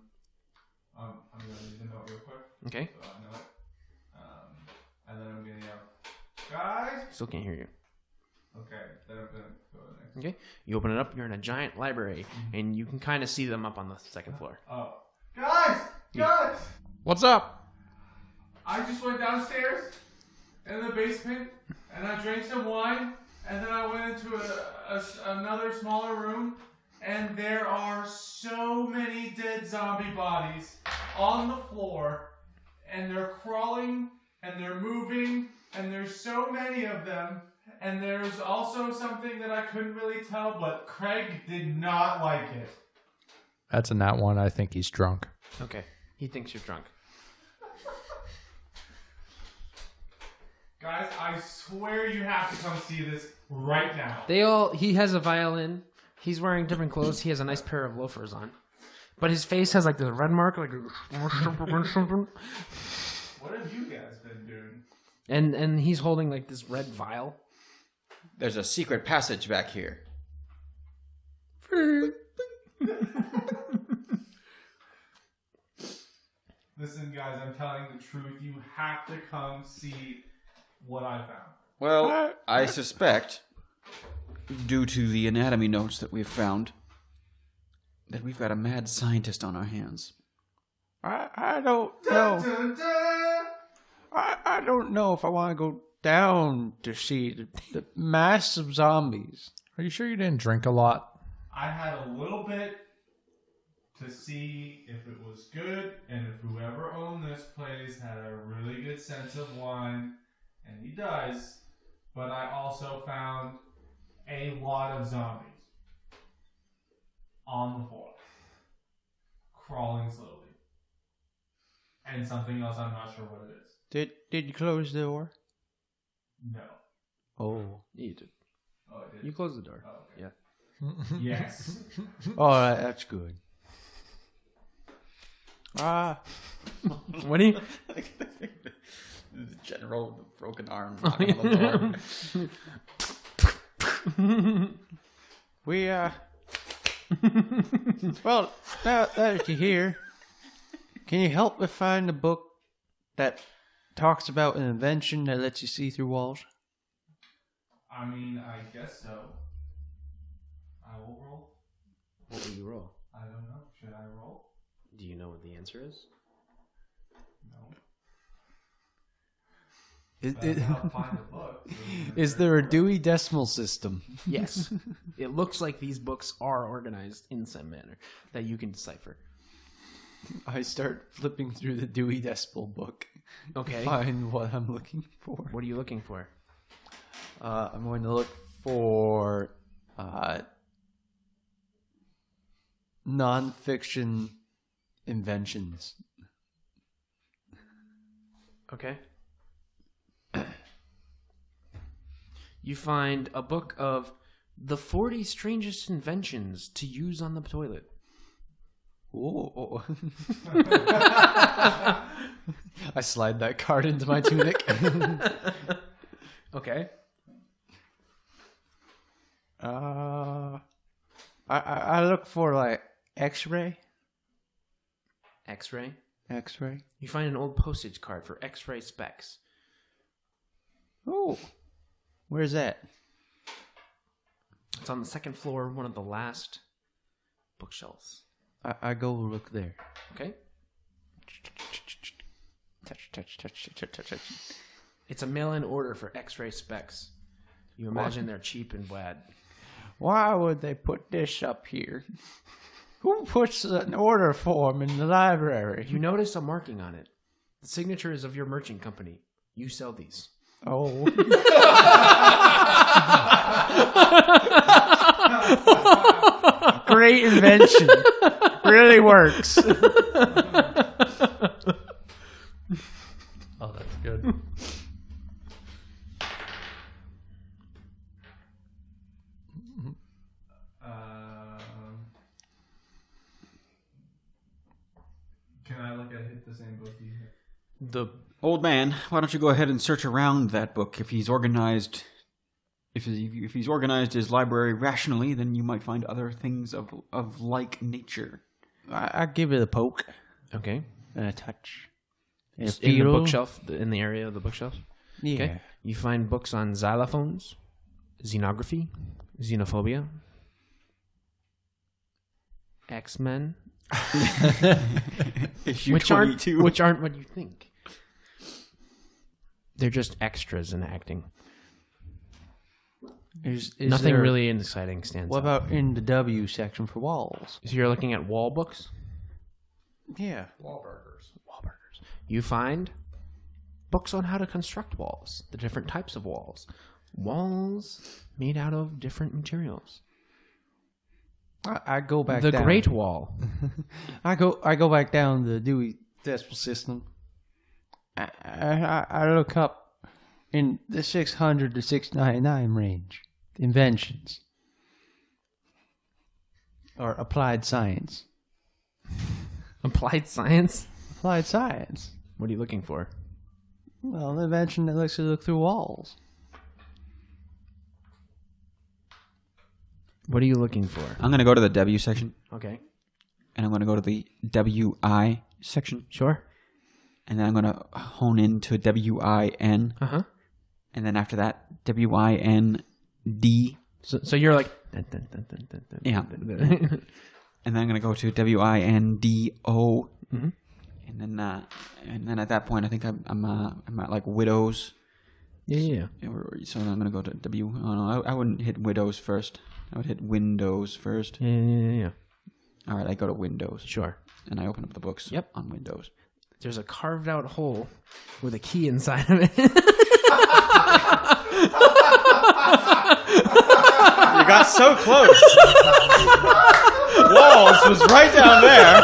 going to read the note real quick. Okay. So I know it. And then I'm going to yell, guys! Still can't hear you. Okay, then I'm going to go next. Okay. You open it up, you're in a giant library, and you can kind of see them up on the second floor. Oh. Guys! Guys! What's up? I just went downstairs in the basement, and I drank some wine, and then I went into another smaller room, and there are so many dead zombie bodies on the floor, and they're crawling, and they're moving, and there's so many of them, and there's also something that I couldn't really tell, but Craig did not like it. That's a nat one. I think he's drunk. Okay. He thinks you're drunk. Guys, I swear you have to come see this right now. He has a violin. He's wearing different clothes. He has a nice pair of loafers on. But his face has like this red mark, like What have you guys been doing? and he's holding like this red vial. There's a secret passage back here. Listen, guys, I'm telling the truth. You have to come see what I found. Well, I suspect, due to the anatomy notes that we've found, that we've got a mad scientist on our hands. I don't know. Dun, dun. I don't know if I want to go down to see the mass of zombies. Are you sure you didn't drink a lot? I had a little bit to see if it was good, and if whoever owned this place had a really good sense of wine, and he does. But I also found a lot of zombies on the floor, crawling slowly, and something else I'm not sure what it is. Did you close the door? No. Oh. You did. Oh, it did. You closed the door. Oh, okay. Yeah. Yes. Oh, that's good. What do you? The general with the broken arm knocking on the door. We, well, now that you're here, can you help me find a book that talks about an invention that lets you see through walls? I mean, I guess so. I will roll. What will you roll? I don't know. Should I roll? Do you know what the answer is? No. Is, But I'll find a book. is there a Dewey Decimal System? Yes. It looks like these books are organized in some manner that you can decipher. I start flipping through the Dewey Decimal book. Okay. Find what I'm looking for. What are you looking for? I'm going to look for non-fiction inventions. Okay. You find a book of the 40 strangest inventions to use on the toilet. Ooh. I slide that card into my tunic. Okay. I look for like X-ray. X-ray. X-ray. You find an old postage card for X-ray specs. Oh, where's that? It's on the second floor, one of the last bookshelves. I go look there. Okay. Touch. It's a mail-in order for X-ray specs. You imagine they're cheap and bad. Why would they put this up here? Who puts an order form in the library? You notice a marking on it. The signature is of your merchant company. You sell these. Oh. Great invention. Really works. Oh, that's good. Old man, why don't you go ahead and search around that book? If he's organized, if he's organized his library rationally, then you might find other things of like nature. I give it a poke Okay. and a touch. And a Just in the feel. bookshelf, in the area of the bookshelf. Yeah. Okay. You find books on xylophones, xenography, xenophobia, X-Men, Issue which 22. aren't what you think. They're just extras in acting. Is Nothing there- really exciting stands What out. about in the W section for walls? So you're looking at wall books? Yeah. Wahlburgers. Wallburgers. You find books on how to construct walls, the different types of walls. Walls made out of different materials. I go back The down. Great Wall. I go back down the Dewey Decimal System. I look up in the 600 to 699 range. Inventions. Or applied science. Applied science? Applied science. What are you looking for? Well, an invention that lets you look through walls. What are you looking for? I'm going to go to the W section, Okay. and I'm going to go to the WI section, Sure. and then I'm going to hone into WIN, Uh-huh. and then after that, WIND, So you're like... Yeah. and then I'm going to go to WINDO, Mhm. and then at that point, I think I'm at like widows. Yeah. So I'm going to go to W. Oh no, I wouldn't hit widows first. I would hit Windows first. Yeah. All right, I go to Windows, Sure. and I open up the books. Yep. On Windows. There's a carved out hole with a key inside of it. You got so close. Walls was right down there.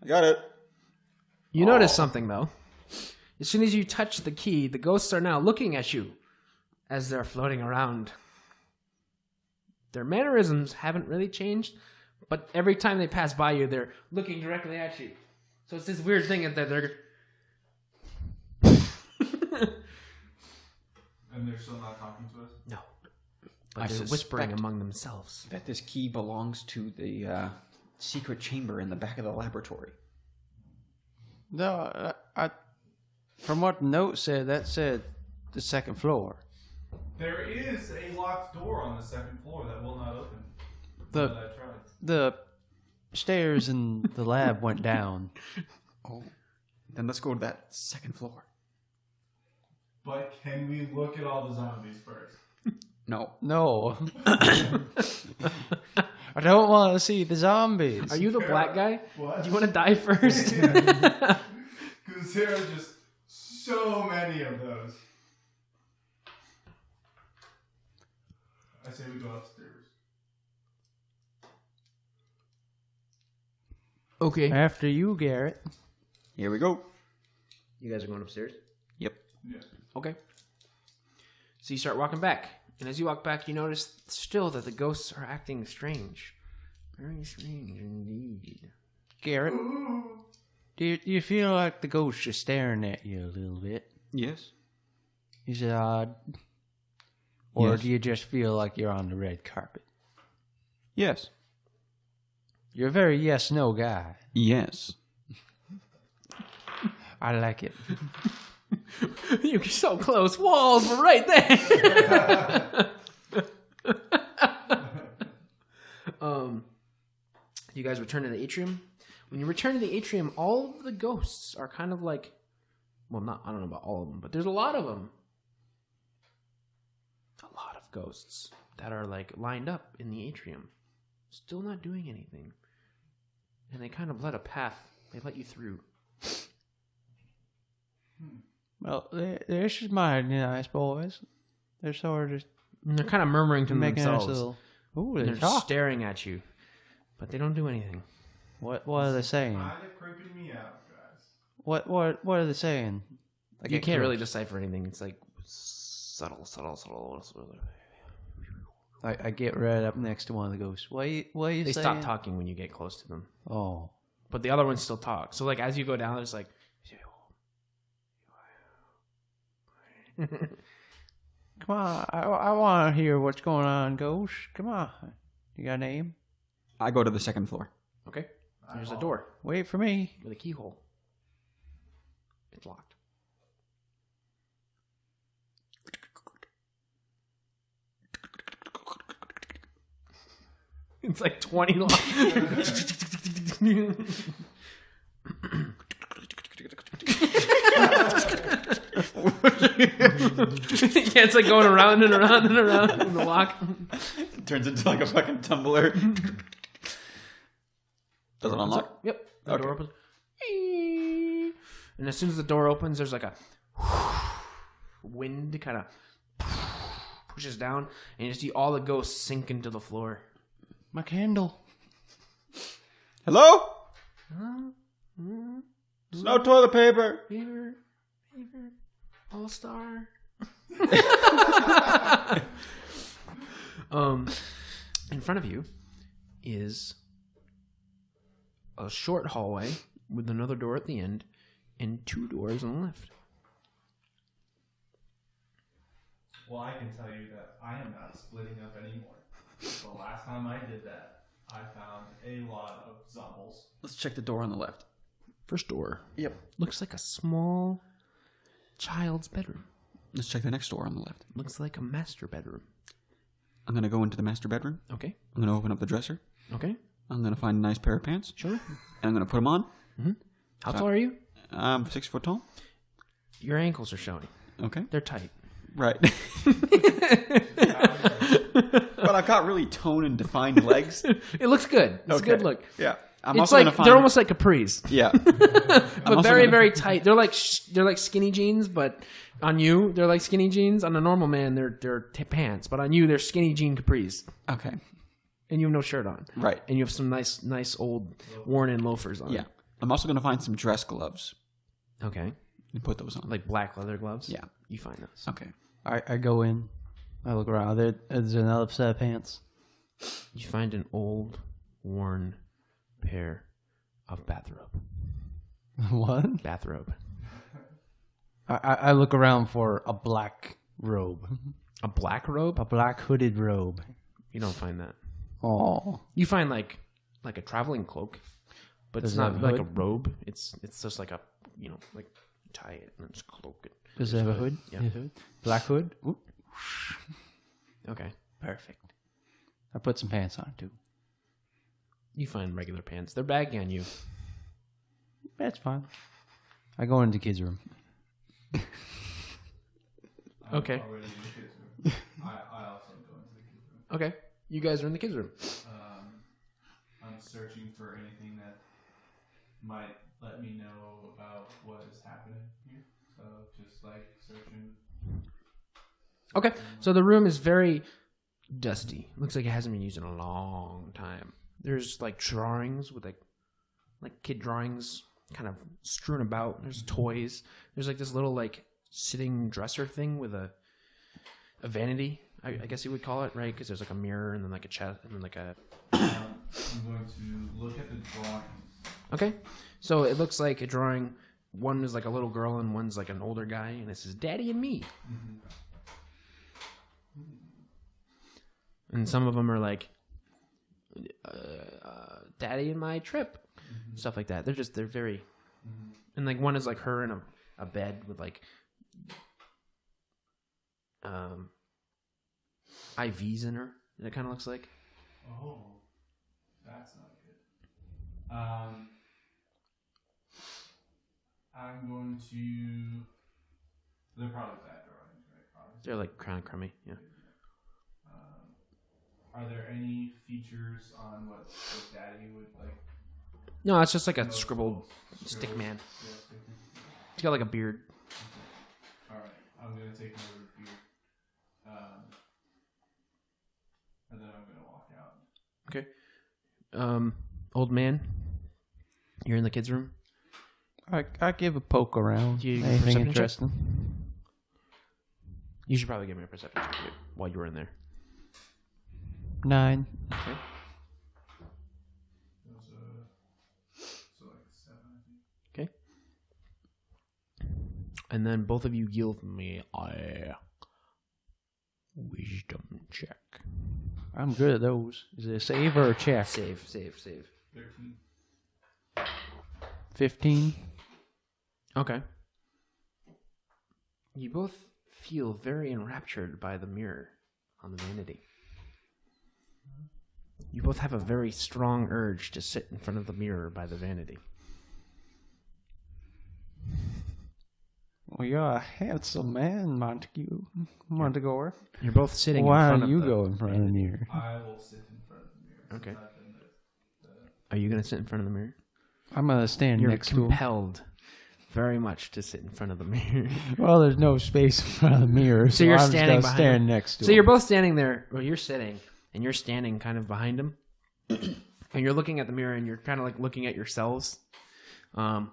I got it. You notice something, though. As soon as you touch the key, the ghosts are now looking at you as they're floating around. Their mannerisms haven't really changed, but every time they pass by you, they're looking directly at you. So it's this weird thing that they're... And they're still not talking to us? No. But I they're suspect whispering among themselves. that this key belongs to the secret chamber in the back of the laboratory. No, from what the note said, that said the second floor. There is a locked door on the second floor that will not open. The But I tried. the stairs in the lab went down. Oh, then let's go to that second floor. But can we look at all the zombies first? No. No. I don't want to see the zombies. Are you the black guy? What? Do you want to die first? Because there are just so many of those. I say we go upstairs. Okay. After you, Garrett. Here we go. You guys are going upstairs? Yep. Yeah. Okay. So you start walking back. And as you walk back, you notice still that the ghosts are acting strange. Very strange indeed. Garrett, do you feel like the ghosts are staring at you a little bit? Yes. Is it odd? Or Yes. do you just feel like you're on the red carpet? Yes. You're a very yes-no guy. Yes. I like it. You're so close. Walls were right there. You guys return to the atrium. When you return to the atrium, all of the ghosts are kind of like, well, I don't know about all of them, but there's a lot of them. A lot of ghosts that are like lined up in the atrium, still not doing anything. And they kind of let a path. They let you through. Well, they're just mighty nice boys. They're sort of just And they're kind of murmuring to making us themselves. little... Ooh, And they're they're talking. staring at you, but they don't do anything. What are they saying? Kind of creeping me out, guys. What are they saying? You can't really decipher anything. It's like subtle. I get right up next to one of the ghosts. What are you They saying? stop talking when you get close to them, Oh. but the other ones still talk. So like as you go down, it's like. Come on, I want to hear what's going on, ghost. Come on. You got a name? I go to the second floor. Okay. There's a door Wait for me. with a keyhole. It's locked. It's like 20 long. Yeah, it's like going around and around and around in the lock. It turns into like a fucking tumbler. Does it unlock? Yep. The Okay. door opens. And as soon as the door opens, there's like a wind kind of pushes down, and you see all the ghosts sink into the floor. My candle. Hello? There's no toilet paper. Fever, all star. In front of you is a short hallway with another door at the end and 2 doors on the left. Well, I can tell you that I am not splitting up anymore. The last time I did that, I found a lot of zombies. Let's check the door on the left. First door. Yep. Looks like a small child's bedroom. Let's check the next door on the left. Looks like a master bedroom. I'm going to go into the master bedroom. Okay. I'm going to open up the dresser. Okay. I'm going to find a nice pair of pants. Sure. And I'm going to put them on. How tall are you? I'm 6 foot tall. Your ankles are showing. Okay. They're tight. Right. But I've got really toned and defined legs. It looks good. It's a good look. Yeah. I'm It's also like going to find... they're almost like capris, Yeah. but very very tight. They're like skinny jeans, but on you they're like skinny jeans. On a normal man, they're pants, but on you they're skinny jean capris, Okay. and you have no shirt on. Right. And you have some nice old worn in loafers on. Yeah. I'm also going to find some dress gloves Okay. and put those on. Like black leather gloves. Yeah. You find those. Okay. I go in. I look around. There's another set of pants. You find an old worn pair of bathrobe. What? Bathrobe. I look around for a black robe. A black robe? A black hooded robe. You don't find that. Oh. You find like a traveling cloak, but Does it's it not have a like a hood? robe. It's just like a like tie it and just cloak it. Does it have a hood? Yeah. Black hood? Ooh, Okay. perfect. I put some pants on too. You find regular pants. They're baggy on you. That's fine. I go into the kids' room. Okay. Already in the kids' room. I also go into the kids' room. Okay. You guys are in the kids' room. I'm searching for anything that might let me know about what is happening here. So just like searching. Okay. So the room is very dusty. Looks like it hasn't been used in a long time. There's like drawings with like kid drawings kind of strewn about. There's toys. There's like this little like sitting dresser thing with a vanity. I guess you would call it, right? Because there's like a mirror and then like a chest and then like a. I'm going to look at the drawings. Okay. So it looks like a drawing. One is like a little girl and one's like an older guy, and it says "Daddy and me." And some of them are like "Daddy and my trip," stuff like that. They're very, and like one is like her in a bed with like IVs in her. It kind of looks like. Oh, that's not good. I'm going to. They're probably bad drawings, right? Obviously. They're like kind of crummy. Yeah. Are there any features on what Daddy would like? No, it's just like a scribbled stick man. Yeah, stickman? He's got like a beard. All right, I'm gonna take note of the beard, and then I'm gonna walk out. Okay. Old man, You're in the kids' room? I give a poke around. Do you Anything perception check? interesting? You should probably give me a perception check while you were in there. 9. Okay. Okay. And then both of you yield me a wisdom check. I'm good at those. Is it a save or a check? Save. 15. Okay. You both feel very enraptured by the mirror on the vanity. You both have a very strong urge to sit in front of the mirror by the vanity. Well, you're a handsome man, Montague. You're both sitting Why in front don't of you the go in front of the mirror? I will sit in front of the mirror. Okay. since I've been Are you going to sit in front of the mirror? I'm going to stand You're next to him. compelled very much to sit in front of the mirror. Well, there's no space in front of the mirror, so you're I'm just standing gonna behind stand him. next to So him. you're both standing there, well, you're sitting, and you're standing kind of behind him. And you're looking at the mirror, and you're kind of like looking at yourselves. And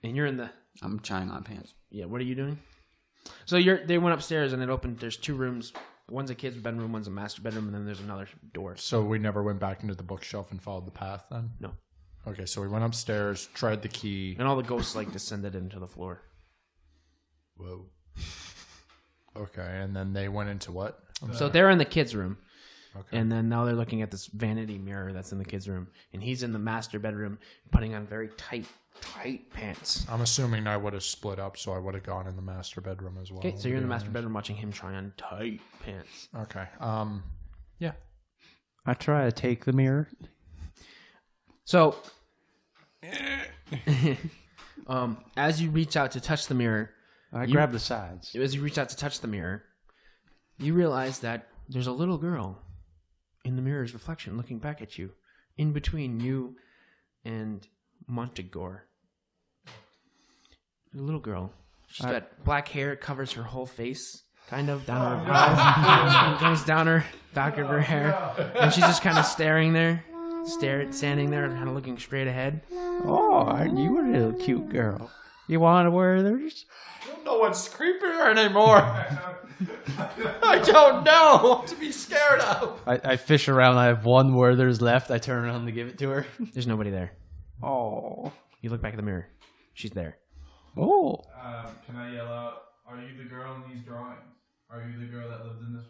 you're in the... I'm trying on pants. Yeah, what are you doing? So they went upstairs, and it opened. There's 2 rooms. One's a kid's bedroom, one's a master bedroom, and then there's another door. So we never went back into the bookshelf and followed the path then? No. Okay, so we went upstairs, tried the key. And all the ghosts, like, descended into the floor. Whoa. Okay, and then they went into what? So they're in the kids' room. Okay. And then now they're looking at this vanity mirror that's in the kids' room. And he's in the master bedroom putting on very tight pants. I'm assuming I would have split up, so I would have gone in the master bedroom as well. Okay, so you're in the master Yeah. bedroom watching him try on tight pants. Okay. Yeah. I try to take the mirror. So, as you reach out to touch the mirror, I grab the sides. as you reach out to touch the mirror, you realize that there's a little girl in the mirror's reflection looking back at you, in between you and Montague. A little girl. She's got black hair, covers her whole face, kind of down her brows, goes down her back of her hair, and she's just kind of standing there, kind of looking straight ahead. Oh, you a little cute girl. You want to wear theirs? No one's creepier anymore. I don't know what to be scared of. I fish around. I have one Werther's left. I turn around to give it to her. There's nobody there. Oh. You look back at the mirror. She's there. Oh. Can I yell out, are you the girl in these drawings? Are you the girl that lived in this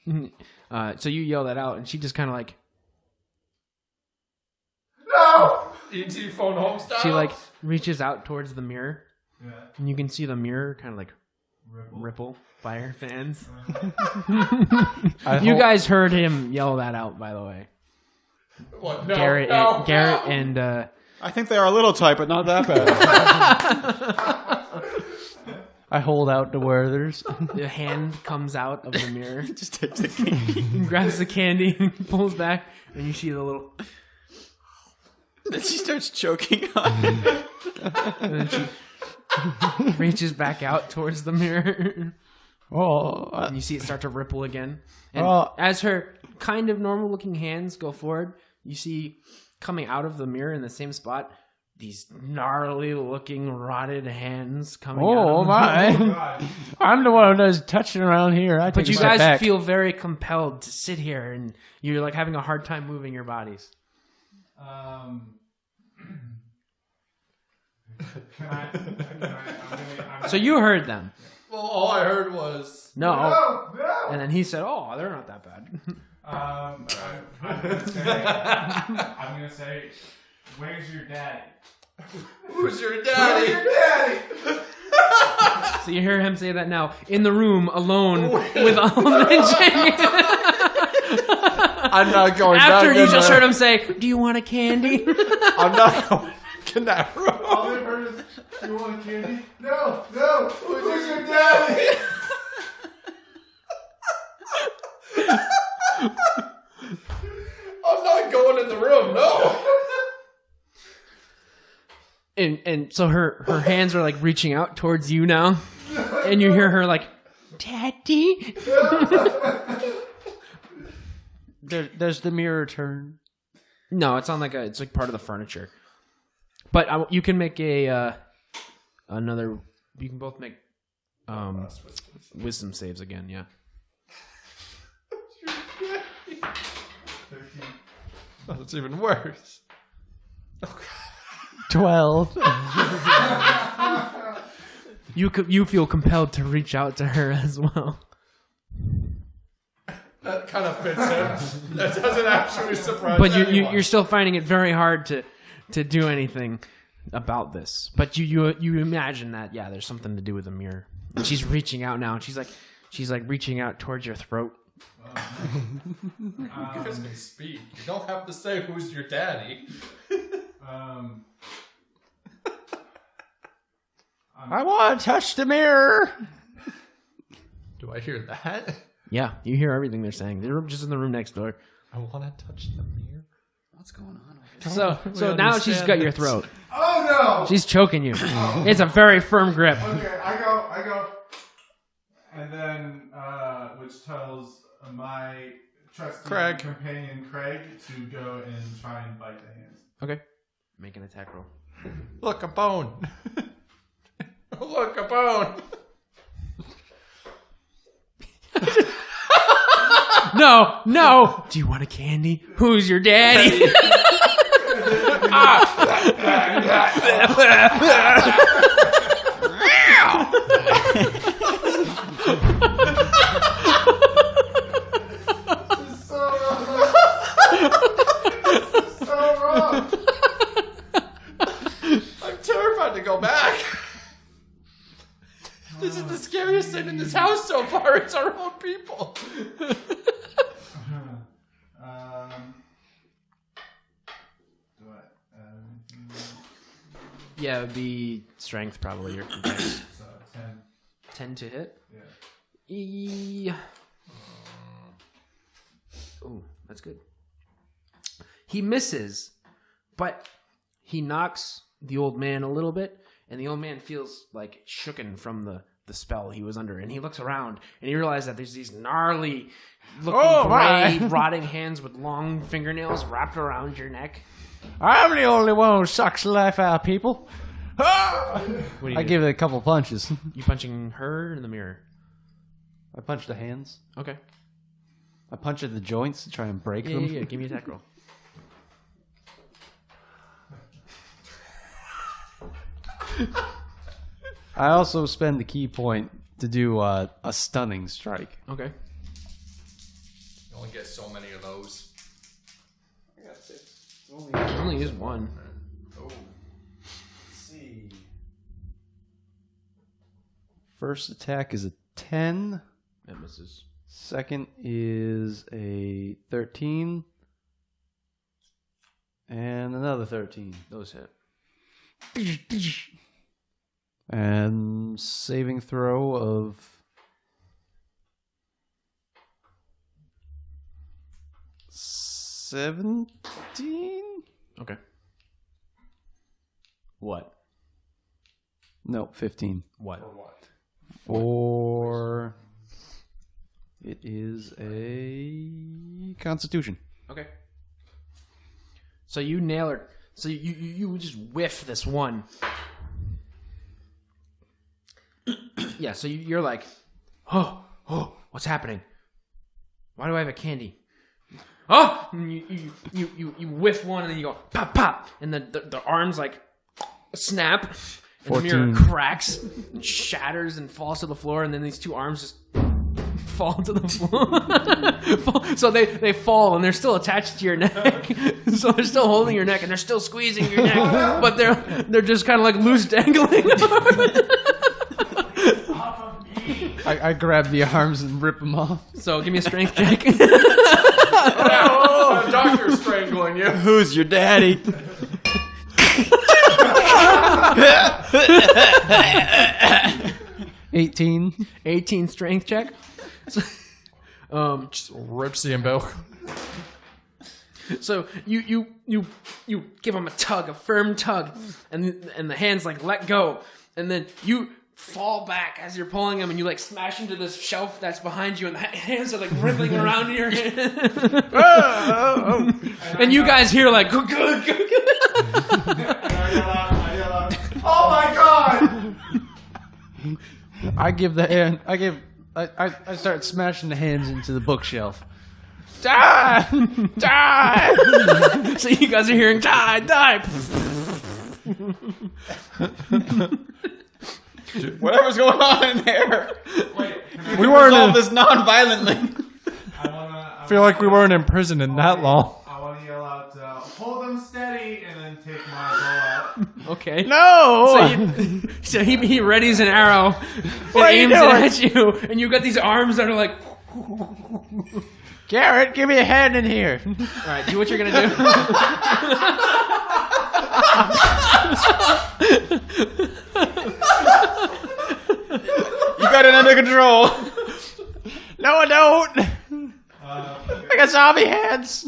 room? So you yell that out, and she just kind of like... No! E.T. phone home style. She like reaches out towards the mirror, Yeah. and you can see the mirror kind of like ripple by her fans. You guys heard him yell that out, by the way. What? No, Garrett and I think they are a little tight, but not that bad. I hold out the Werther's. the hand comes out of the mirror, Just takes the candy. and grabs the candy, and pulls back, and you see the little... Then she starts choking on it. And then she reaches back out towards the mirror. Oh. And you see it start to ripple again. And Oh. as her kind of normal looking hands go forward, you see coming out of the mirror in the same spot, these gnarly looking rotted hands coming out. Oh, of the my. I'm the one who does touching around here. I But take you a step guys back. feel very compelled to sit here, and you're like having a hard time moving your bodies. So you heard them. Well, all I heard was No. No! And then he said, "Oh, they're not that bad." I'm gonna say, where's your daddy? who's your daddy? So you hear him say that now in the room alone with Almond and Jenkins. I'm not going After back you in just there. heard him say, "Do you want a candy?" I'm not going back in that room. All I heard is, you want candy? No! Who's your daddy? I'm not going in the room. No. And so her hands are like reaching out towards you now, and you hear her like, "Daddy." Does the mirror turn? No, it's on it's like part of the furniture. But you can make another. You can both make wisdom saves again. Yeah. Oh, that's even worse. 12. You feel compelled to reach out to her as well. That kind of fits him. That doesn't actually surprise But anyone. you're still finding it very hard to do anything about this. But you imagine that there's something to do with the mirror. And she's reaching out now. And she's like reaching out towards your throat. You guys can speak. You don't have to say who's your daddy. I want to touch the mirror. Do I hear that? Yeah, you hear everything they're saying. They're just in the room next door. I want to touch the mirror. What's going on? So now she's got your throat. Oh no! She's choking you. It's a very firm grip. Okay, I go, and then which tells my trusty Craig. companion Craig to go and try and bite the hands. Okay. Make an attack roll. Look, a bone. Look, a bone. No. Do you want a candy? Who's your daddy? So wrong. I'm terrified to go back. This is the scariest thing in this house so far. It's our own people. Yeah, it would be strength probably. Your dex. So 10. 10 to hit. Yeah. Oh, that's good. He misses, but he knocks the old man a little bit, and the old man feels like shooken from the spell he was under. And he looks around, and he realizes that there's these gnarly looking gray, rotting hands with long fingernails wrapped around your neck. I'm the only one who sucks the life out of people. What do you I do? give it a couple punches. You punching her in the mirror. I punch the hands. Okay. I punch at the joints to try and break Yeah, them. yeah. Give me a attack roll. I also spend the key point to do a stunning strike. Okay. You only get so many of those. I got 6. Only use one. Oh. Let's see. First attack is a 10. That misses. Second is a 13. And another 13. Those hit. And saving throw of 17. Okay. What? No, 15. What? For it is a Constitution. Okay. So you nail her. So you just whiff this one. Yeah. So you're like, oh, what's happening? Why do I have a candy? Oh, and you whiff one and then you go pop pop, and the arms like snap, and the mirror 14. cracks, and shatters, and falls to the floor, and then these two arms just fall to the floor. So they fall, and they're still attached to your neck. So they're still holding your neck, and they're still squeezing your neck, but they're just kind of like loose dangling. I grab the arms and rip them off. So give me a strength check. Oh, the doctor's strangling you. Who's your daddy? 18 strength check. So, Just rips the umbilical. so you give him a tug, a firm tug, and the hands like let go, and then you fall back as you're pulling them, and you like smash into this shelf that's behind you, and the hands are like wriggling around in your hand. And you guys hear like, And I yell out, oh my god! I give the hand. I start smashing the hands into the bookshelf. die, die. So you guys are hearing die, die. Whatever's going on in there. Wait, We weren't. Resolve this non-violently. I feel like we weren't in prison in that long. I want to yell out, hold them steady, and then take my bow out. Okay. No. So he readies an arrow and What are you aims it doing? at you, and you got these arms that are like. Garrett, give me a hand in here. All right, do what you're gonna do. You got it under control. No, I don't. I got zombie hands.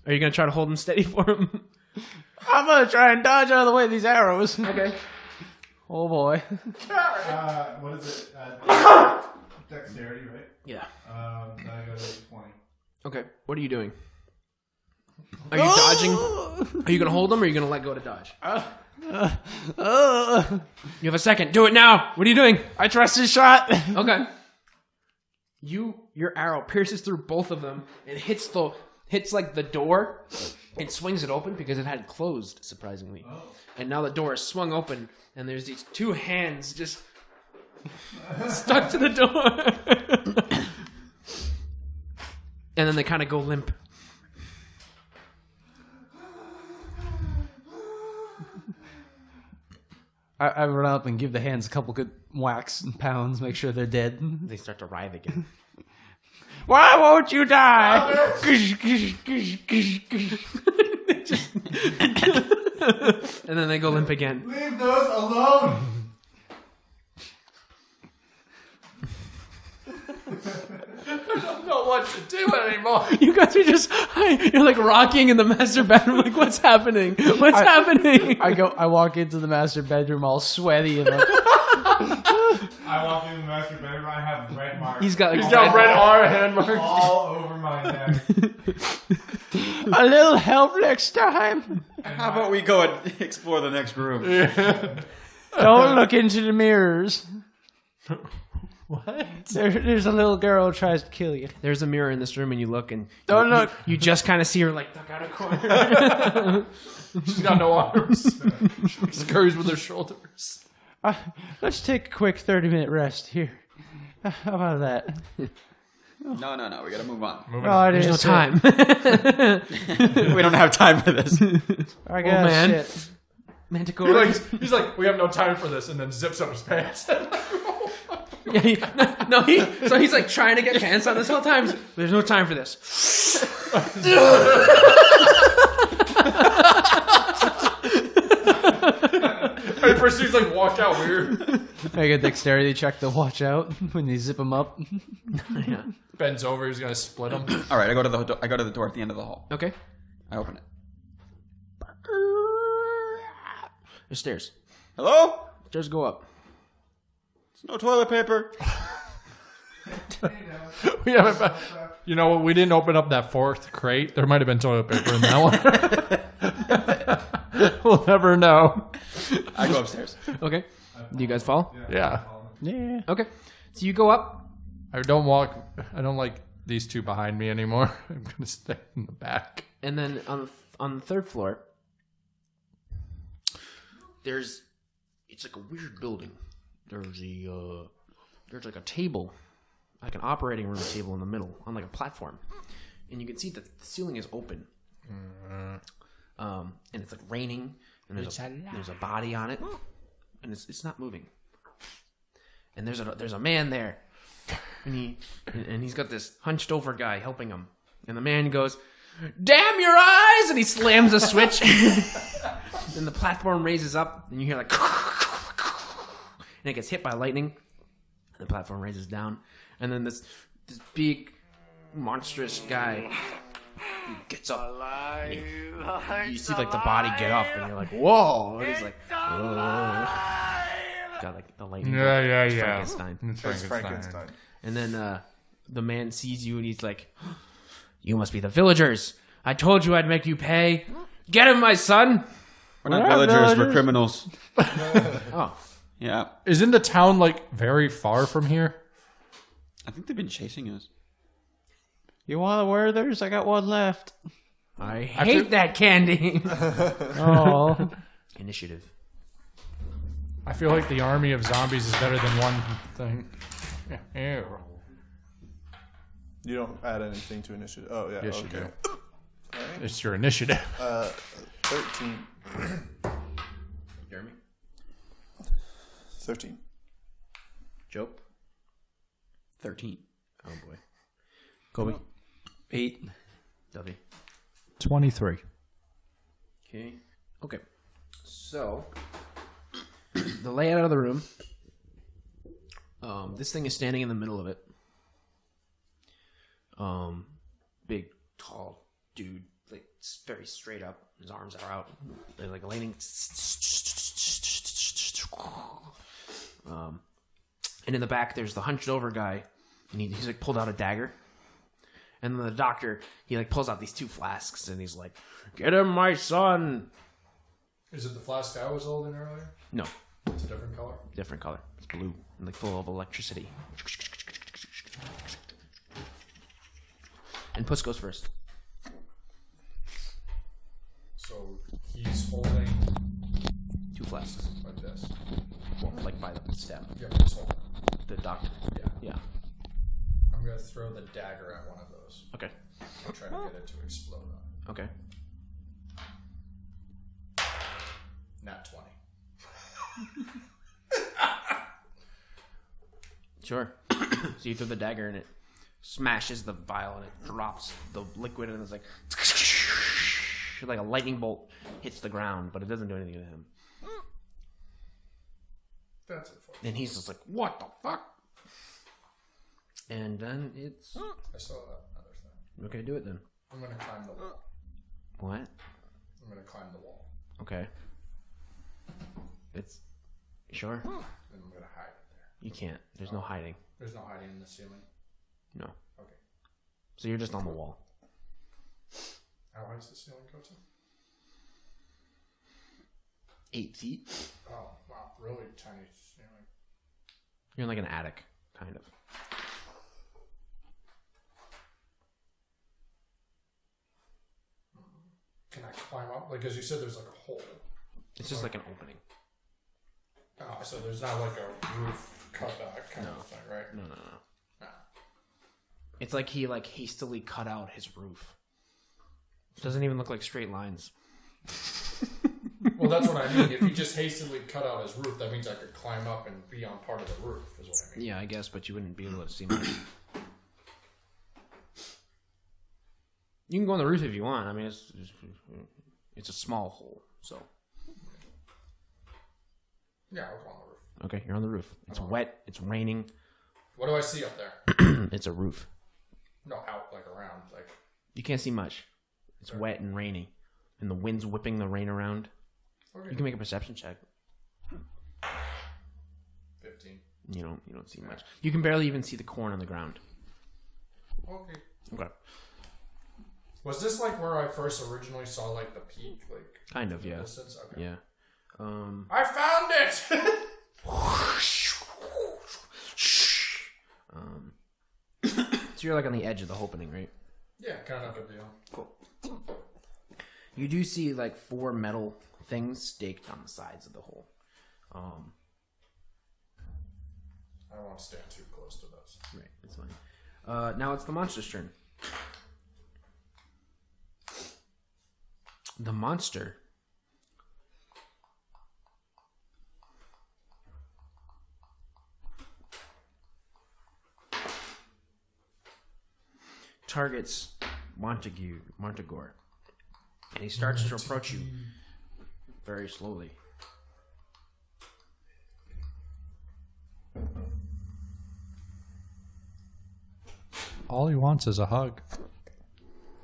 Are you gonna try to hold him steady for him? I'm gonna try and dodge out of the way of these arrows. Okay. Oh boy. What is it? Dexterity, right? Yeah. Then I go to 20. Okay. What are you doing? Are you dodging? Are you gonna hold him, or are you gonna let go to dodge? You have a second. Do it now. What are you doing? I trust his shot. Okay. Your arrow pierces through both of them and hits like the door and swings it open because it had closed, surprisingly. Oh. And now the door is swung open and there's these two hands just stuck to the door. And then they kind of go limp. I run up and give the hands a couple good whacks and pounds, make sure they're dead. They start to writhe again. Why won't you die? And then they go limp again. Leave those alone! I don't know what to do anymore. You guys are just, you're like rocking in the master bedroom, like, what's happening? What's happening? I walk into the master bedroom all sweaty and like, I walk into the master bedroom, I have red marks. He's got red R hand marks. all over my neck. a little help next time. How about we go and explore the next room? Don't look into the mirrors. What? There's a little girl who tries to kill you. There's a mirror in this room, and you look, and Don't look. You just kind of see her like duck out a corner. She's got no arms. She scurries with her shoulders. Let's take a quick 30-minute rest here. How about that? No. We gotta move on. There's no time. We don't have time for this. I guess. man. Shit. Manticore. He's like, we have no time for this, and then zips up his pants. Yeah, so he's like trying to get pants on this whole time. There's no time for this. At first he's like, walk out weird. I get dexterity check to watch out when you zip them up. Yeah. Bends over, he's gonna split him. All right, I go to the door at the end of the hall. Okay. I open it. There's stairs. Hello? Stairs go up. There's no toilet paper. We haven't. You know what? We didn't open up that fourth crate. There might have been toilet paper in that one. We'll never know. I go upstairs. Okay. Do you guys follow? Yeah. Yeah. Okay. So you go up. I don't like these two behind me anymore. I'm gonna stay in the back. And then on the third floor, it's like a weird building. There's like a table, like an operating room table in the middle on like a platform, and you can see that the ceiling is open, and it's like raining, and there's a body on it, and it's not moving, and there's a man there, and he's got this hunched over guy helping him, and the man goes, "Damn your eyes!" and he slams a switch, and the platform raises up, and you hear like, and it gets hit by lightning, and the platform raises down, and then this big monstrous guy gets up, and you see like the body get up, and you're like, whoa, and he's like, whoa. got like the lightning. Yeah. It's Frankenstein. It's Frankenstein. And then the man sees you and he's like, "You must be the villagers. I told you I'd make you pay. Get him, my son." We're not villagers, we're criminals. Oh, Yeah. Isn't the town like very far from here? I think they've been chasing us. You want a Werther's? I got one left. I hate that candy. Oh. Initiative. I feel like the army of zombies is better than one thing. Ew. You don't add anything to initiative. Oh, yeah. Yes, you okay. do. It's your initiative. 13. Jeremy. 13. Joe. 13. Oh boy. Kobe. 8. Duffy. 23. Okay. So the layout of the room. This thing is standing in the middle of it. Big, tall dude, like very straight up. His arms are out. They're like leaning. And in the back, there's the hunched over guy, and he's like pulled out a dagger. And then the doctor, he like pulls out these 2 flasks, and he's like, "Get him, my son." Is it the flask I was holding earlier? No, It's a different color. different color. It's blue and like full of electricity. And Puss goes first. So he's holding 2 flasks. like this. Well, like by the stem. Yeah, he's holding. The doctor. Yeah. Yeah. I'm gonna throw the dagger at one of those. Okay. I'm trying to get it to explode on. Okay. Nat 20. Sure. So you throw the dagger and it smashes the vial and it drops the liquid and it's like like a lightning bolt hits the ground, but it doesn't do anything to him. That's unfortunate. And he's just like, "What the fuck?" And then it's I saw that other thing. okay. Do it then. I'm gonna climb the wall. What? I'm gonna climb the wall. Okay. It's sure. And I'm gonna hide there. You can't. There's no hiding. There's no hiding in the ceiling. No. Okay. So you're just on the wall. How high does the ceiling go to? 8 feet. Oh, wow. Really tiny ceiling. You're in like an attic, kind of. Can I climb up? Like, as you said, there's like a hole. It's just like an opening. Oh, so there's not like a roof cutback kind of thing, right? No. No. It's like he like hastily cut out his roof. It doesn't even look like straight lines. Well, that's what I mean. If he just hastily cut out his roof, that means I could climb up and be on part of the roof, is what I mean. Yeah, I guess, but you wouldn't be able to see much. You can go on the roof if you want. I mean, it's a small hole, so. Yeah, I'll go on the roof. Okay, you're on the roof. It's wet. It's raining. What do I see up there? It's a roof. No, out, like around, like. You can't see much. It's wet and rainy, and the wind's whipping the rain around. Okay. You can make a perception check. 15. You don't see much. You can barely even see the corn on the ground. Okay. Okay. Was this like where I first originally saw like the peak, like Kind of, in the yeah. distance? Okay. Yeah. I found it. So you're like on the edge of the opening, right? Yeah, kind of a deal. Cool. You do see like 4 metal things staked on the sides of the hole. I don't want to stand too close to those. Right, that's fine. Now it's the monster's turn. The monster targets Montague, and he starts to approach you very slowly. All he wants is a hug.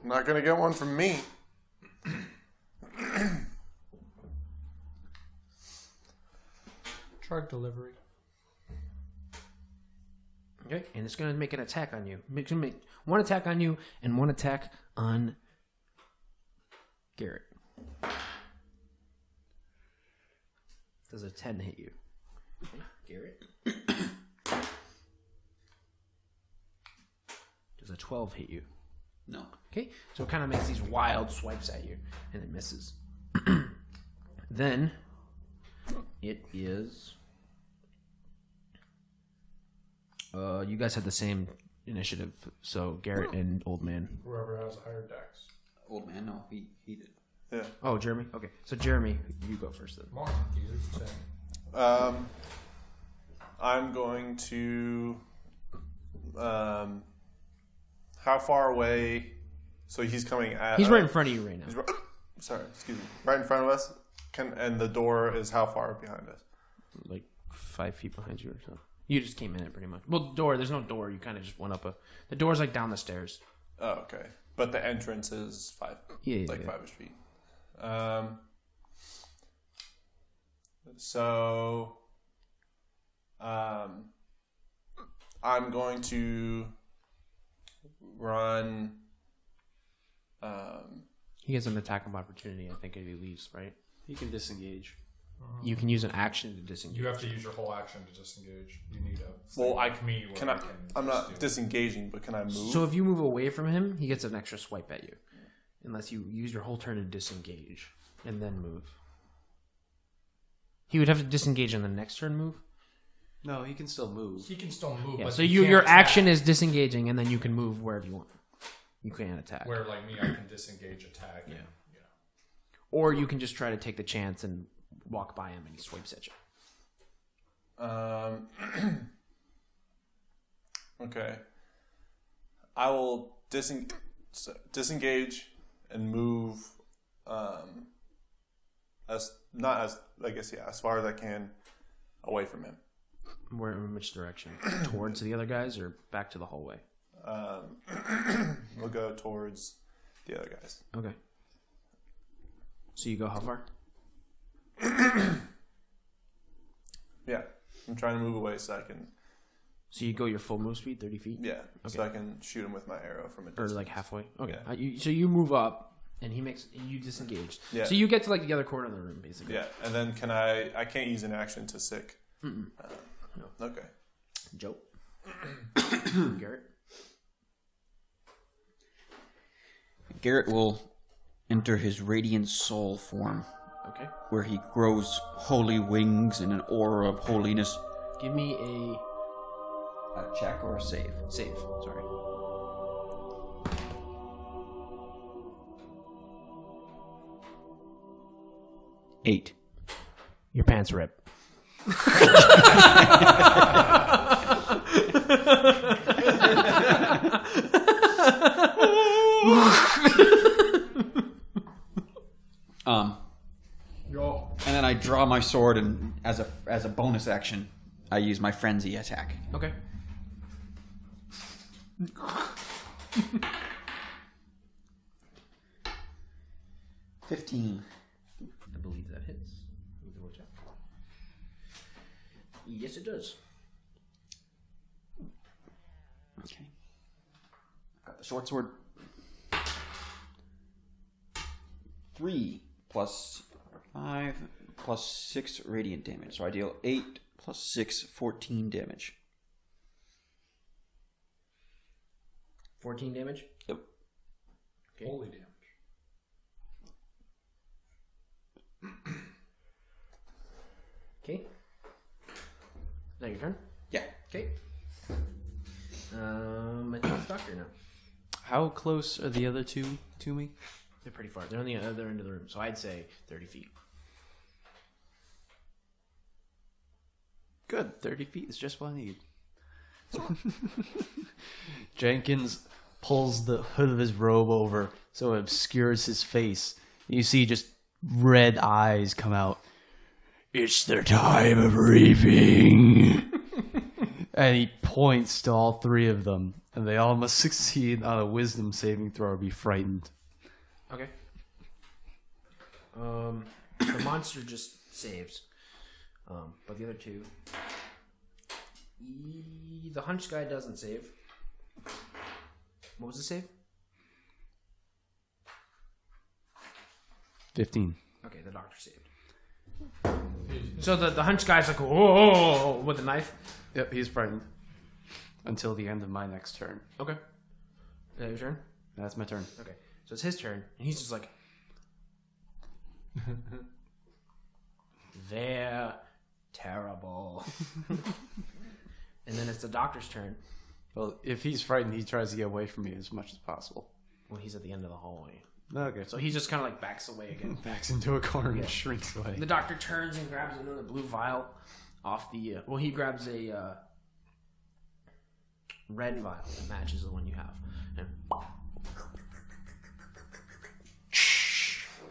Not gonna get one from me. Drug delivery. Okay, and it's going to make an attack on you. It's going to make one attack on you and one attack on Garrett. Does a 10 hit you? Okay, Garrett. Does a 12 hit you? No. Okay, so it kind of makes these wild swipes at you, and it misses. Then it is. You guys had the same initiative, so Garrett and Old Man. Whoever has higher dex. Old man, no, he did. Yeah. Oh, Jeremy. Okay, so Jeremy, you go first then. Montague's 10. I'm going to. How far away? So he's coming at. He's right in front of you right now. He's sorry, excuse me. Right in front of us. And the door is how far behind us? Like 5 feet behind you or so. You just came in it pretty much. Well, door. There's no door. You kind of just went up the door's like down the stairs. Oh, okay. But the entrance is 5. Yeah, like yeah. 5-ish feet. So, I'm going to run. He gets an attack of opportunity, I think, if he leaves, right? He can disengage. You can use an action to disengage. You have to use your whole action to disengage. You need a. Well, I'm just not do it. disengaging, but can I move? So if you move away from him, he gets an extra swipe at you. Unless you use your whole turn to disengage and then move. He would have to disengage on the next turn move? No, he can still move. He can still move. Yeah, but so he your can't action attack. is disengaging and then you can move wherever you want. You can't attack. Where, like me, I can disengage, attack. Yeah. And, Or you can just try to take the chance and walk by him and he swipes at you. Okay. I will disengage and move as far as I can away from him. Where in which direction? Towards the other guys or back to the hallway? We'll go towards the other guys. Okay. So you go how far? Yeah. I'm trying to move away so I can. So you go your full move speed, 30 feet? Yeah. Okay. So I can shoot him with my arrow from a Or distance. like halfway? Okay. Yeah. So you move up and you disengage. Yeah. So you get to like the other corner of the room basically. Yeah. And then I can't use an action to sick. No. Okay. Joe. Garrett. Garrett will enter his radiant soul form, Okay. where he grows holy wings and an aura of holiness. Give me a check or a save? save. Sorry. Eight. Your pants rip. And then I draw my sword, and as a bonus action, I use my frenzy attack. Okay. 15. I believe that hits. Let me double check. Yes, it does. Okay. Got the short sword. 3 plus 5 plus 6 radiant damage. So I deal 8 plus 6, 14 damage. 14 damage? Yep. Okay. Holy damage. Okay. Is that your turn? Yeah. Okay. I think it's Doctor now. How close are the other two to me? They're pretty far. They're on the other end of the room, so I'd say 30 feet. Good. 30 feet is just what I need. Jenkins pulls the hood of his robe over so it obscures his face. You see just red eyes come out. It's the time of reaping. And he points to all three of them, and they all must succeed on a wisdom saving throw or be frightened. Okay. The monster just saves. But the other two, the hunched guy doesn't save. What was the save? 15. Okay, the doctor saved. So the hunched guy's like, whoa, with a knife. Yep, he's frightened. Until the end of my next turn. Okay. Is that your turn? That's my turn. Okay. So it's his turn, and he's just like, they're terrible. And then it's the doctor's turn. Well, if he's frightened, he tries to get away from me as much as possible. Well, he's at the end of the hallway. Okay. So he just kind of like backs away again. Backs into a corner and shrinks away. The doctor turns and grabs another blue vial off the... he grabs a red vial that matches the one you have.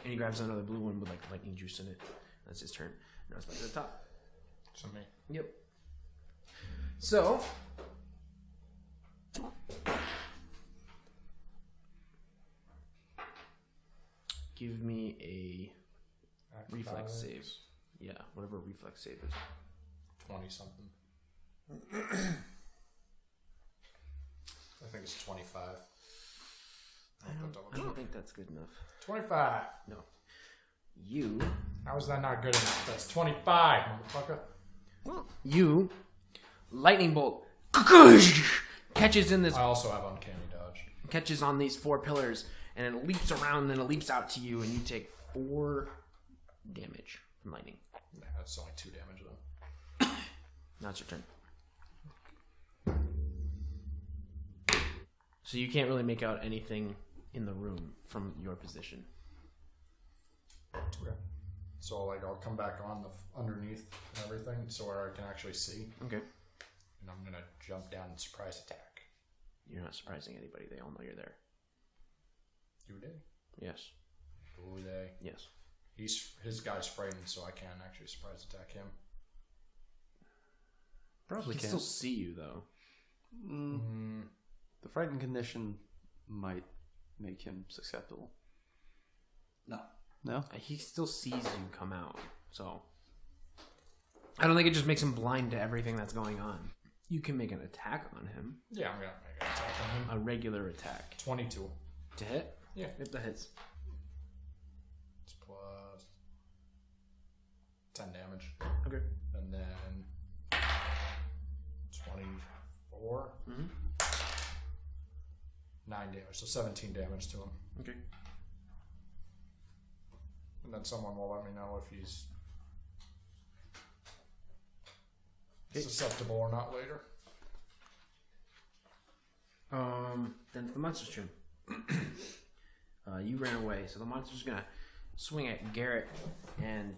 And he grabs another blue one with like lightning juice in it. That's his turn. Now it's back to the top. So me. Yep. So... give me a reflex save. Yeah, whatever reflex save is. 20 something. I think it's 25. I don't think that's good enough. 25. No. You How is that not good enough? That's 25, motherfucker. You lightning bolt catches in this I also have uncanny dodge. catches on these 4 pillars, and it leaps around and it leaps out to you, and you take 4 damage from lightning. Nah, that's only 2 damage then. Now it's your turn. So you can't really make out anything in the room from your position. Okay. So like I'll come back on the underneath and everything, so where I can actually see, Okay. and I'm gonna jump down and surprise attack. You're not surprising anybody. They all know you're there. Do they? Yes. Do they? Yes. His guy's frightened, so I can't actually surprise attack him. Probably He can can. still see you, though. The frightened condition might make him susceptible. No. No? He still sees you come out, so... I don't think it just makes him blind to everything that's going on. You can make an attack on him. Yeah, I'm gonna make an attack on him. A regular attack. 22. To hit? Yeah. If that hits. It's plus 10 damage. Okay. And then 24. 9 damage, so 17 damage to him. Okay. And then someone will let me know if he's susceptible or not later. Then it's the monster's turn. You ran away, so the monster's gonna swing at Garrett and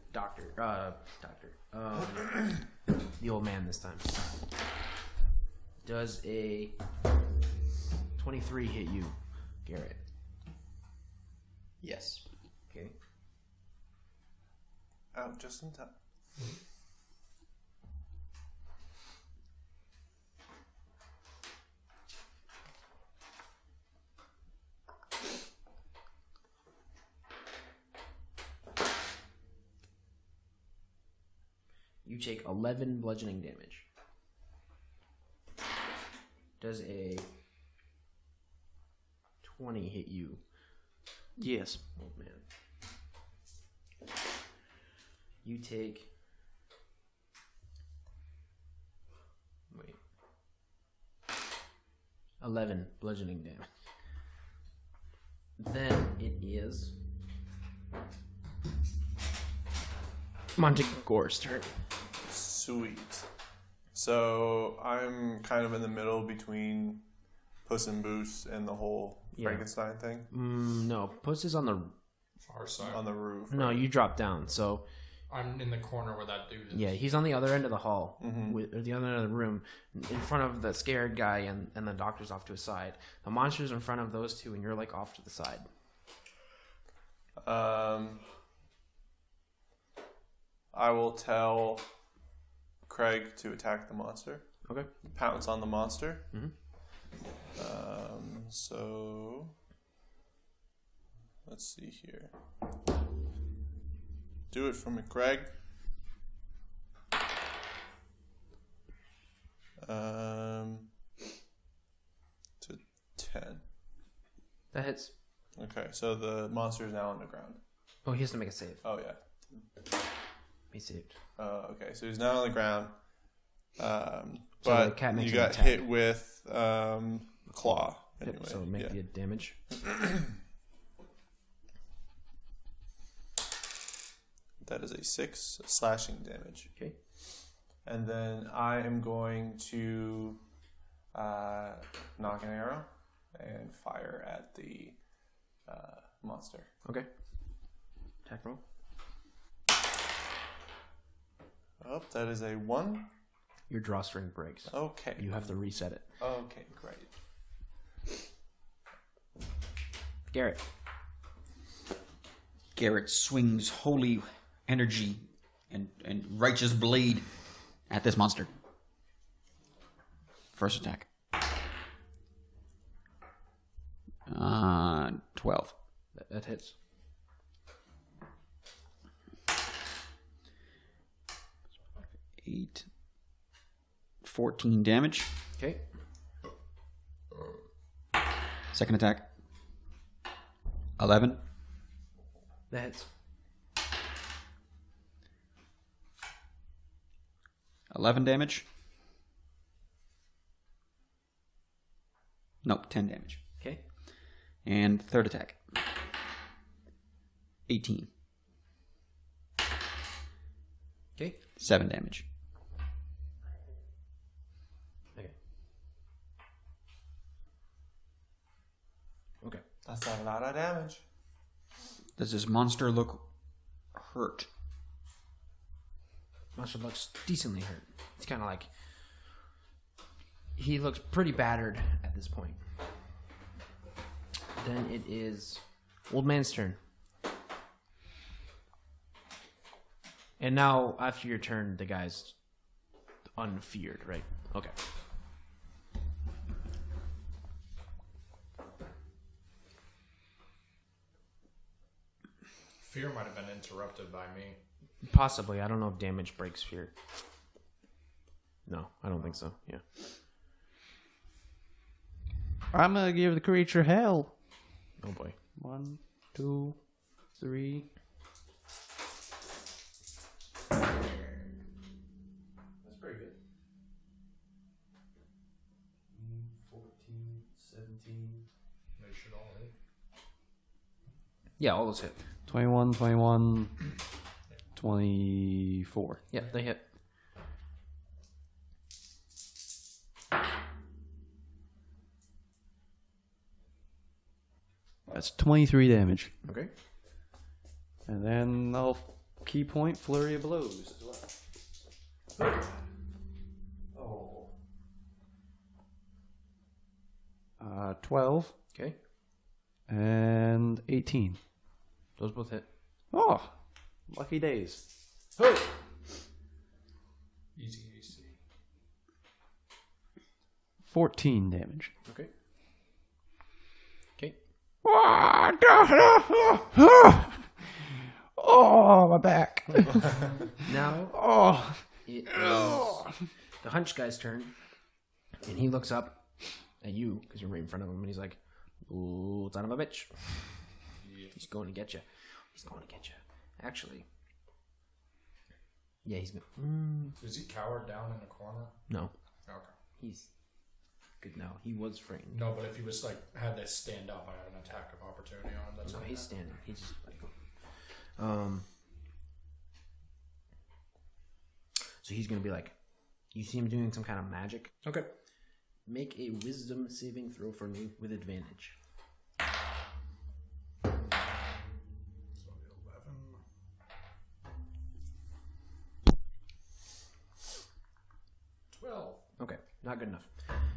the old man this time. Does a 23 hit you, Garrett? Yes. Okay. Out just in time. You take 11 bludgeoning damage. Does a 20 hit you? Yes. Old man. You take... Wait. 11 bludgeoning damage. Then it is... Montegore's turn. Sweet. So I'm kind of in the middle between Puss in Boots and the whole Frankenstein thing No, Puss is on the... Far side. on the roof. No, you drop down, so... I'm in the corner where that dude is. Yeah, he's on the other end of the hall, or the other end of the room, in front of the scared guy, and the doctor's off to his side. The monster's in front of those two, and you're like off to the side. I will tell Craig to attack the monster. Okay. Pounce on the monster. Mhm. So let's see here. Do it for me, Craig. That hits. Okay, so the monster is now on the ground. Oh, he has to make a save. Oh, yeah. He saved. Okay, so he's now on the ground. So But the cat makes you an got attack. hit with claw. Anyway. Yep, so make the damage. That is a 6 slashing damage. Okay. And then I am going to knock an arrow and fire at the monster. Okay. Attack roll. Oh, that is a 1. Your drawstring breaks. Okay. You have to reset it. Okay, great. Garrett. Garrett swings holy energy and righteous blade at this monster. First attack. 12. That hits. 8. 14 damage. Okay. Second attack. 11. That hits. 11 damage. Nope, 10 damage. Okay. And third attack. 18. Okay. 7 damage. Okay. Okay. That's not a lot of damage. Does this monster look hurt? Monster looks decently hurt. It's kind of like he looks pretty battered at this point. Then it is Old Man's turn. And now, after your turn, the guy's unfeared, right? Okay. Fear might have been interrupted by me. Possibly. I don't know if damage breaks fear. No, I don't think so. Yeah. I'm gonna give the creature hell. Oh boy. 1, 2, 3. That's pretty good. 14, 17. They should all hit. Yeah, all those hit. 21, 21, 24. Yeah, they hit. That's 23 damage. Okay. And then I'll key point flurry of blows as well. Oh. 12 Okay. and 18. Those both hit. Oh, lucky days. Easy AC. 14 damage. Okay. Okay. Oh, my back. Now Oh. it is the hunch guy's turn, and he looks up at you because you're right in front of him, and he's like, "Ooh, son of a bitch! He's going to get you. He's going to get you." Actually, yeah, he's going. Is he cowered down in the corner? No, Okay. he's good now. He was frightened. No, but if he was had to stand up, I have an attack of opportunity on him. That's No, okay. he's standing. He's just like, So he's gonna be like, you see him doing some kind of magic. Okay. Make a wisdom saving throw for me with advantage. So 11. 12. Okay, not good enough.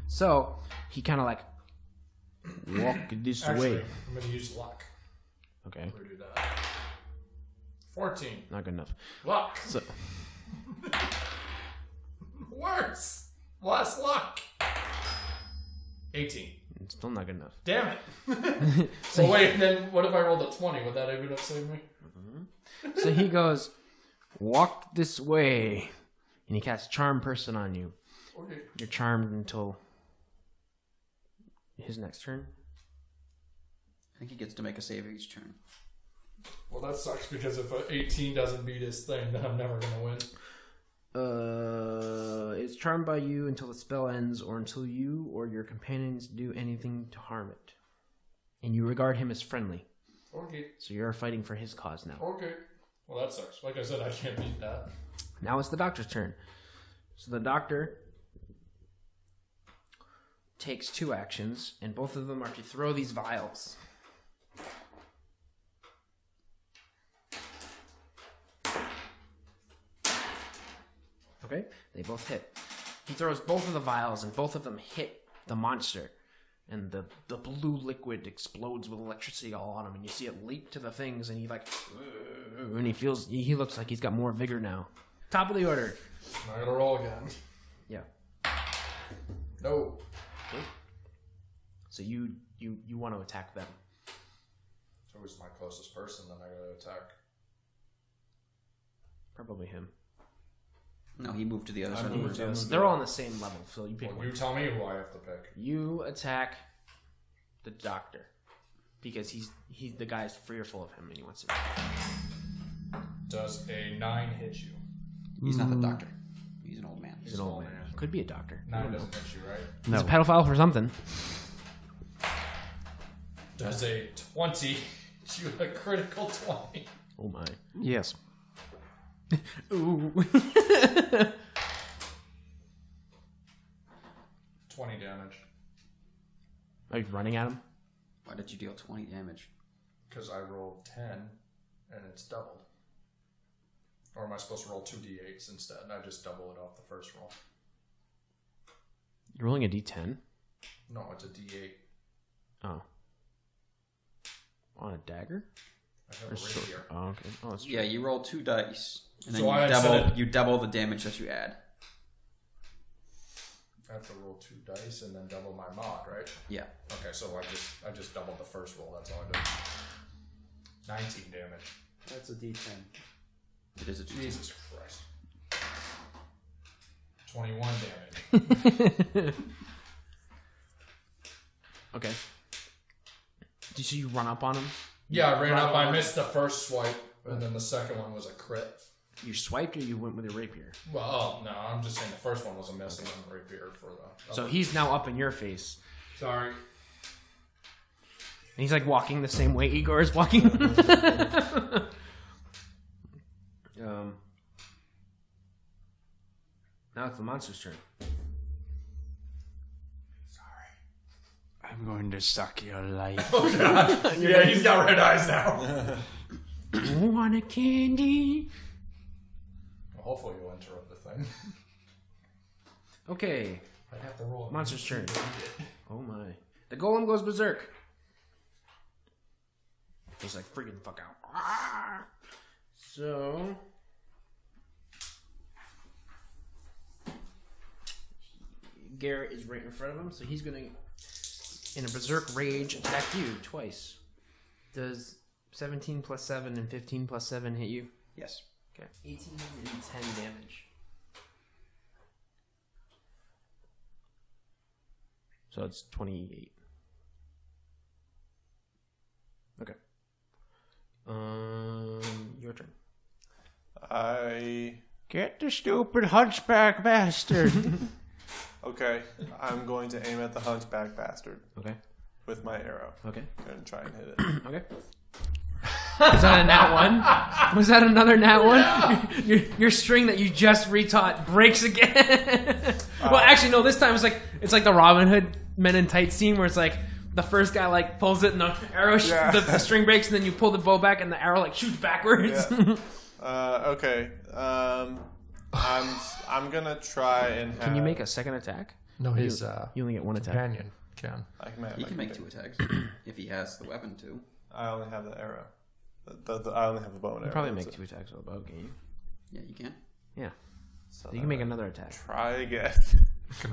So he kind of like walk this Actually, way. I'm going to use luck. Okay, We'll do that. 14. not good enough. Luck. So Worse. Less luck. 18. it's still not good enough. Damn it. So wait, then what if I rolled a 20? Would that even have saved me? So he goes, walk this way, and he casts Charm Person on you. Okay. You're charmed until his next turn. I think he gets to make a save each turn. Well, that sucks because if an 18 doesn't beat his thing, then I'm never gonna win. It's charmed by you until the spell ends, or until you or your companions do anything to harm it. And you regard him as friendly. Okay. So you're fighting for his cause now. Okay. Well, that sucks. Like I said, I can't beat that. Now it's the doctor's turn. So the doctor takes 2 actions, and both of them are to throw these vials. Okay, they both hit. He throws both of the vials, and both of them hit the monster. And the blue liquid explodes with electricity all on him, and you see it leap to the things, and he looks like he's got more vigor now. Top of the order. I gotta roll again. Yeah. No. Okay. So you want to attack them. So who's my closest person? Then I gotta attack. Probably him. No, he moved to the other side of the room. They're all on the same level, so you pick Well, one. you tell me who I have to pick. You attack the doctor because he's the guy's fearful of him and he wants to. Does a 9 hit you? He's not the doctor. He's an old man. He's an old man. He could be a doctor. 9 doesn't hit you, right? He's a pedophile for something. Does a 20 hit you a critical 20? Oh my. Yes. Ooh. 20 damage. Are you running at him? Why did you deal 20 damage? Because I rolled 10 and it's doubled. Or am I supposed to roll 2 d8s instead? I just double it off the first roll. You're rolling a d10? No, it's a d8. Oh. On a dagger? I have Or a sword? rapier. Oh, okay. Oh, that's true. Yeah, you roll 2 dice, and then So I said you double the damage that you add. I have to roll 2 dice and then double my mod, right? Yeah. Okay, so I just doubled the first roll. That's all I did. 19 damage. That's a D10. It is a D10. Jesus Christ. 21 damage. Okay. Did you see you run up on him? Yeah, I ran up. I missed the first swipe, and then the second one was a crit. You swiped or you went with your rapier? Well, no, I'm just saying the first one was a miss, and then the rapier for the. So he's now up in your face. Sorry. And he's like walking the same way Igor is walking. Now it's the monster's turn. I'm going to suck your life. Oh god. Yeah, he's got red eyes now. Want a candy? Well, hopefully you'll interrupt the thing. Okay, I'd have to roll. monster's turn. Oh my. The golem goes berserk. He's like, freaking fuck out. Ah! So... Garrett is right in front of him, so he's going to, in a berserk rage, attack you twice. Does 17 plus 7 and 15 plus 7 hit you? Yes. Okay. 18 and 10 damage. So it's 28. Okay. Your turn. Get the stupid hunchback bastard. Okay, I'm going to aim at the hunchback bastard Okay. with my arrow. Okay. And try and hit it. Okay. Was that a nat one? Was that another nat one? Your string that you just retaught breaks again. Well, actually, no. This time it's like the Robin Hood Men in Tights scene where it's like the first guy like pulls it and the arrow, the string breaks, and then you pull the bow back and the arrow like shoots backwards. Yeah. Okay. I'm gonna try and have... Can you make a second attack? No, his You only get one attack. companion can. He can make 2 attacks if he has the weapon too. I only have the arrow. I only have the bow and You arrow. probably That's make it. 2 attacks with a bow, can you? Yeah, you can. Yeah. So You can make another attack. Try again.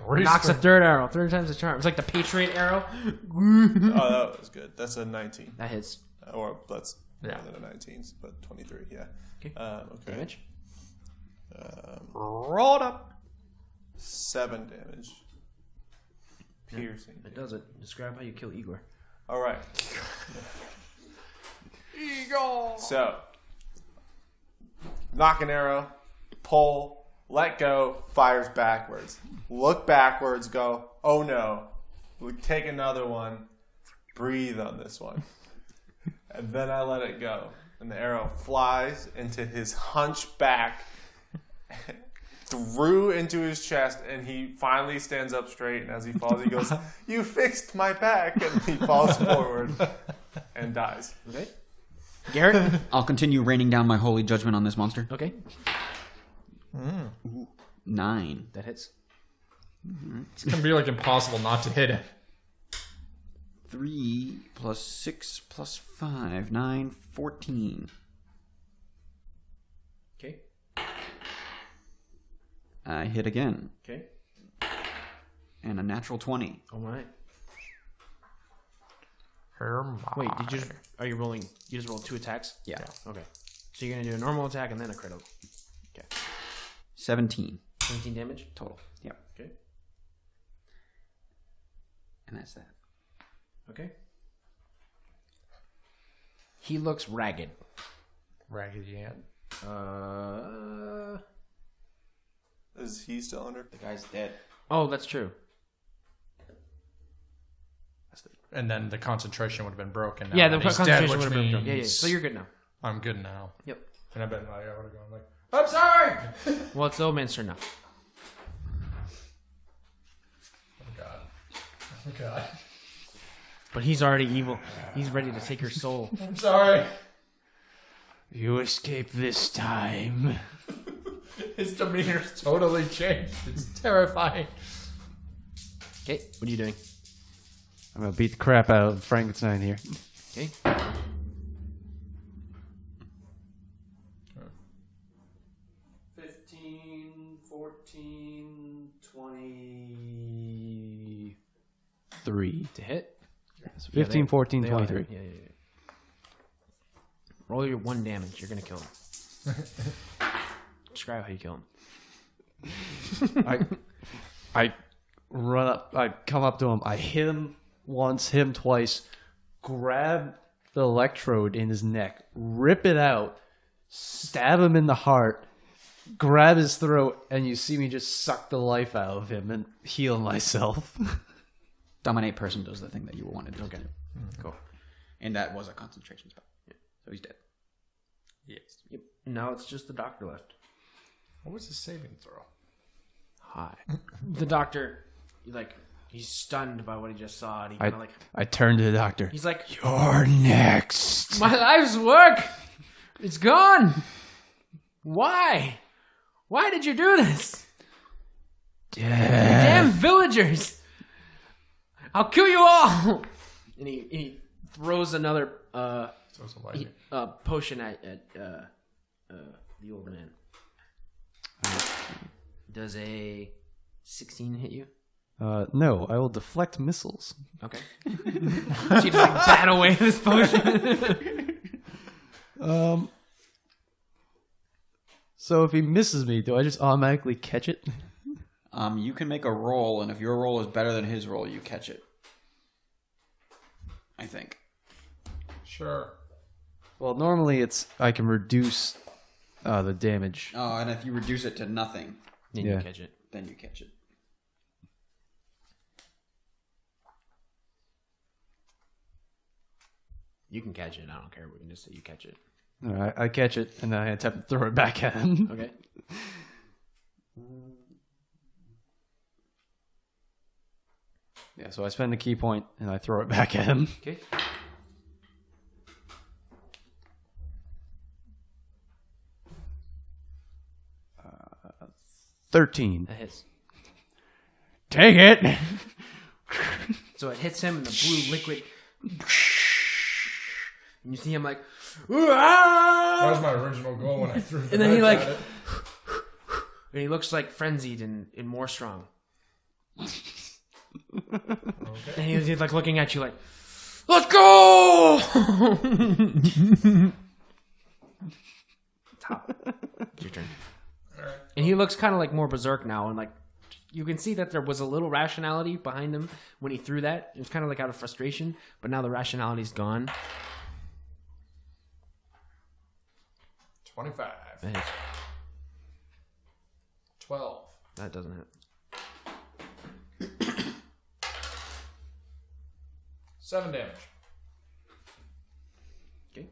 Knocks a third arrow. 3rd time's a charm. It's like the Patriot arrow. Oh, that was good. That's a 19. That hits. Or that's Yeah. more than a 19, but 23, yeah. Okay. Okay. Damage. Roll it up. 7 damage. Piercing. It does it. Describe how you kill Igor. All right. Eagle. So, knock an arrow, pull, let go, fires backwards. Look backwards, go, oh no. Take another one, breathe on this one. And then I let it go. And the arrow flies into his hunchback, through into his chest, and he finally stands up straight. And as he falls, he goes, "You fixed my back!" And he falls forward and dies. Okay. Garrett? I'll continue raining down my holy judgment on this monster. Okay. 9. That hits. It's gonna be like impossible not to hit it. 3 plus 6 plus 5, 9, 14. Okay. I hit again. Okay. And a natural 20. All right. Wait, are you rolling? You just rolled 2 attacks? Yeah. Okay. So you're going to do a normal attack and then a critical. Okay. 17 17 damage? total. Yep. Okay. And that's that. Okay. He looks ragged. Raggedy Ann. Is he still under? The guy's dead. Oh, that's true. And then the concentration would have been broken. Now Yeah, the that he's concentration dead, would have which been broken. Yeah, yeah. means So you're good now. I'm good now. Yep. And I bet I would have gone like, I'm sorry! Well, it's the old man's turn now. Oh, God. Oh, God. But he's already evil. He's ready to take your soul. I'm sorry. You escape this time. His demeanor's totally changed. It's terrifying. Okay, what are you doing? I'm gonna beat the crap out of Frankenstein here. Okay. 15, 14, 23. To hit? 15, 14, They all hit. 23. Yeah. Roll your 1 damage. You're going to kill him. Describe how you kill him. I run up, I come up to him, I hit him once, hit him twice, grab the electrode in his neck, rip it out, stab him in the heart, grab his throat, and you see me just suck the life out of him and heal myself. Dominate person does the thing that you wanted to do. Cool. And that was a concentration spell. Yeah. So he's dead. Yes. Yep. Now it's just the doctor left. What was his saving throw? Hi. The doctor, he's stunned by what he just saw. And he kind of I turned to the doctor. he's like, You're next. my life's work, it's gone. Why? Why did you do this? Damn villagers. I'll kill you all. And he throws another potion at the old man. Does a 16 hit you? No, I will deflect missiles. Okay. So you just bat away this potion. So if he misses me, do I just automatically catch it? You can make a roll, and if your roll is better than his roll, you catch it. I think. Sure. Well, normally I can reduce the damage. Oh, and if you reduce it to nothing, Then Yeah. you catch it. then you catch it. You can catch it. I don't care. We can just say you catch it. All right, I catch it, and then I attempt to throw it back at him. Okay. Yeah, so I spend the key point, and I throw it back at him. Okay. Uh, 13. That hits. Take it! So it hits him, and the blue liquid. And you see him like, "Ah!" That was my original goal when I threw the And then he knife like, at it. and he looks like frenzied and more strong. Okay. And he's like looking at you like, let's go! Top. It's your turn. Alright. And he looks kind of like more berserk now and like You can see that there was a little rationality behind him when he threw that. It was kind of like out of frustration, but now the rationality's gone. 25. That hits. 12. That doesn't hit. 7 damage. Okay.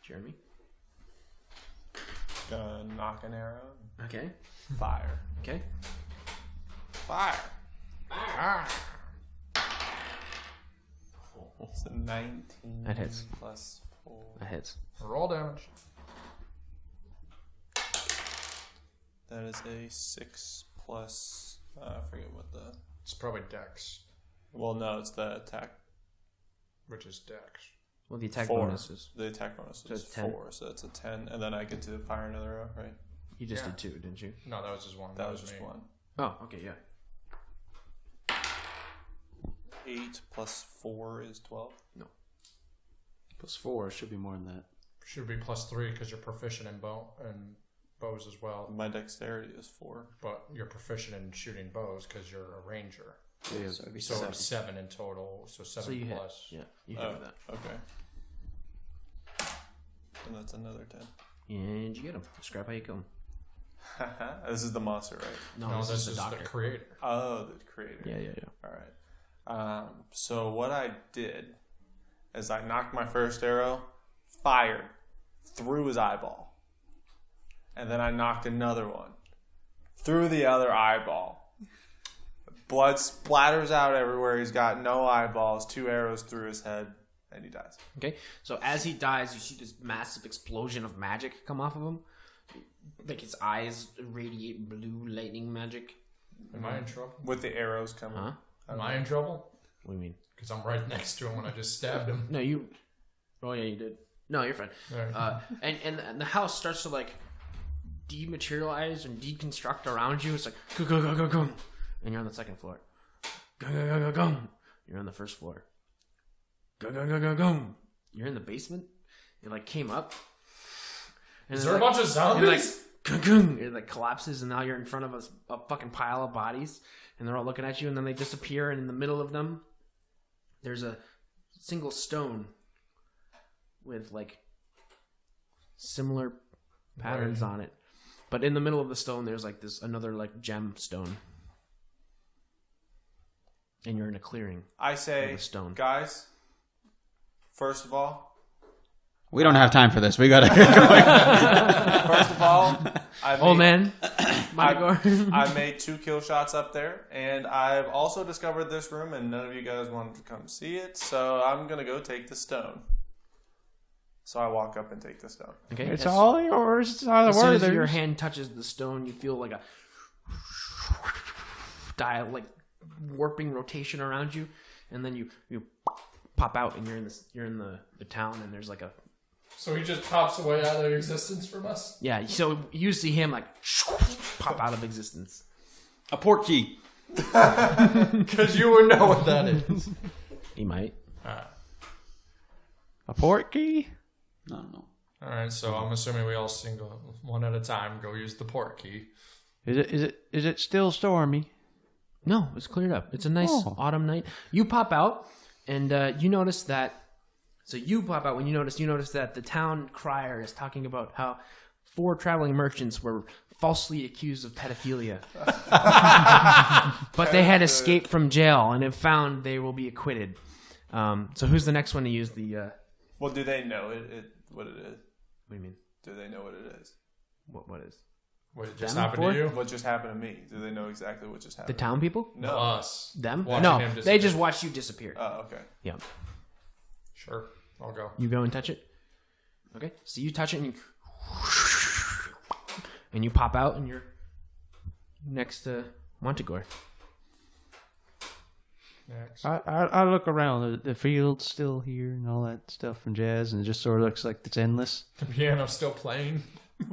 Jeremy. Gonna knock an arrow. Okay. Fire. Okay. Fire. It's a 19 That hits. plus 4. That hits. Roll damage. That is a 6 plus. I forget what the. It's probably Dex, Well, no, it's the attack. which is Dex. Well, the attack 4. bonus is. The attack bonus So is it's 10. 4, so it's a 10, and then I get to fire another arrow, right? You just Yeah. did 2, didn't you? No, that was just one. That was just me. 1. Oh, okay, yeah. 8 plus 4 is 12. Plus 4 should be more than that. Should be plus 3 because you're proficient in bows as well. My dexterity is 4. But you're proficient in shooting bows because you're a ranger. So you have- So it'd be So 7. 7 in total. So 7 So you hit. plus. Yeah, you hit Oh, with that. okay. And that's another 10. And you get him. Describe how you kill him. This is the monster, right? No, this is the doctor. creator. Oh, the creator. Yeah. All right. So what I did is I knocked my first arrow, fired, through his eyeball. And then I knocked another one, through the other eyeball. Blood splatters out everywhere. He's got no eyeballs, 2 arrows through his head, and he dies. Okay, so as he dies, you see this massive explosion of magic come off of him. Like his eyes radiate blue lightning magic. Am I in trouble? With the arrows coming. Huh? Am I in trouble? What do you mean? Because I'm right next to him when I just stabbed him. No, you. Oh yeah, you did. No, you're fine. Alright. And the house starts to like dematerialize and deconstruct around you. It's like go go go go go, and you're on the second floor. Go go go go go. You're on the first floor. Go go go go go. You're in the basement. It like came up. And Is then, there a like, bunch of and, like, zombies? it like collapses, and now you're in front of a fucking pile of bodies, and they're all looking at you, and then they disappear, and in the middle of them, there's a single stone with like similar patterns on it, but in the middle of the stone, there's like this another like gem stone, and you're in a clearing. I say, With a stone. guys, first of all, We don't have time for this. We gotta. First of all, Old man, I made 2 kill shots up there, and I've also discovered this room, and none of you guys wanted to come see it, so I'm gonna go take the stone. So I walk up and take the stone. Okay, It's all yours. It's not as the soon word. as your hand touches the stone, you feel like a dial, like warping rotation around you, and then you pop out, and you're in the town, and there's like a So he just pops away out of existence from us? yeah. So you see him like pop out of existence. A port key. Because you would know what that is. He might. A port key? I don't know. Alright, so I'm assuming we all single one at a time go use the port key. Is it still stormy? No, it's cleared up. It's a nice autumn night. You pop out, and you notice that. So you pop out when you notice that the town crier is talking about how 4 traveling merchants were falsely accused of pedophilia, but they had escaped from jail and have found they will be acquitted. So who's the next one to use the? Well, do they know what it is? What do you mean? Do they know what it is? What is? What just Them happened four? to you? What just happened to me? Do they know exactly what just The happened? town people? No. Us. Them? Watching No, him they disappear. just watch you disappear. Oh, okay. Yeah. Sure, I'll go. You go and touch it. Okay. So you touch it and you pop out and you're next to Montegor. Next. I look around. The field's still here and all that stuff and jazz, and it just sort of looks like it's endless. The piano's still playing.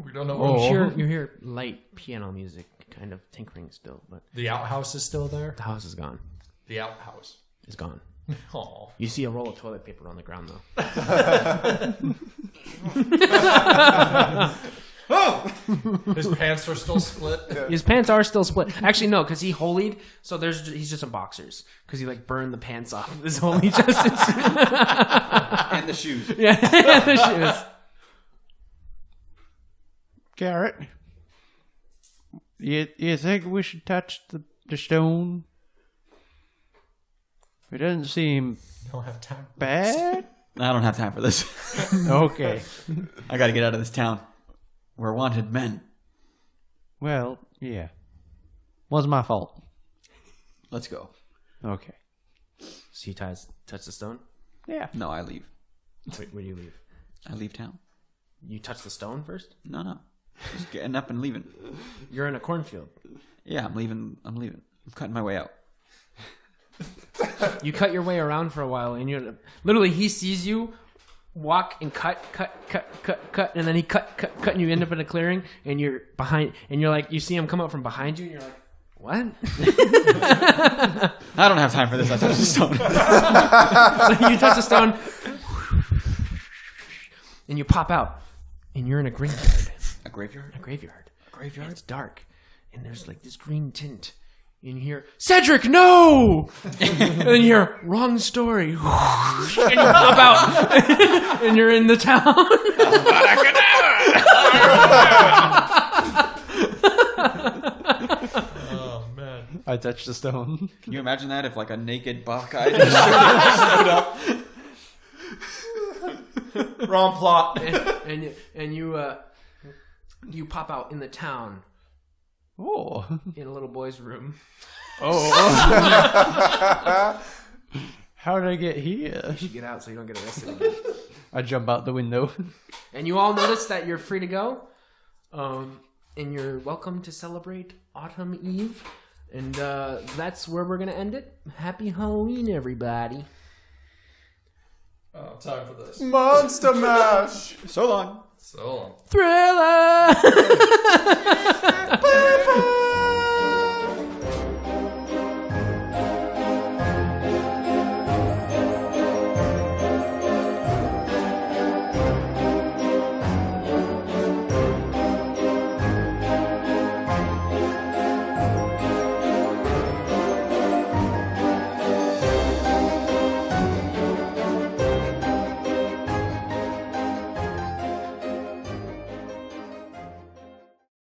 We don't know Oh. what You hear light piano music, kind of tinkering still, but The outhouse is still there? the house is gone. The outhouse. It's gone. Oh. You see a roll of toilet paper on the ground though. His pants are still split. His pants are still split. Actually, no, because he holied, so he's just in boxers because he like burned the pants off of his holy justice. And the shoes. Yeah, the shoes. Garrett, you think we should touch the stone? It doesn't seem Don't have time. bad. I don't have time for this. Okay. I got to get out of this town. We're wanted men. Well, yeah. Wasn't my fault. Let's go. Okay. So you touch the stone? Yeah. No, I leave. Wait, where do you leave? I leave town. You touch the stone first? No. Just getting up and leaving. You're in a cornfield. Yeah, I'm leaving. I'm cutting my way out. You cut your way around for a while, and you're literally he sees you walk and cut, and then he cut, and you end up in a clearing, and you're behind, and you're like, you see him come up from behind you, and you're like, what? I don't have time for this. I touched the stone. So you touch the stone, and you pop out, and you're in a graveyard. A graveyard? A graveyard. Graveyard? And it's dark, and there's like this green tint. And you hear, Cedric, no! And then you hear, wrong story. And you pop out, and you're in the town. Oh man. I touched the stone. Can you imagine that if like a naked Bacchai just showed up? Wrong plot. and you pop out in the town Oh. in a little boy's room. How did I get here? You should get out so you don't get arrested again. I jump out the window. And you all notice that you're free to go. And you're welcome to celebrate Autumn Eve. And that's where we're going to end it. Happy Halloween, everybody. Oh, time for this. Monster Mash. So long. So long. Thriller!